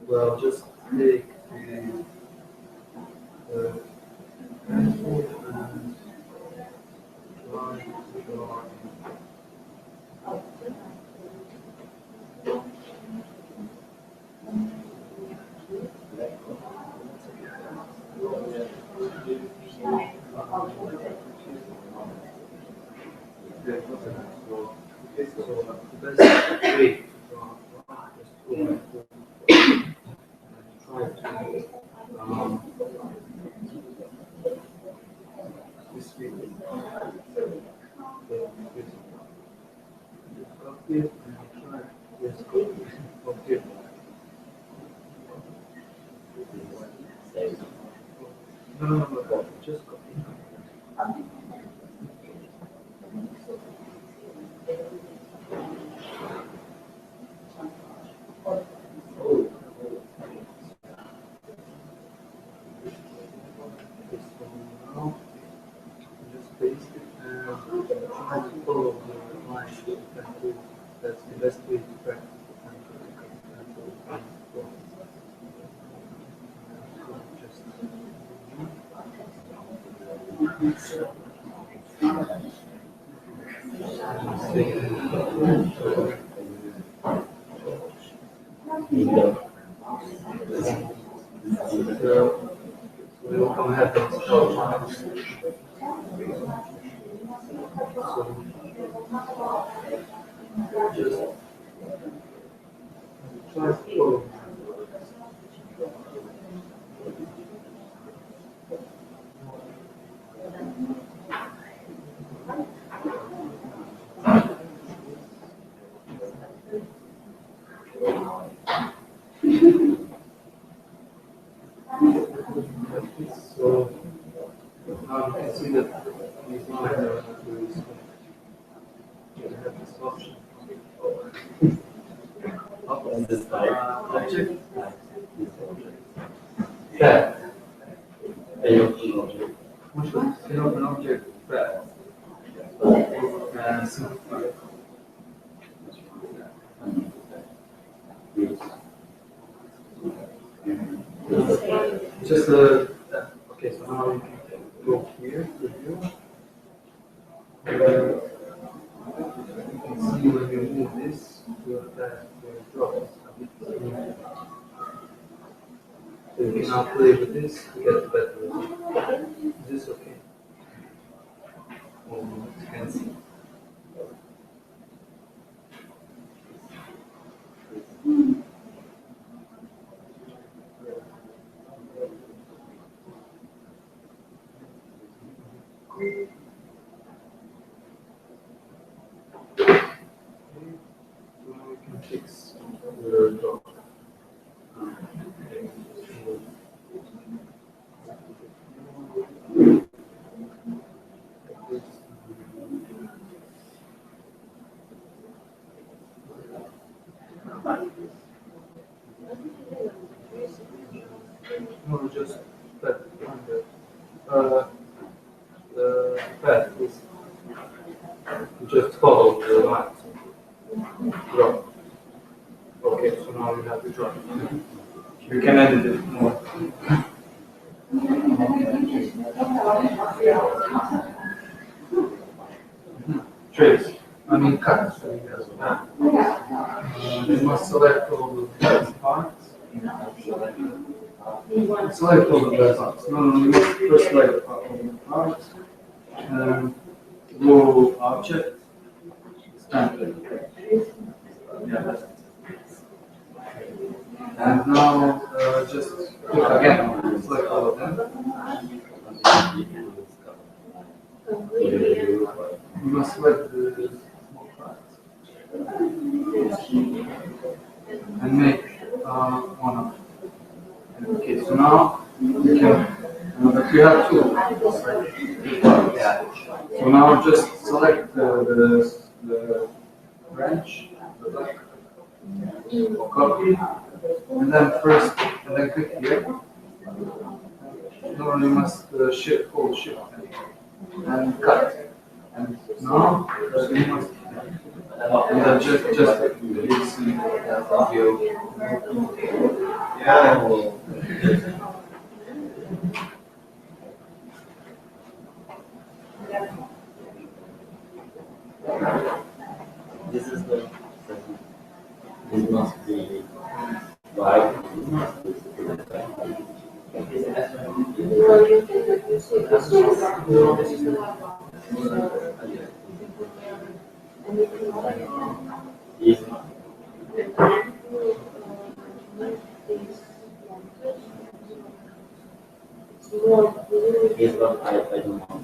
well, just take the pencil and draw. Okay, so the best way to draw is to try to this way. Just copy it and try. Just copy it. Okay. save. No, just copy. This one now. Just paste it and try to follow the lines with the pencil. That's the best way to practice the pencil because the pencil is very important. So just We will come ahead and show. Just try to show. So now you can see that these lines are not really smooth. You have this option. On this side. Object. This object. That. I open object. Which one? Can open object fast. And simplify. Just okay, so now we can go here to view. You can see when you move this, that drops. So you can now play with this to get better result. Is this okay? You can see. Fix the drop. No, just that the path is just follow the line. Drop. Okay, so now you have to drop. You can edit it more. Trace. I mean cut. You must select all the best parts. Select all the best parts. No, you must first select all the parts. Go object. Stamp. Yeah. And now just click again, select all of them. You must select the small parts. And make one of them. Okay, so now you can, but you have two. Yeah. So now just select the branch, the black, or copy. And then click here. Now you must hold shift and cut. And now you must and then just see video. Yeah. This is the second. This must be right. This one. This one I don't want.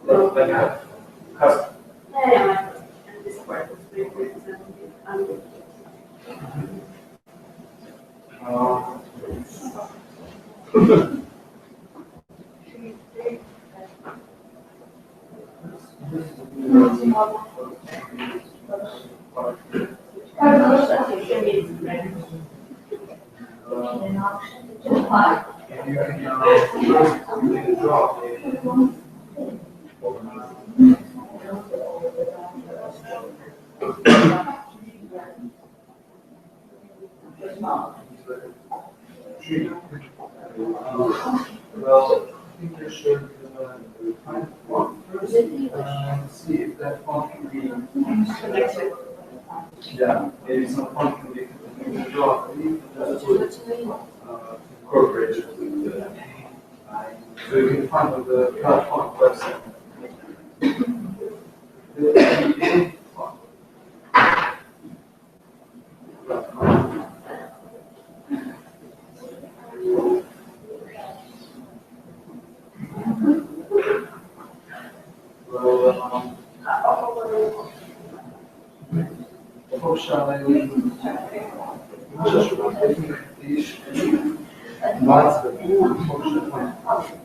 Sorry, can I ask? Well, I think you should find one first and see if that one can be. Yeah, maybe some font can be draw. Incorporated with the. So you can find on the font website. The font. Well, how shall I just these lots of function.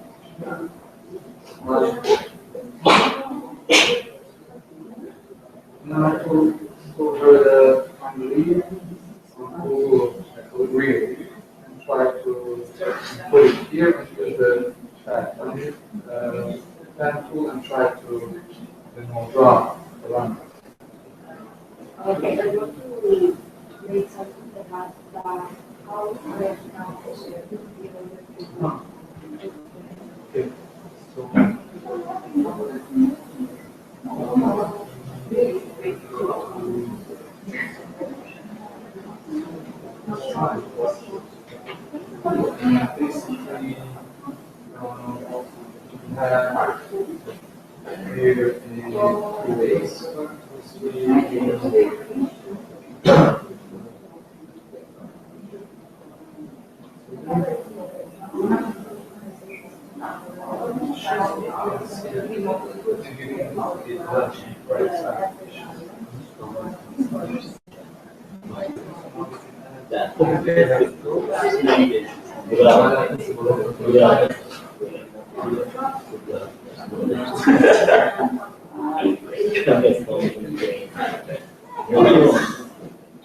Now to over the family, agree and try to put it here and use the pen tool and try to draw around. Okay, I want to make something about how I now Okay. So. Basically, here in base,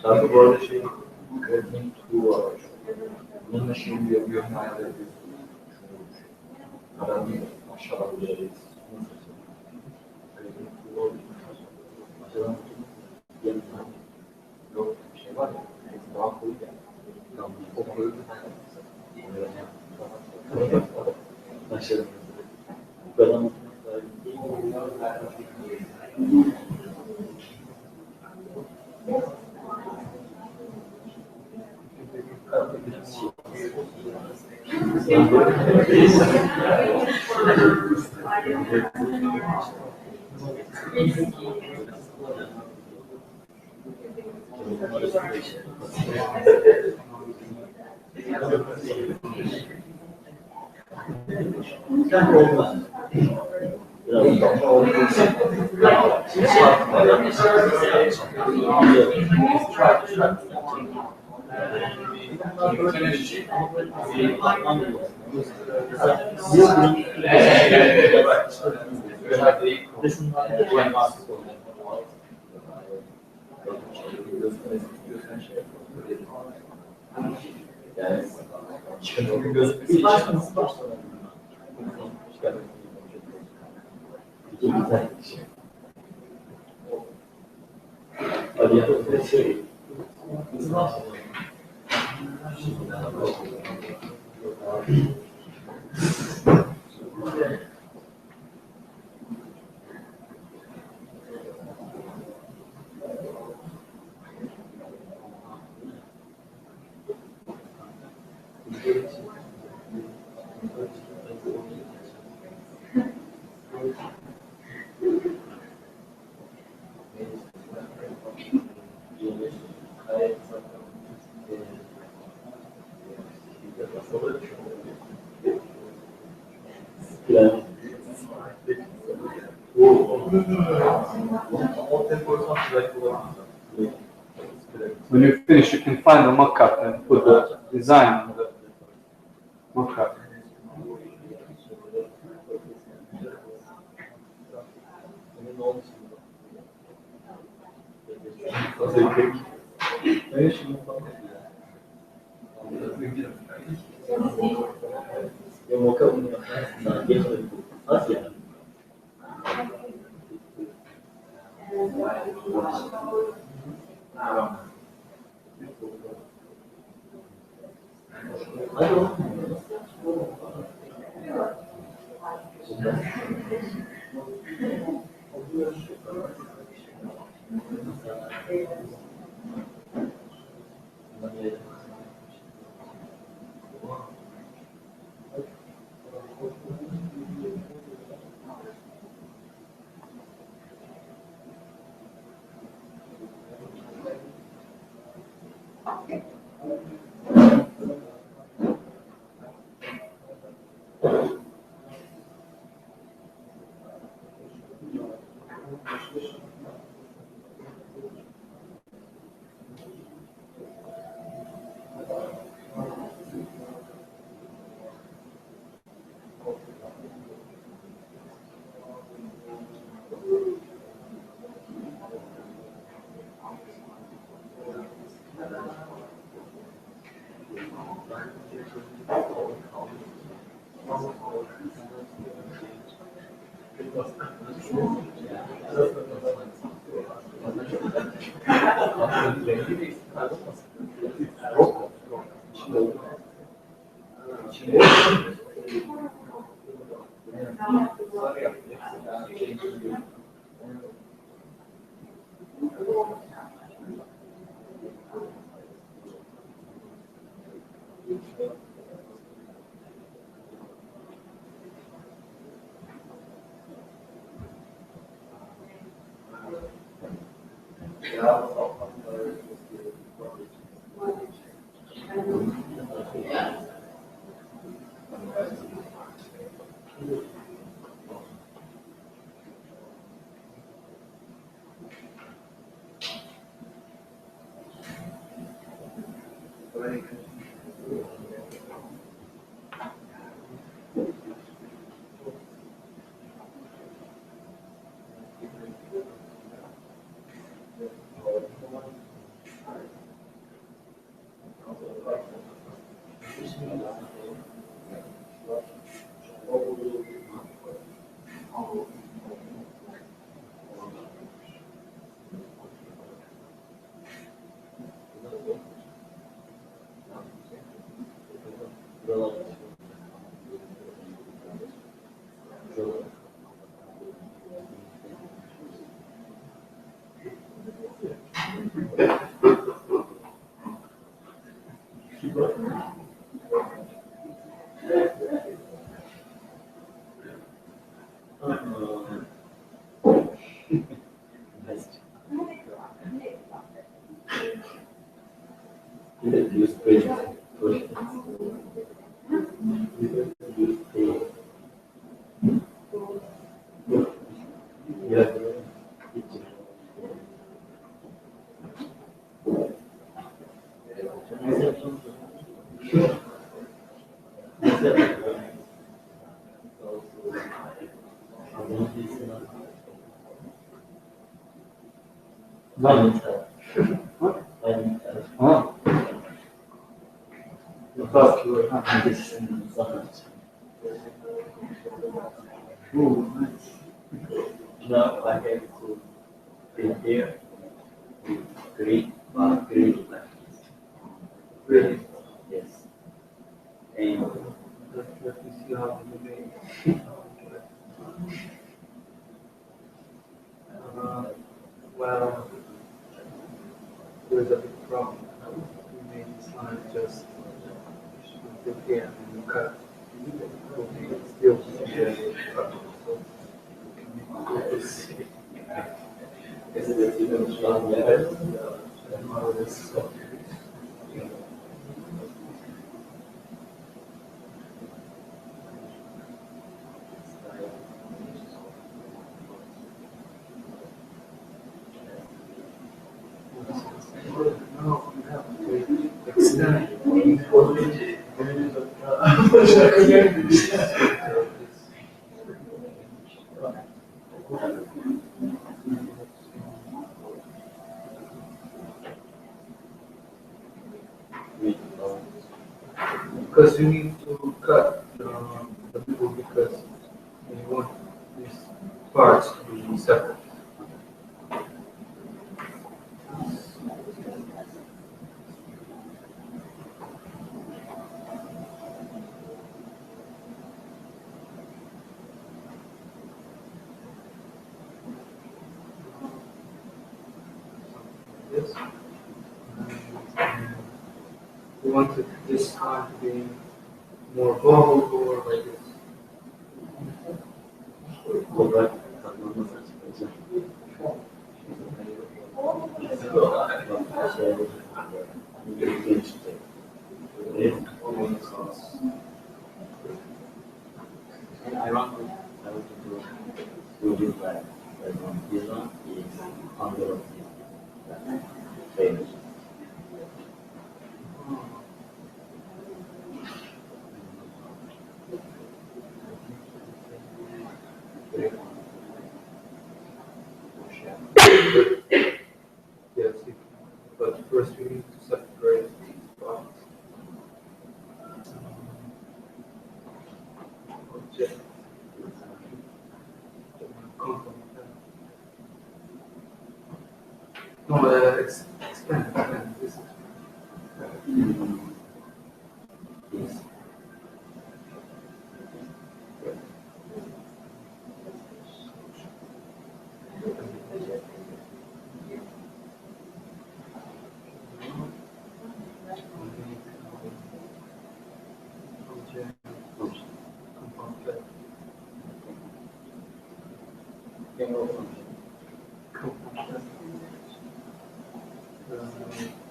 Tabii bu arada şey, Golden Tool var. Bununla şimdi yapıyor hala bir karanlık aşağıdan bir yere. Aşağıdan yanından yok bir şey var ya, daha koyu yani. O koyu aşağıdan. Karanlık when you finish, you can find the mock-up and put the design on the mock-up. Eu vou caminhar na dentro do Ásia. No, I have to prepare great, great practice. Really? Yes. And Let me see how to make. Well, there's a big problem. We made this line just prepare and you cut. Still, is it even strong yet? No. Because you need to cut the middle because you want these parts to be separate. This. We wanted this line to be more bubble or like this. And I want to do this like this one is under of this page. Yes, but first we need to separate these parts. Object. Component. No, expand. This is. This.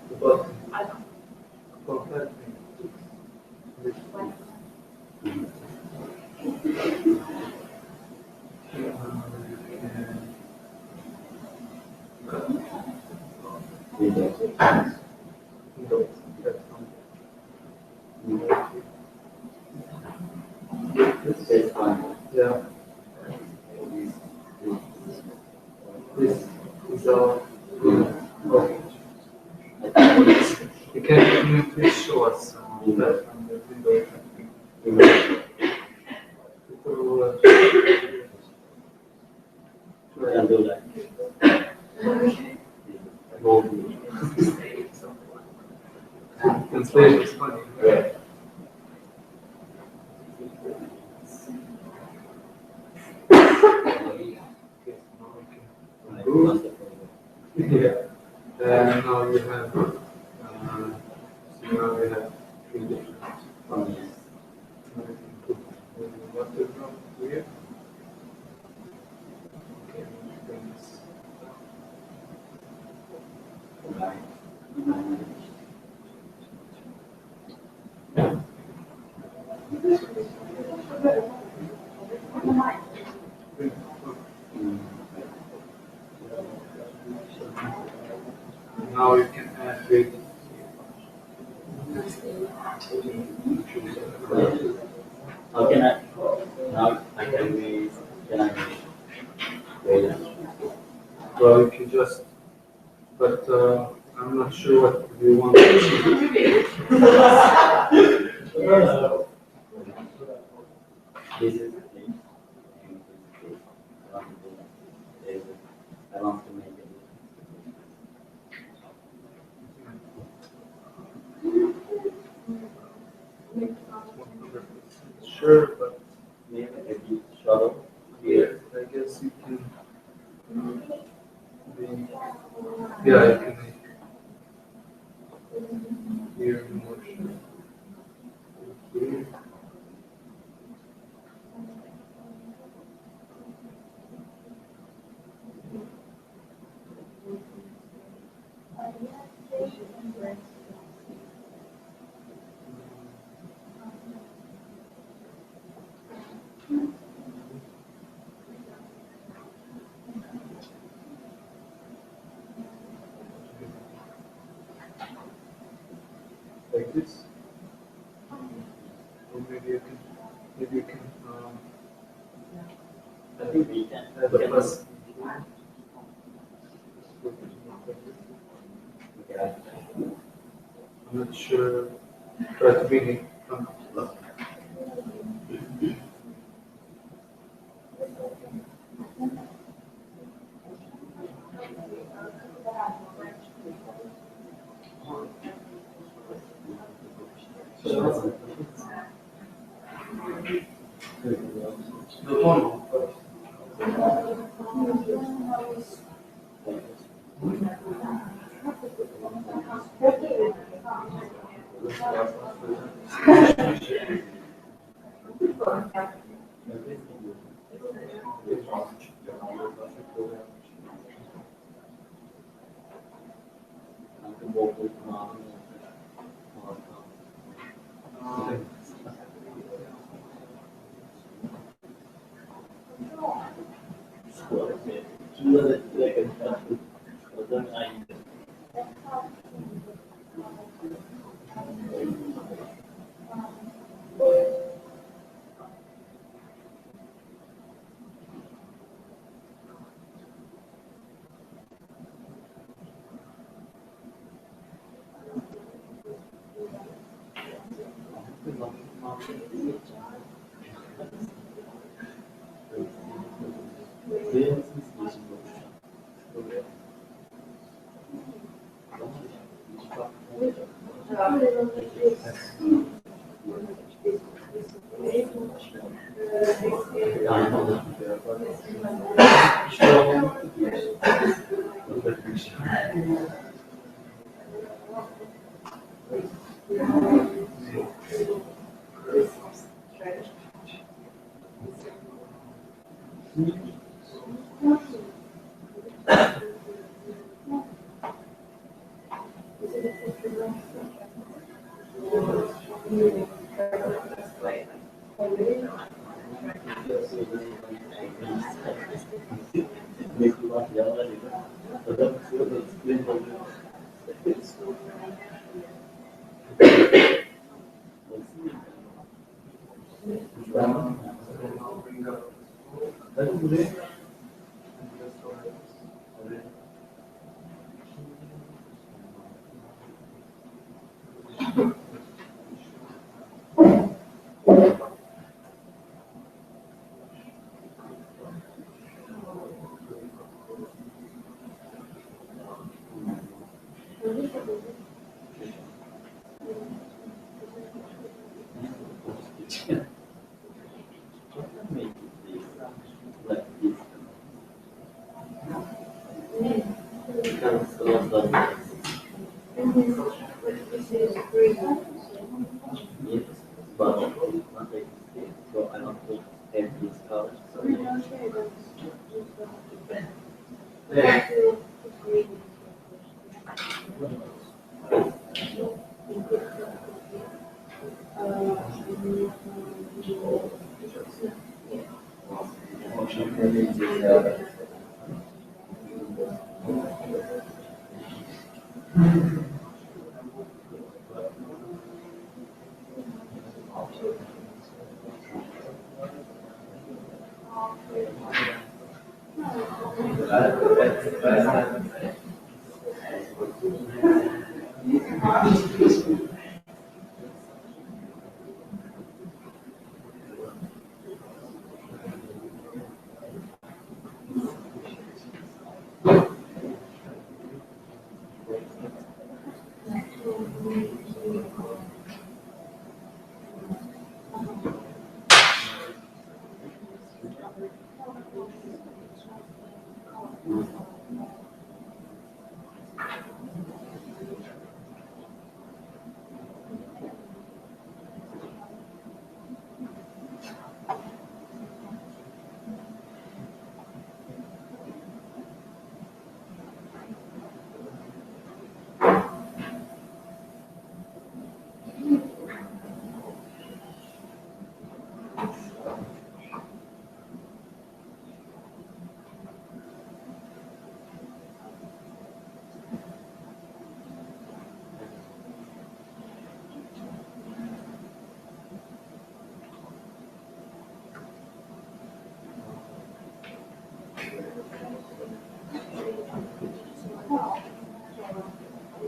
The button. Component. This. This is fine. Yeah, this is our. Okay. Can you please show us that from the window? Can do that. Translation is funny. Right. Yeah. And now we have, so now we have three different ones. What to from here? Okay, bring this. Now you can add gradient. How can I, now I can be, can I be, wait, Well, you can just, but I'm not sure what you want to achieve. this is the thing, and this is the, I want to do that. I want to make it. Sure, but Maybe a bit shadow here, here. I guess you can. Be, yeah, you can make here more sure. Here. like this. Or maybe you can, I think we can. add the plus. Okay. I'm not sure, try to bring it from left. The phone first. So I don't put these colors. So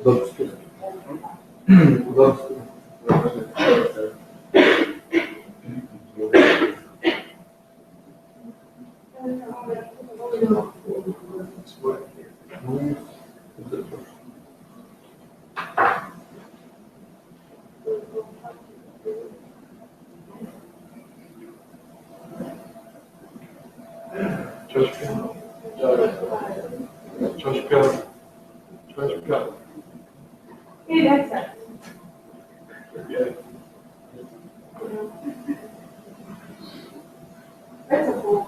Dokuz. Dokuz. Hey, that's it. That's a cool.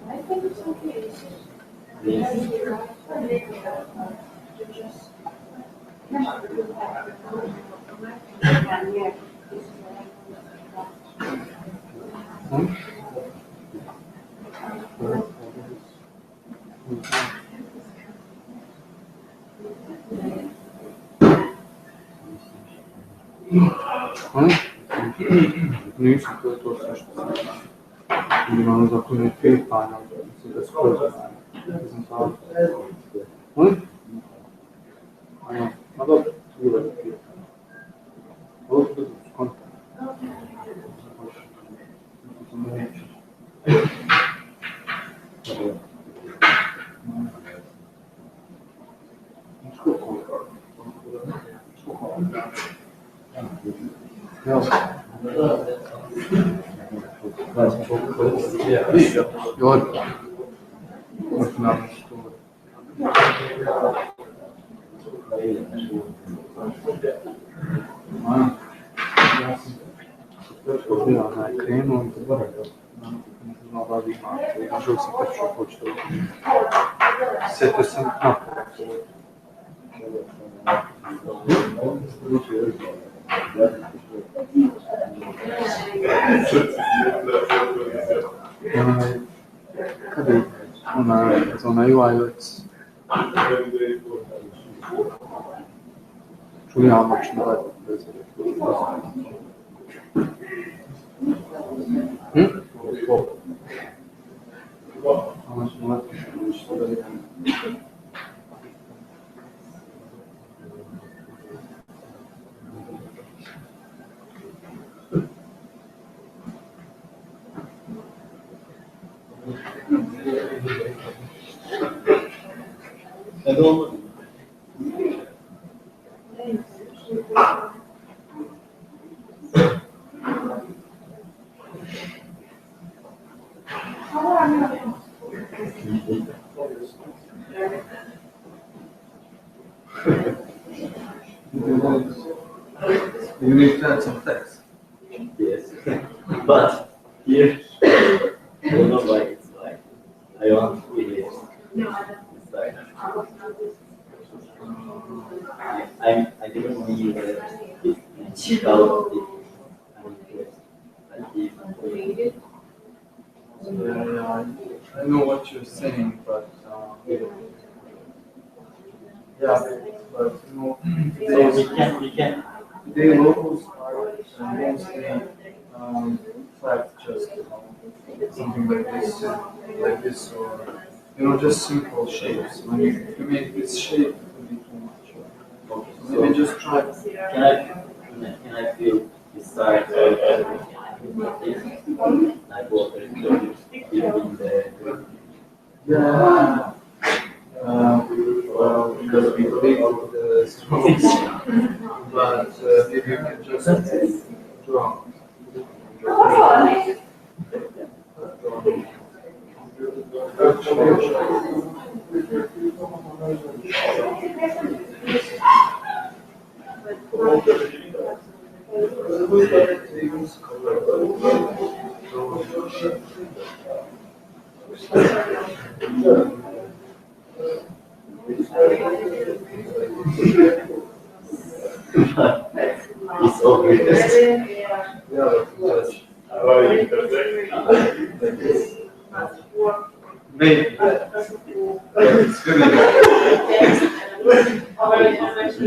I think it's okay. Nisu to je to sve što sam. Imamo zakon je 5 pana, mislim da skoro rezultata. Ajmo, ma dobro, bilo je 5. Ovo je konta. Krenuo i zaboravio. Znao da bi imao, našao sam kad ću početi. Sjetio sam napraviti. Kada je ona iOS čuja moćno raditi bez You need to add some text. Yes. But here, I don't know why it's like, I want to be here. It's like, I didn't need it without it. I know what you're saying, but yeah, but you know, So we can. the logos are mostly flat, just something like this, or just simple shapes. When you make this shape, it will be too much. Okay, So maybe just try. Can I feel this side of this? Like water is between the. Yeah. Well, because we believe the strokes, but maybe you can just draw. It's obvious. Maybe. It's good enough.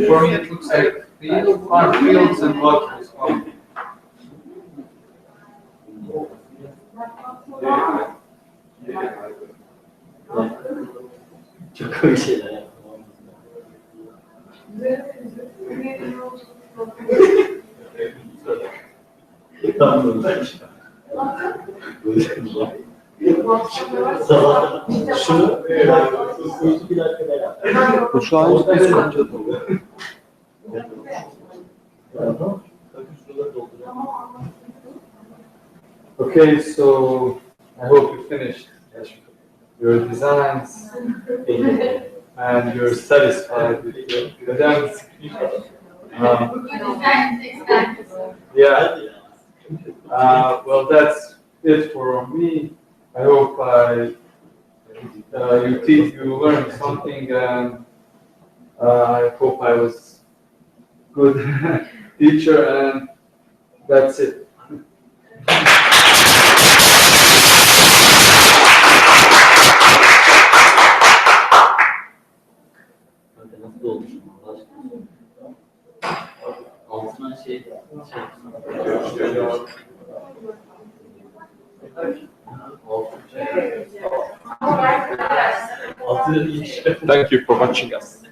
For me, it looks like farm fields and water is one. Çok komik şeyler yaptım. Tamam. Şunu bir dakika yap. Bu şu an hiç konuşuyor. Okay, so I hope you finished your designs and you're satisfied with them. Yeah. Well, that's it for me. I hope you learned something, and I hope I was good teacher, and that's it. Nasıl olmuş Allah aşkına? Altına şey Thank you for watching us.